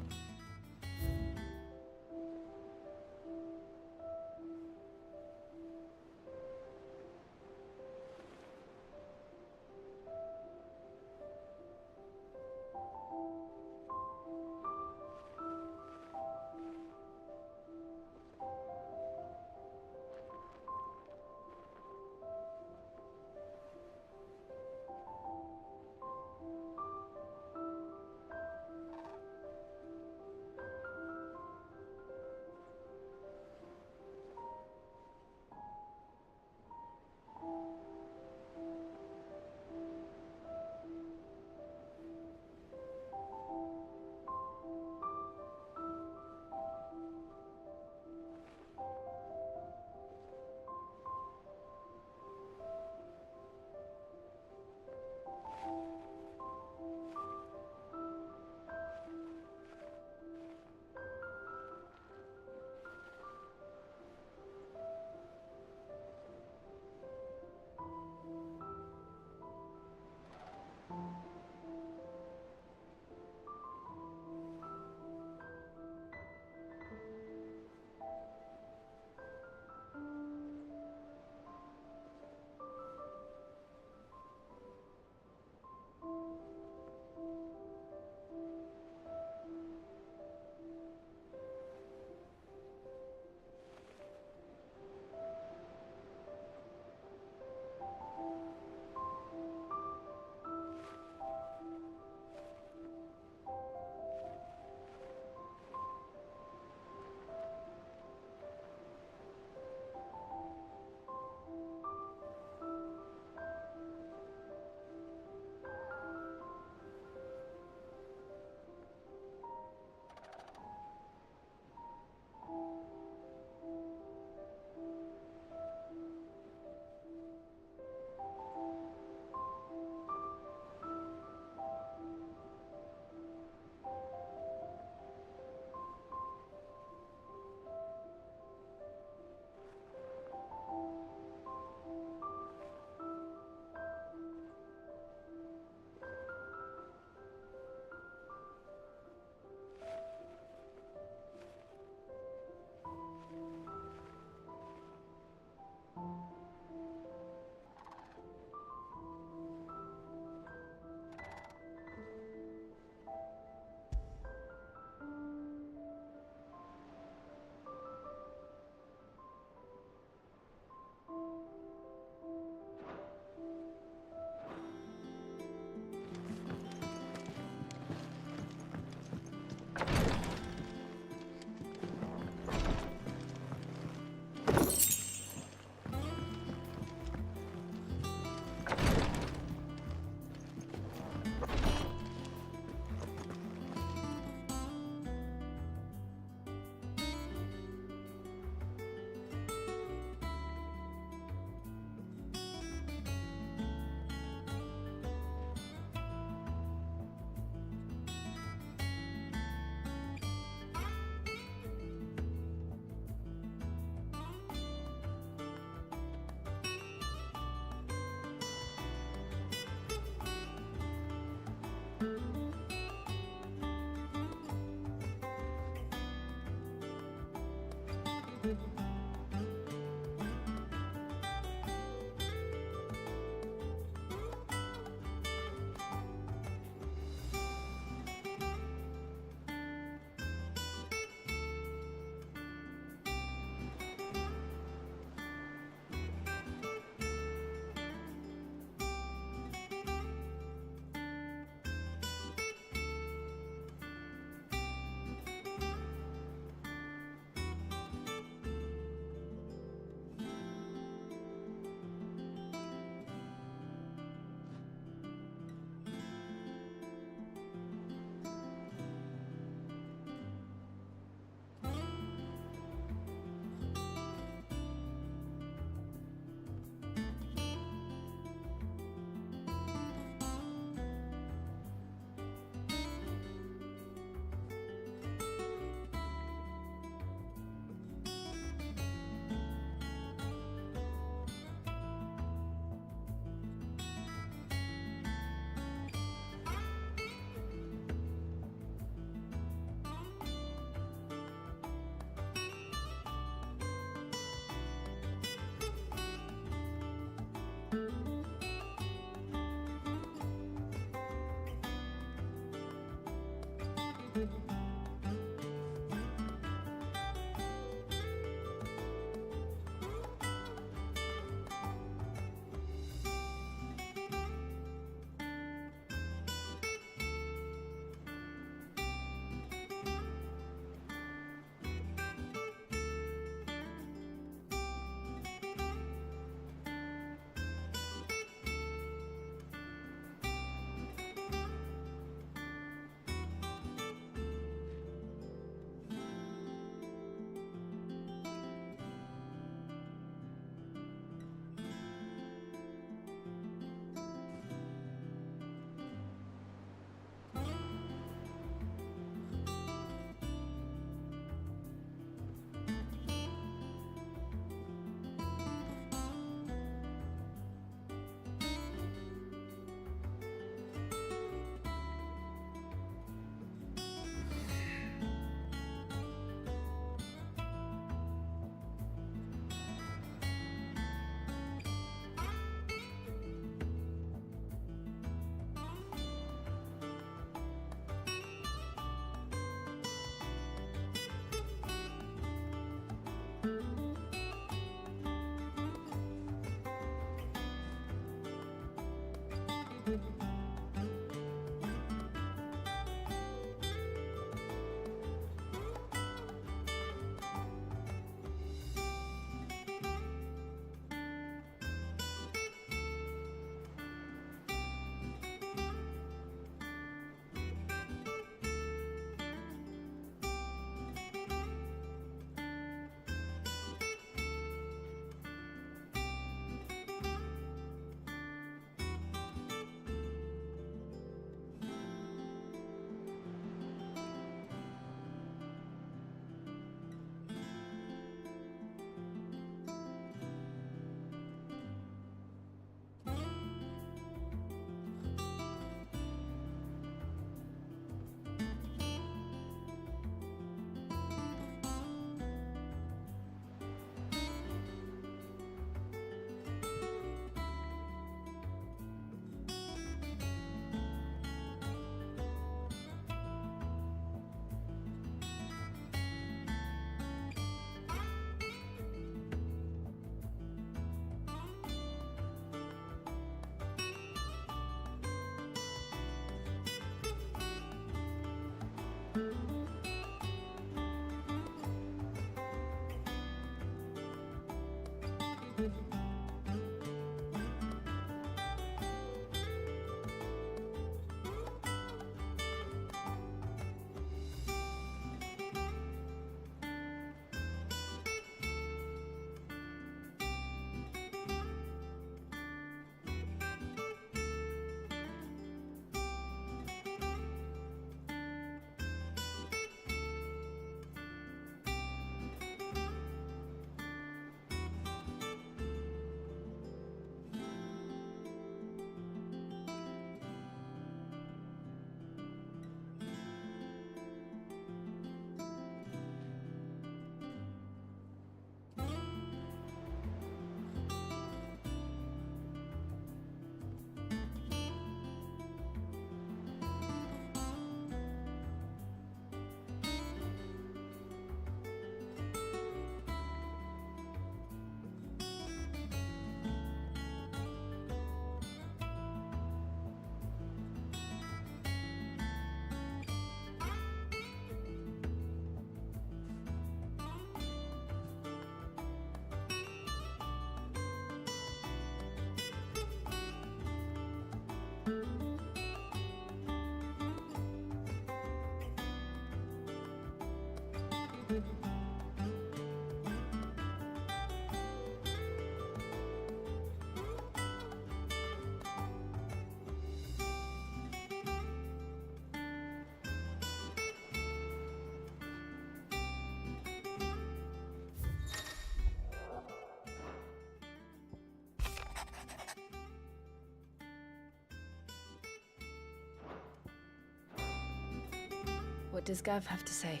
What does Gav have to say?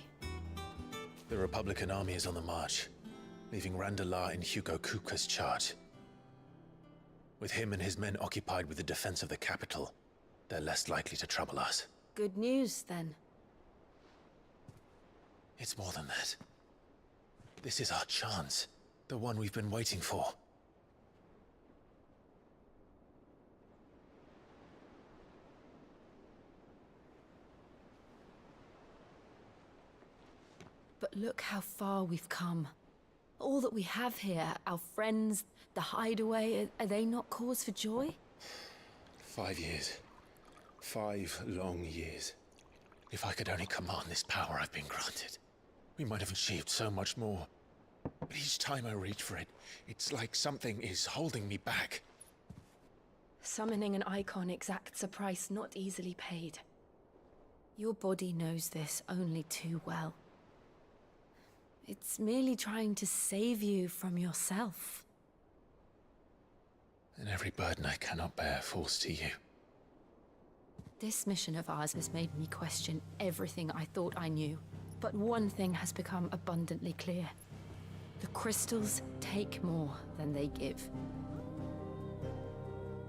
The Republican army is on the march, leaving Randalar in Hugo Kuka's charge. With him and his men occupied with the defense of the capital, they're less likely to trouble us. Good news, then. It's more than that. This is our chance, the one we've been waiting for. But look how far we've come. All that we have here, our friends, the hideaway, are they not cause for joy? 5 years. 5 long years. If I could only command this power I've been granted, we might have achieved so much more. But each time I reach for it, it's like something is holding me back. Summoning an icon exacts a price not easily paid. Your body knows this only too well. It's merely trying to save you from yourself. And every burden I cannot bear falls to you. This mission of ours has made me question everything I thought I knew. But one thing has become abundantly clear. The crystals take more than they give.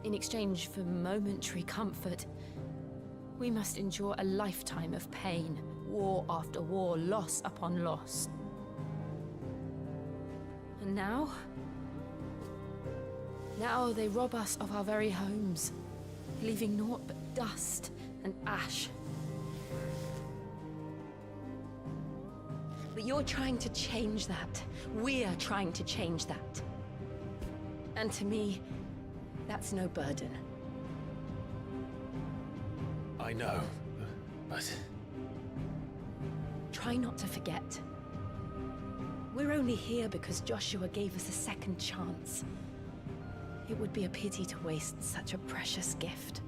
In exchange for momentary comfort, we must endure a lifetime of pain, war after war, loss upon loss. And now they rob us of our very homes. leaving naught but dust and ash. But you're trying to change that. We're trying to change that. And to me, that's no burden. I know, but... Try not to forget. We're only here because Joshua gave us a second chance. It would be a pity to waste such a precious gift.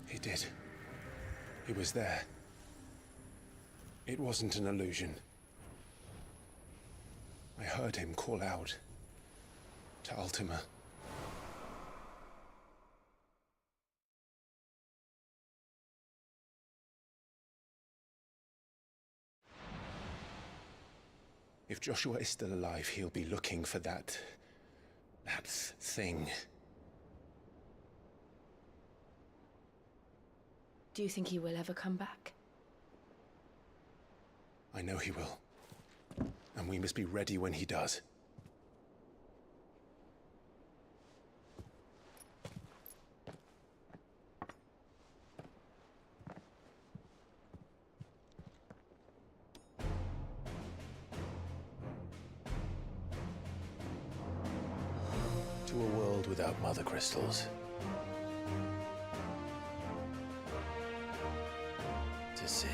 He did. He was there. It wasn't an illusion. I heard him call out to Ultima. If Joshua is still alive, he'll be looking for that thing. Do you think he will ever come back? I know he will. And we must be ready when he does. To a world without mother crystals. To Sid.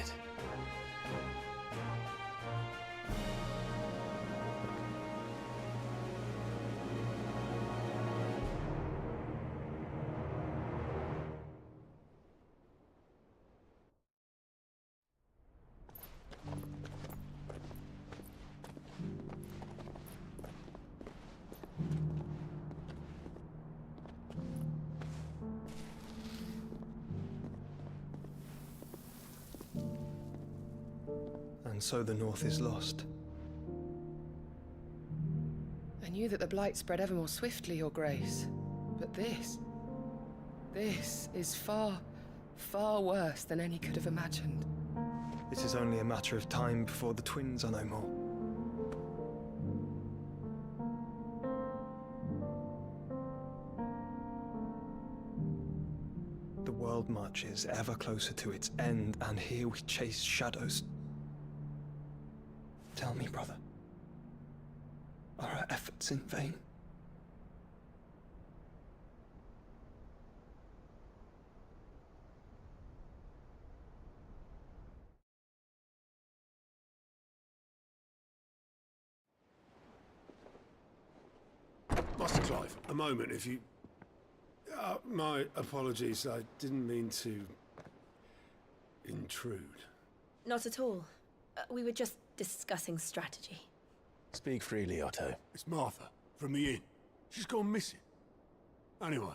And so the North is lost. I knew that the Blight spread ever more swiftly, Your Grace. But this is far, far worse than any could have imagined. It is only a matter of time before the twins are no more. The world marches ever closer to its end, and here we chase shadows. Tell me, brother, are our efforts in vain? Master Clive, a moment, if you... my apologies, I didn't mean to... intrude. Not at all. We were just discussing strategy. Speak freely, Otto. It's Martha, from the inn. She's gone missing. Anyway,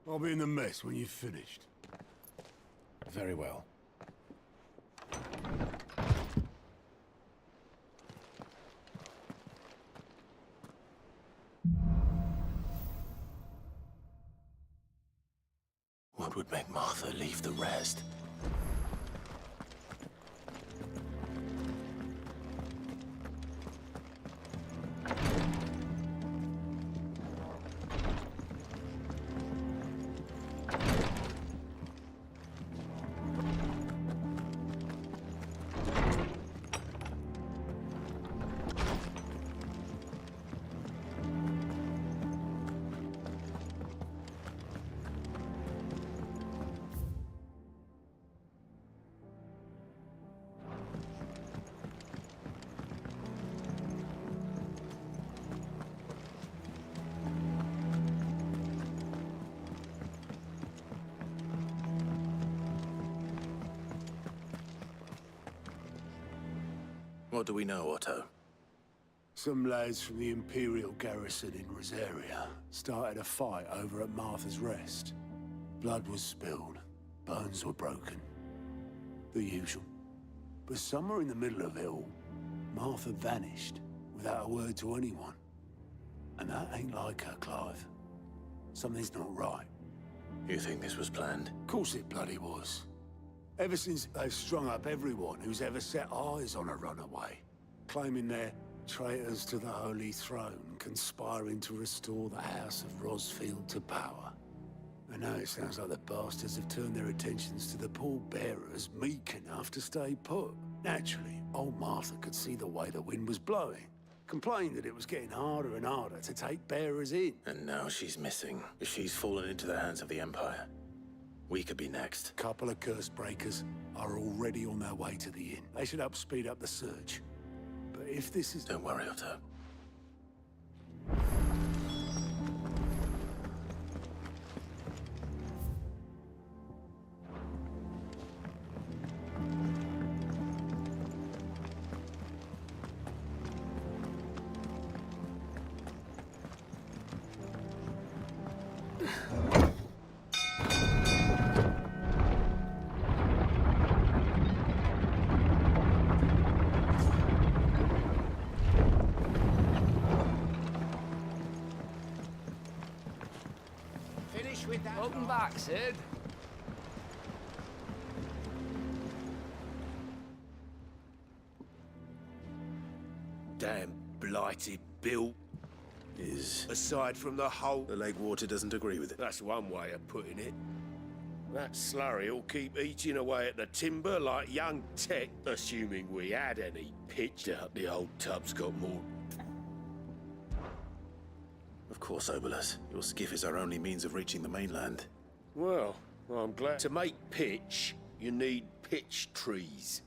I'll be in the mess when you've finished. Very well. What would make Martha leave the rest? What do we know, Otto? Some lads from the Imperial garrison in Rosaria started a fight over at Martha's Rest. Blood was spilled, bones were broken. The usual. But somewhere in the middle of it all, Martha vanished without a word to anyone. And that ain't like her, Clive. Something's not right. You think this was planned? Of course it bloody was. Ever since they've strung up everyone who's ever set eyes on a runaway, claiming they're Traitors to the Holy Throne conspiring to restore the House of Rosfield to power. I know it sounds like the bastards have turned their attentions to the pallbearers meek enough to stay put. Naturally, old Martha could see the way the wind was blowing. Complained that it was getting harder and harder to take bearers in. And now she's missing. If she's fallen into the hands of the Empire, we could be next. Couple of curse breakers are already on their way to the inn. They should help speed up the search. But if this is... Don't worry, Otto. Welcome back, Sid. Damn blighted built. Aside from the hole... The lake water doesn't agree with it. That's one way of putting it. That slurry will keep eating away at the timber like young Tech, assuming we had any. Pitched out the old tub's got more... Of course, Obolus. Your skiff is our only means of reaching the mainland. Well, I'm glad. To make pitch, you need pitch trees.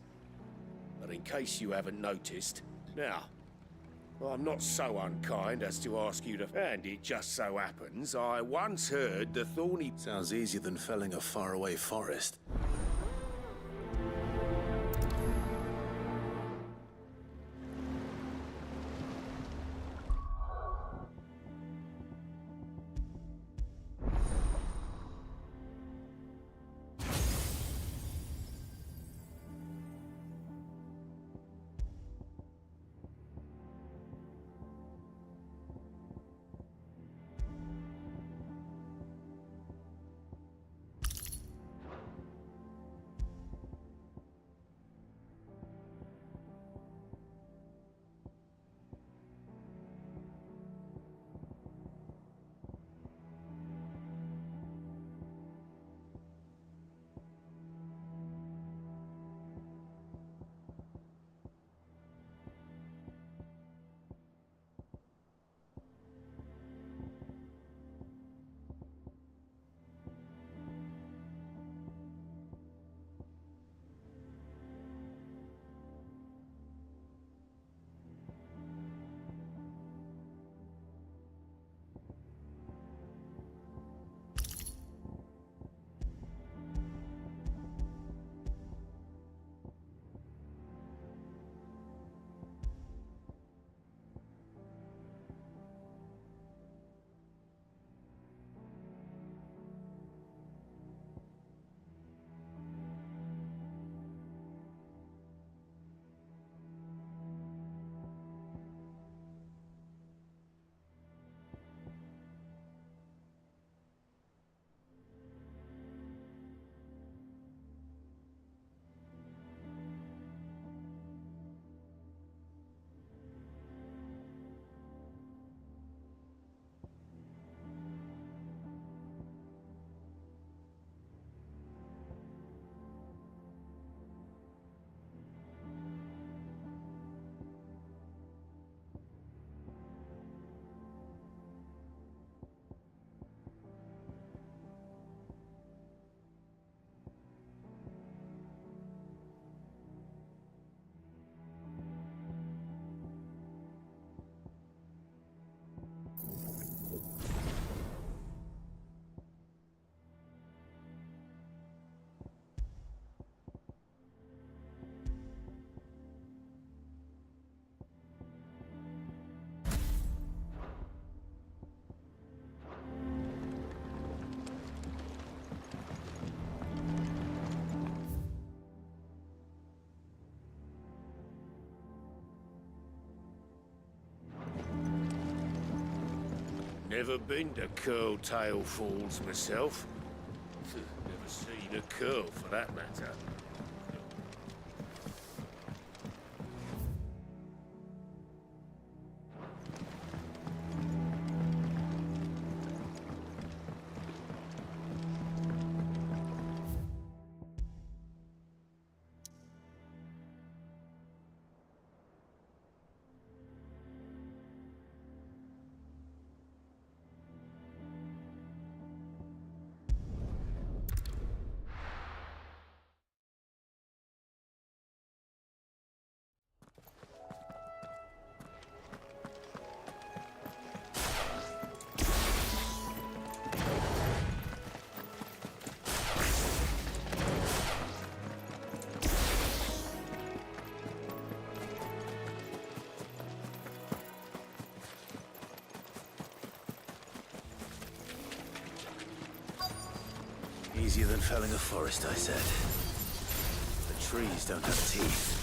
But in case you haven't noticed, now, I'm not so unkind as to ask you to... And it just so happens, I once heard the thorny... Sounds easier than felling a faraway forest. Never been to Curl-Tail Falls myself. Never seen a curl, for that matter. Easier than felling a forest, I said. The trees don't have teeth.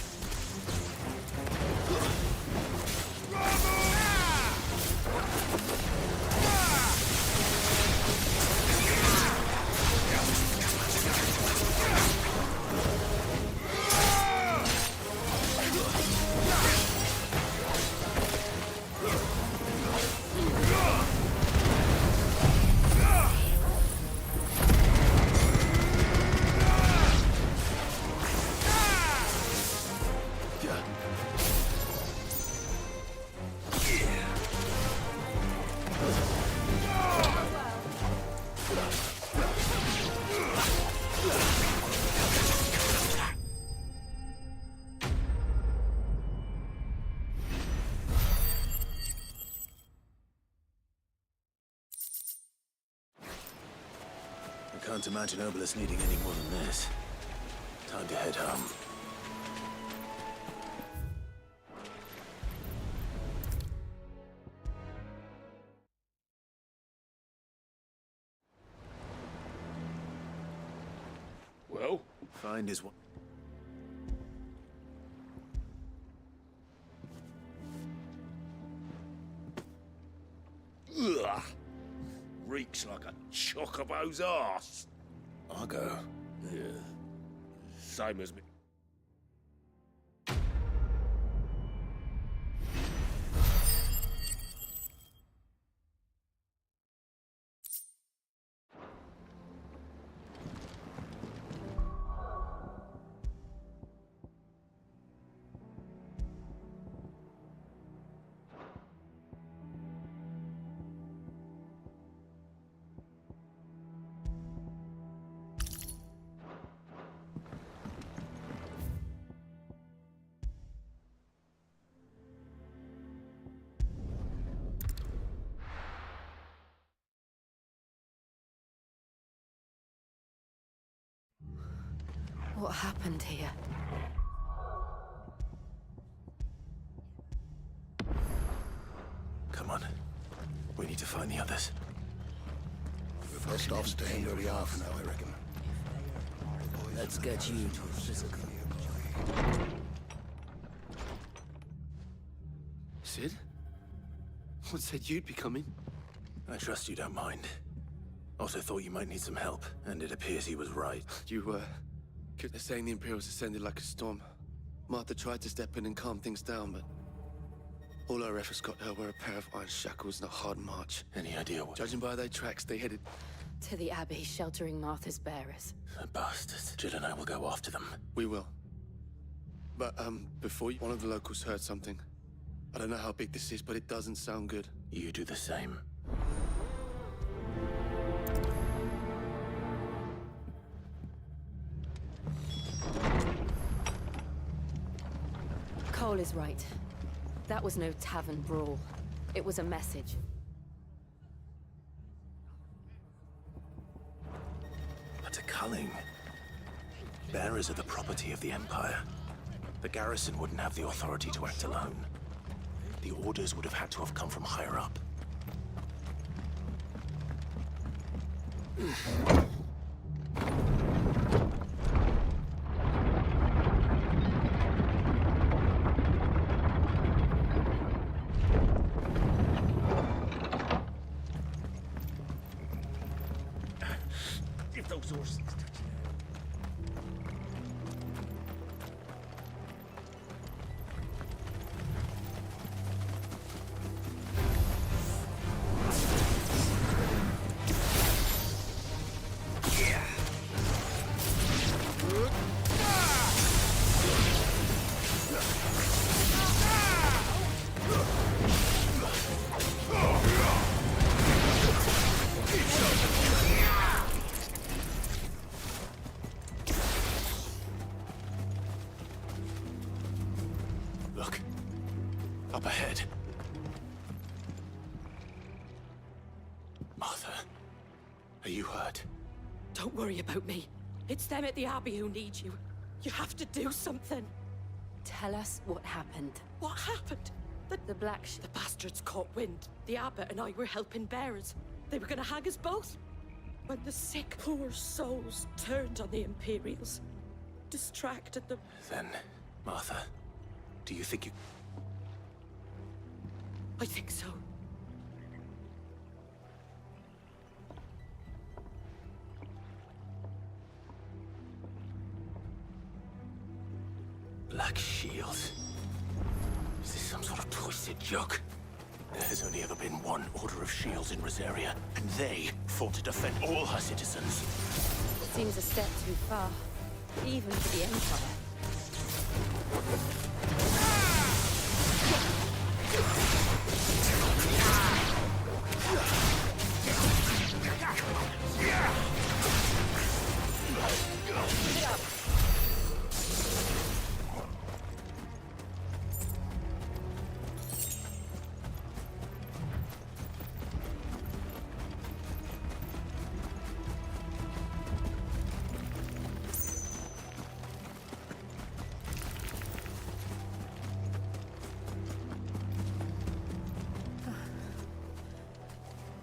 I can't imagine Obelisk needing any more than this. Time to head home. Well? Find is what... Ugh! Reeks like a chocobo's arse. Argo? Yeah. Same as me. What happened here? Come on. We need to find the others. We're best off staying where we are for now, I reckon. Let's get you to a physical. Sid? What said you'd be coming? I trust you don't mind. Also thought you might need some help, and it appears he was right. They're saying the Imperials ascended like a storm. Martha tried to step in and calm things down, but all our efforts got her were a pair of iron shackles and a hard march. Any idea what? Judging by their tracks, they headed... To the Abbey, sheltering Martha's bearers. The bastards. Jill and I will go after them. We will. But, before you... One of the locals heard something. I don't know how big this is, but it doesn't sound good. You do the same. Cole is right. That was no tavern brawl. It was a message. But a culling. Bearers are the property of the Empire. The garrison wouldn't have the authority to act alone. The orders would have had to have come from higher up. If those horses touch you. Look. Up ahead. Martha, are you hurt? Don't worry about me. It's them at the Abbey who need you. You have to do something. Tell us what happened. What happened? The black The bastards caught wind. The Abbot and I were helping bearers. They were gonna hang us both. When the sick, poor souls turned on the Imperials, distracted them. Then, Martha, do you think you... I think so. Black Shield? Is this some sort of twisted joke? There has only ever been one Order of Shields in Rosaria, and they fought to defend all her citizens. It seems a step too far, even for the Empire.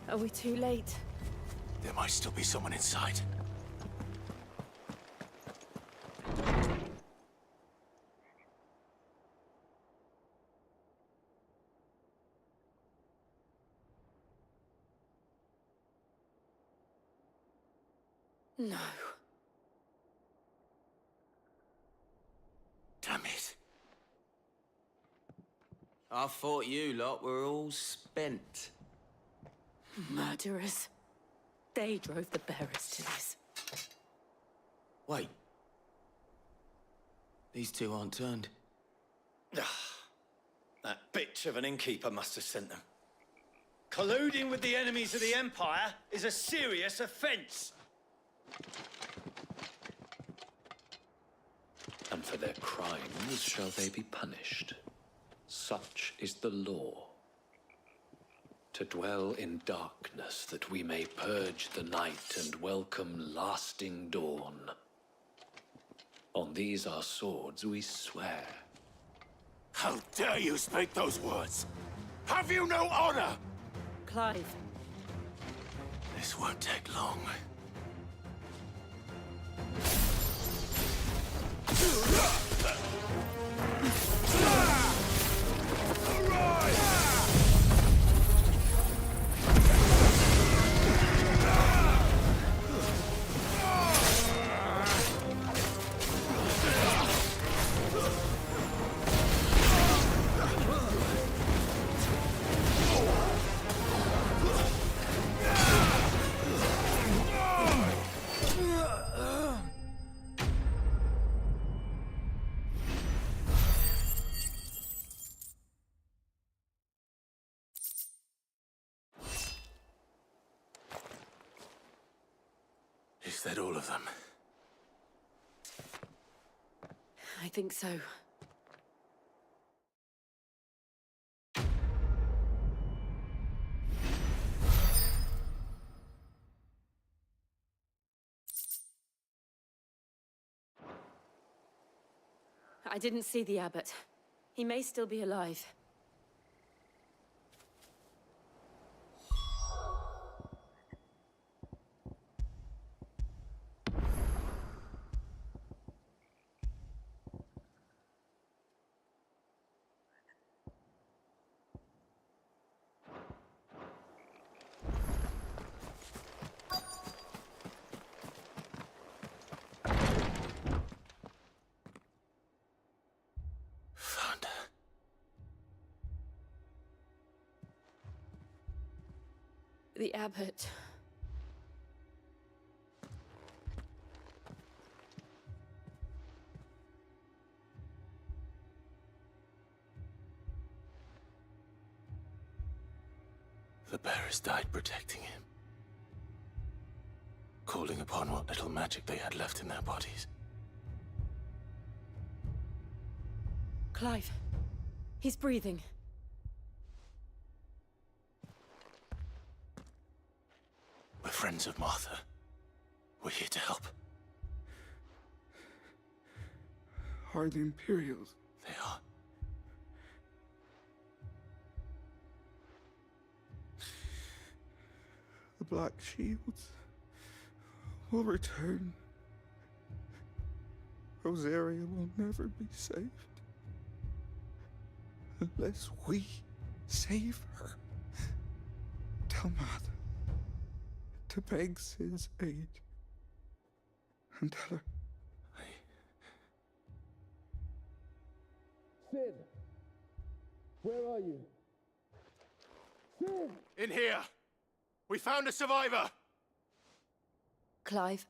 Are we too late? There might still be someone inside. No. Damn it. I thought you lot were all spent. Murderers. They drove the bearers to this. Wait. These two aren't turned. That bitch of an innkeeper must have sent them. Colluding with the enemies of the Empire is a serious offense. And for their crimes shall they be punished. Such is the law. To dwell in darkness that we may purge the night and welcome lasting dawn. On these our swords we swear. How dare you speak those words? Have you no honor? Clive. This won't take long. Is that all of them? I think so. I didn't see the abbot. He may still be alive. The abbot. The bearers died protecting him. Calling upon what little magic they had left in their bodies. Clive. He's breathing. We're friends of Martha. We're here to help. Are the Imperials? They are. The Black Shields? will return. Rosaria will never be saved unless we save her. Tell Martha to beg Sid's aid and tell her. Sid! Where are you? Sid! In here! We found a survivor! Clive.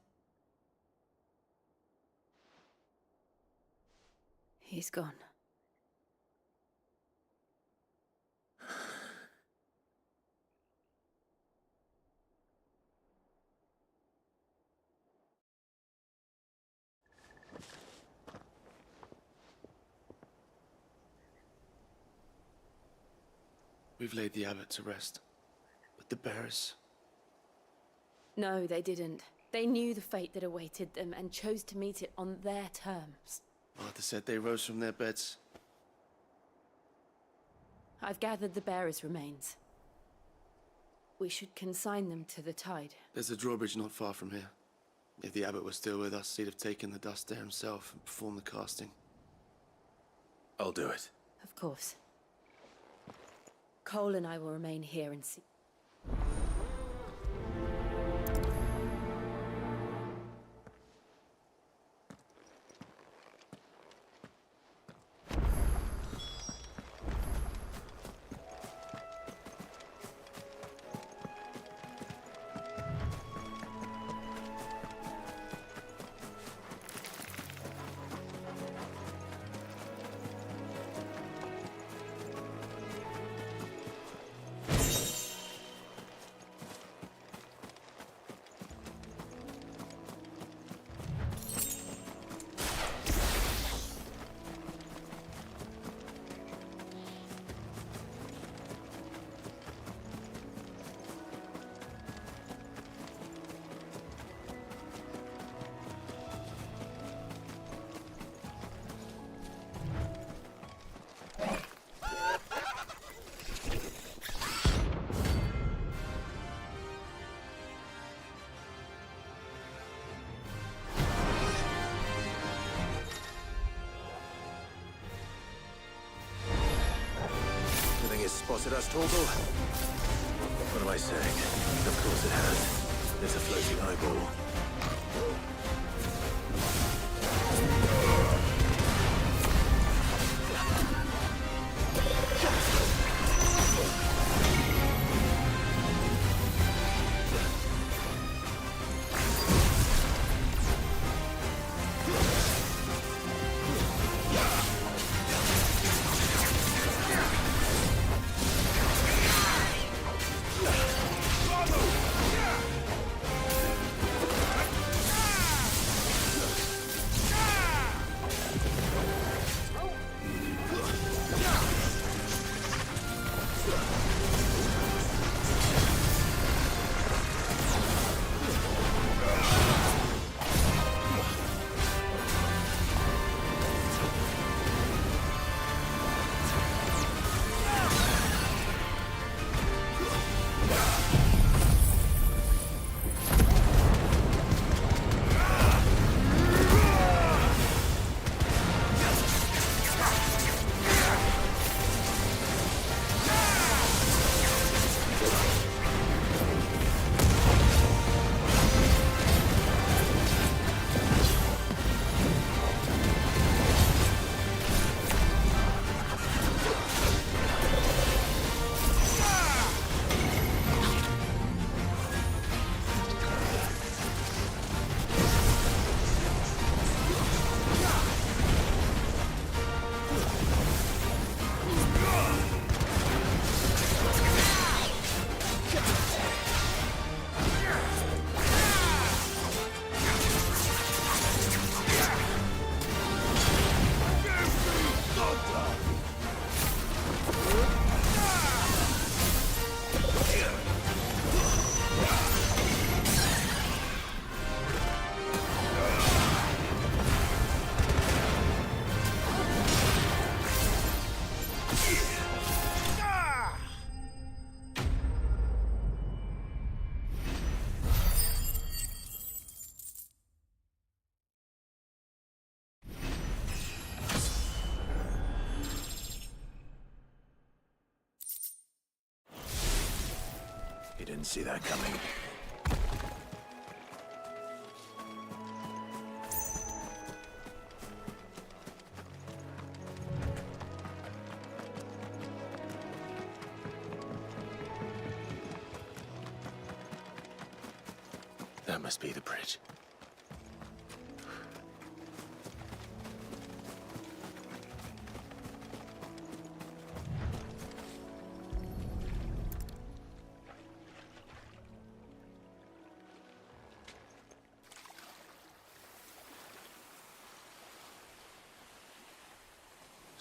He's gone. We've laid the abbot to rest. But the bearers... No, they didn't. They knew the fate that awaited them and chose to meet it on their terms. Martha said they rose from their beds. I've gathered the bearers' remains. We should consign them to the tide. There's a drawbridge not far from here. If the abbot was still with us, he'd have taken the dust there himself and performed the casting. I'll do it. Of course. Cole and I will remain here and see. Spotted us, Torgal? What am I saying? Of course it has. It's a floating eyeball. You didn't see that coming. That must be the bridge.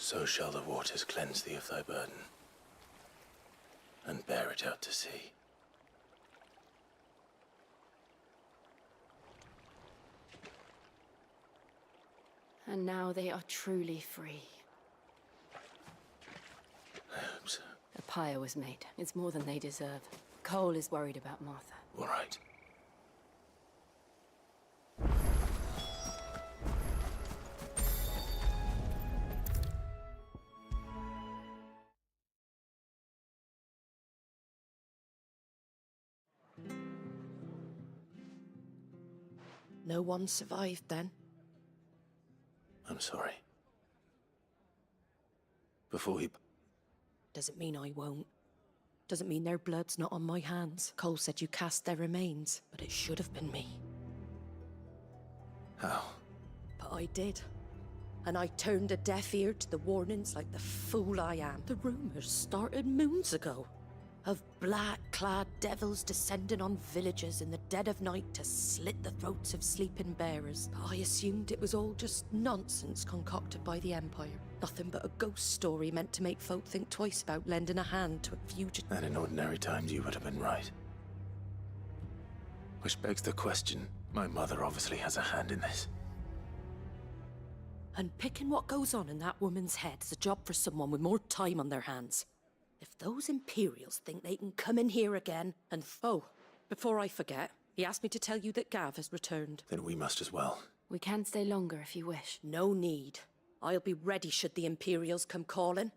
So shall the waters cleanse thee of thy burden, and bear it out to sea. And now they are truly free. I hope so. A pyre was made. It's more than they deserve. Cole is worried about Martha. All right. No one survived then? I'm sorry. Before he... Doesn't mean I won't. Doesn't mean their blood's not on my hands. Cole said you cast their remains, but it should have been me. How? But I did. And I turned a deaf ear to the warnings like the fool I am. The rumors started moons ago. Of black-clad devils descending on villages in the dead of night to slit the throats of sleeping bearers. But I assumed it was all just nonsense concocted by the Empire. Nothing but a ghost story meant to make folk think twice about lending a hand to a fugitive. And in ordinary times you would have been right. Which begs the question, my mother obviously has a hand in this. And picking what goes on in that woman's head is a job for someone with more time on their hands. If those Imperials think they can come in here again and... Oh, before I forget, he asked me to tell you that Gav has returned. Then we must as well. We can stay longer if you wish. No need. I'll be ready should the Imperials come calling.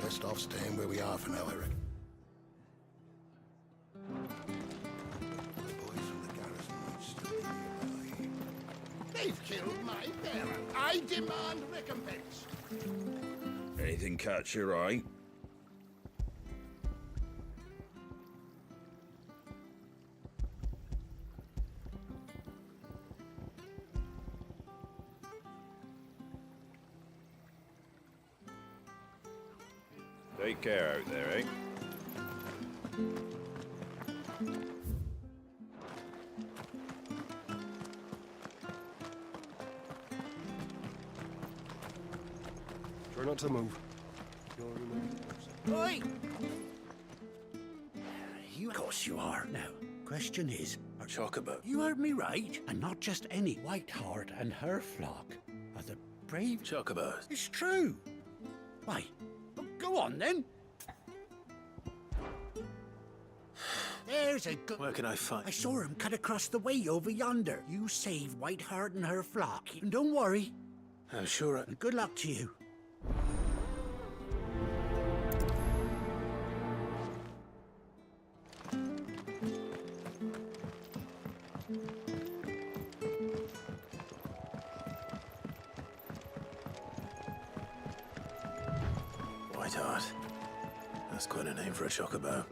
Best off staying where we are for now, Eric. The boys from the garrison might still be nearby. They've killed my bearer. I demand recompense. Anything catch your eye? Take care out there, eh? Try not to move. Oi! You, of course you are. Now, question is... Chocobo. You heard me right, and not just any. Whiteheart and her flock are the brave... Chocobos. It's true. Why? Well, go on, then. There's a good... Where can I find... I saw him cut across the way over yonder. You save Whiteheart and her flock. And don't worry. I'm sure I... And good luck to you. Whiteheart. That's quite a name for a chocobo.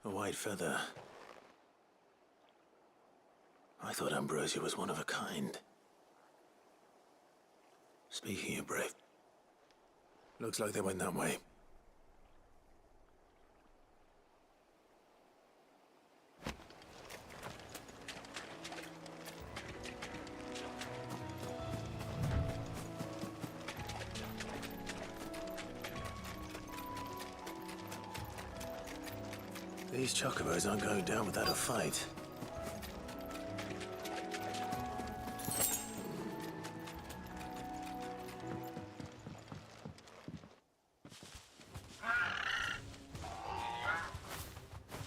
A white feather. I thought Ambrosia was one of a kind. Speaking of brave... Looks like they went that way. These chocobos aren't going down without a fight.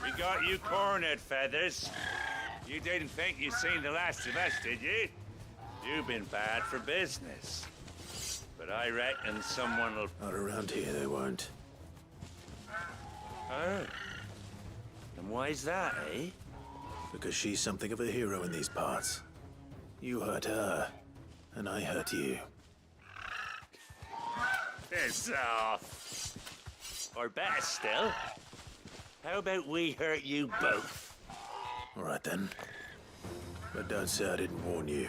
We got you cornered, Feathers. You didn't think you'd seen the last of us, did you? You've been bad for business. But I reckon someone will... Not around here, they won't. Oh. And why's that, eh? Because she's something of a hero in these parts. You hurt her, and I hurt you. Piss off. Or better still, how about we hurt you both? All right then. But don't say I didn't warn you.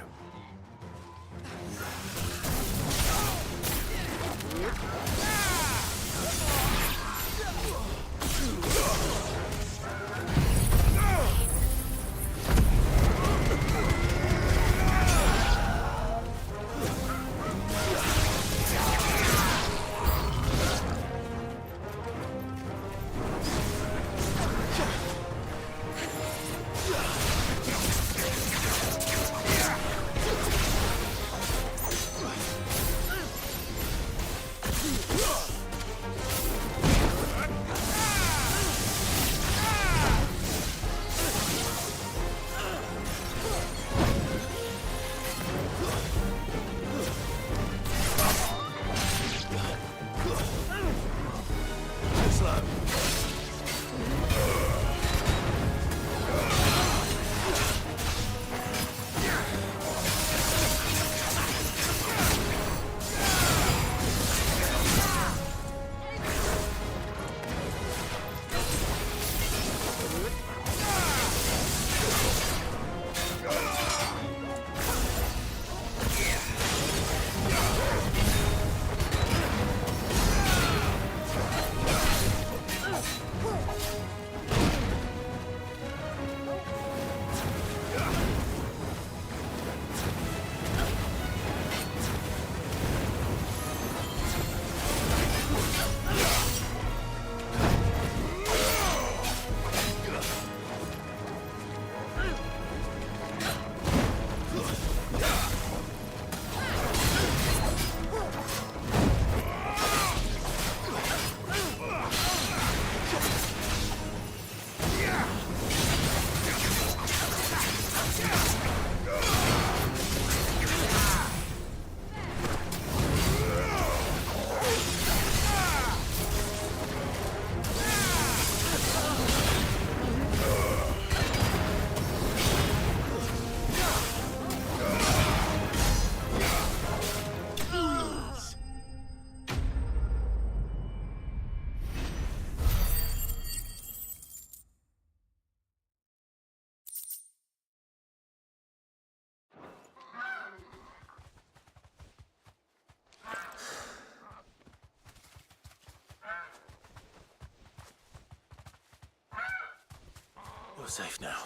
You're safe now.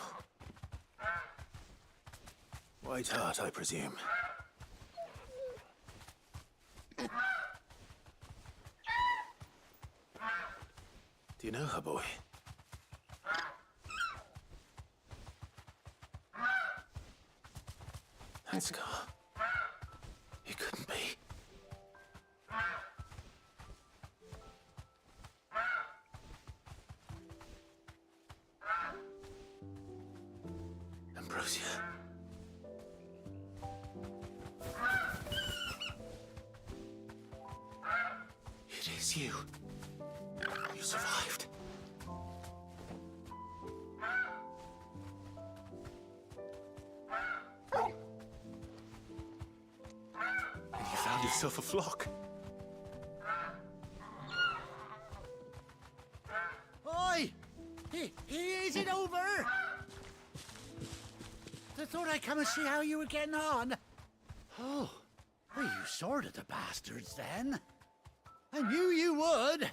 White Heart, I presume. Do you know her, boy? That scar. It couldn't be. Ambrosia. It is you. You survived. And you found yourself a flock. Oi! Is it over? I thought I'd come and see how you were getting on. Oh, well, you sorted the bastards then. I knew you would.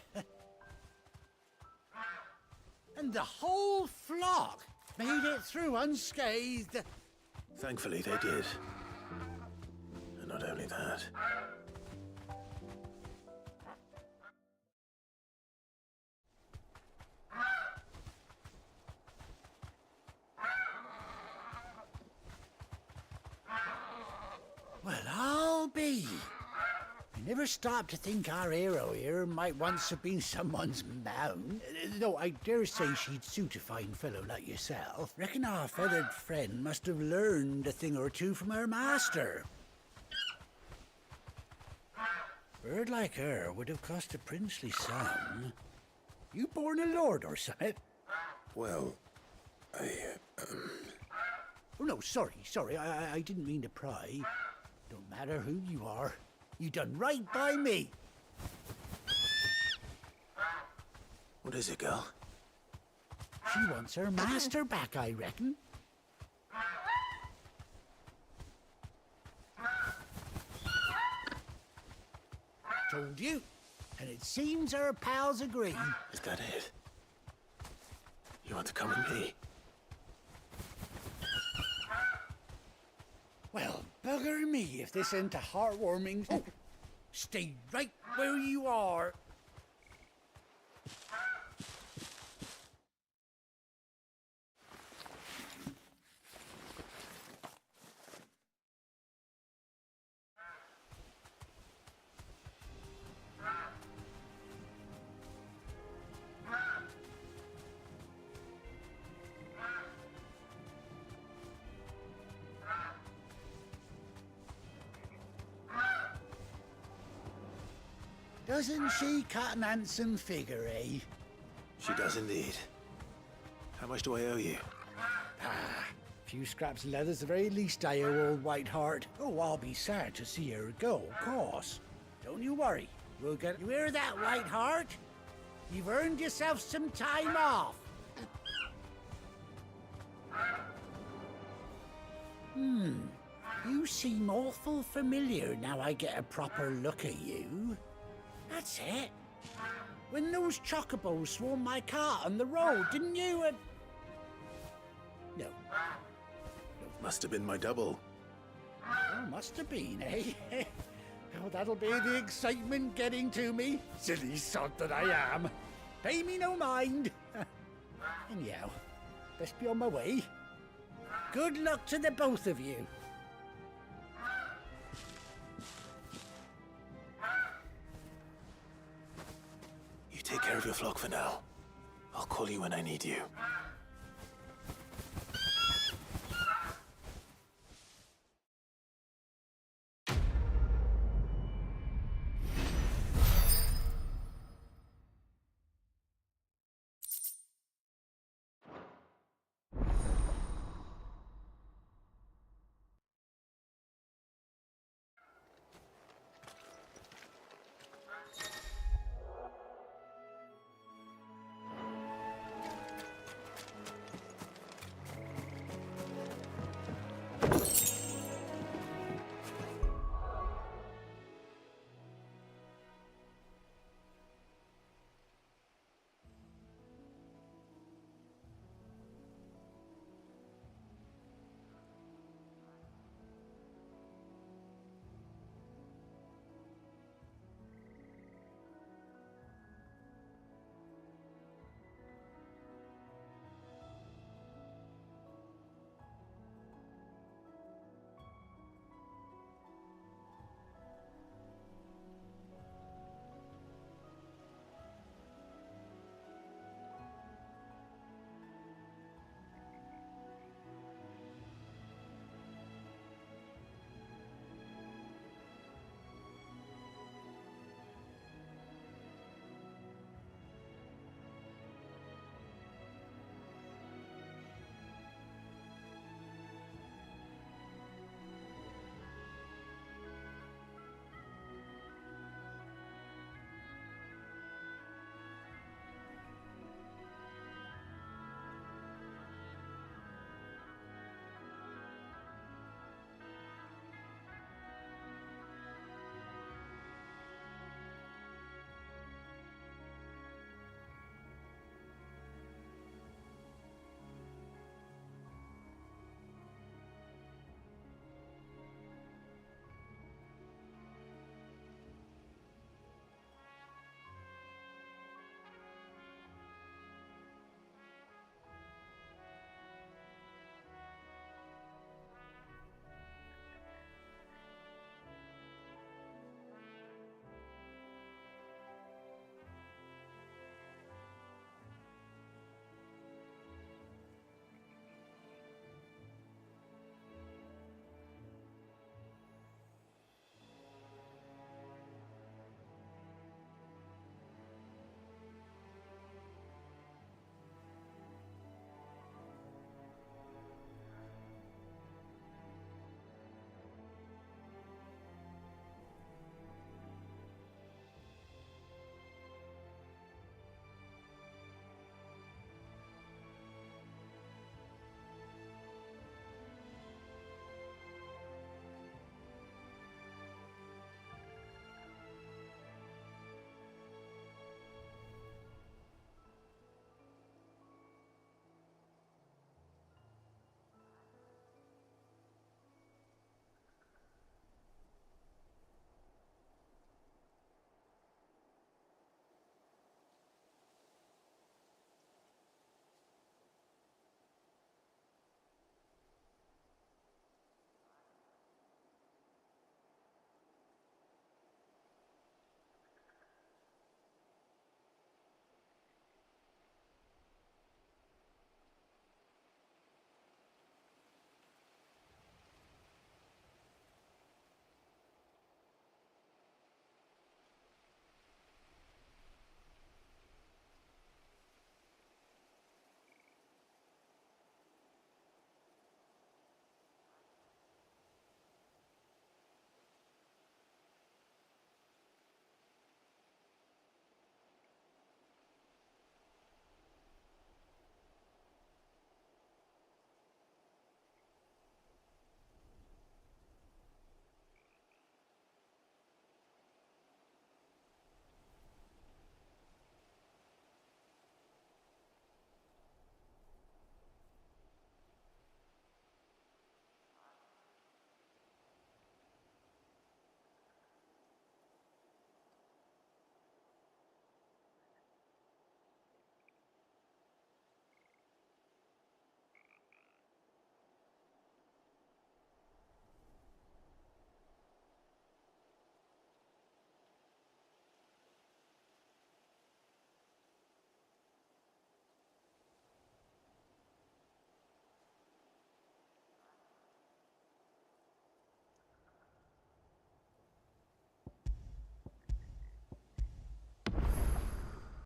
And the whole flock made it through unscathed. Thankfully, they did. And not only that. Well, I'll be. I never stopped to think our hero here might once have been someone's mount. Though I dare say she'd suit a fine fellow like yourself. Reckon our feathered friend must have learned a thing or two from her master. Bird like her would have cost a princely sum. You born a lord or something? Well, Oh, no, sorry. I didn't mean to pry. Don't matter who you are. You done right by me. what is it, girl? She wants her master back, I reckon. Told you. And it seems our pals agree. Is that it? You want to come with me? Well, bugger me if this ain't a heartwarming... Oh, stay right where you are. Doesn't she cut an handsome figure, eh? She does indeed. How much do I owe you? Ah, a few scraps of leather's the very least I owe old Whiteheart. Oh, I'll be sad to see her go, of course. Don't you worry. We'll get... You hear that, Whiteheart? You've earned yourself some time off. You seem awful familiar now I get a proper look at you. That's it. When those chocobos swarmed my cart on the road, didn't you? No. Must have been my double. Oh, must have been, eh? Oh, that'll be the excitement getting to me. Silly sod that I am. Pay me no mind. Anyhow, best be on my way. Good luck to the both of you. You take care of your flock for now. I'll call you when I need you.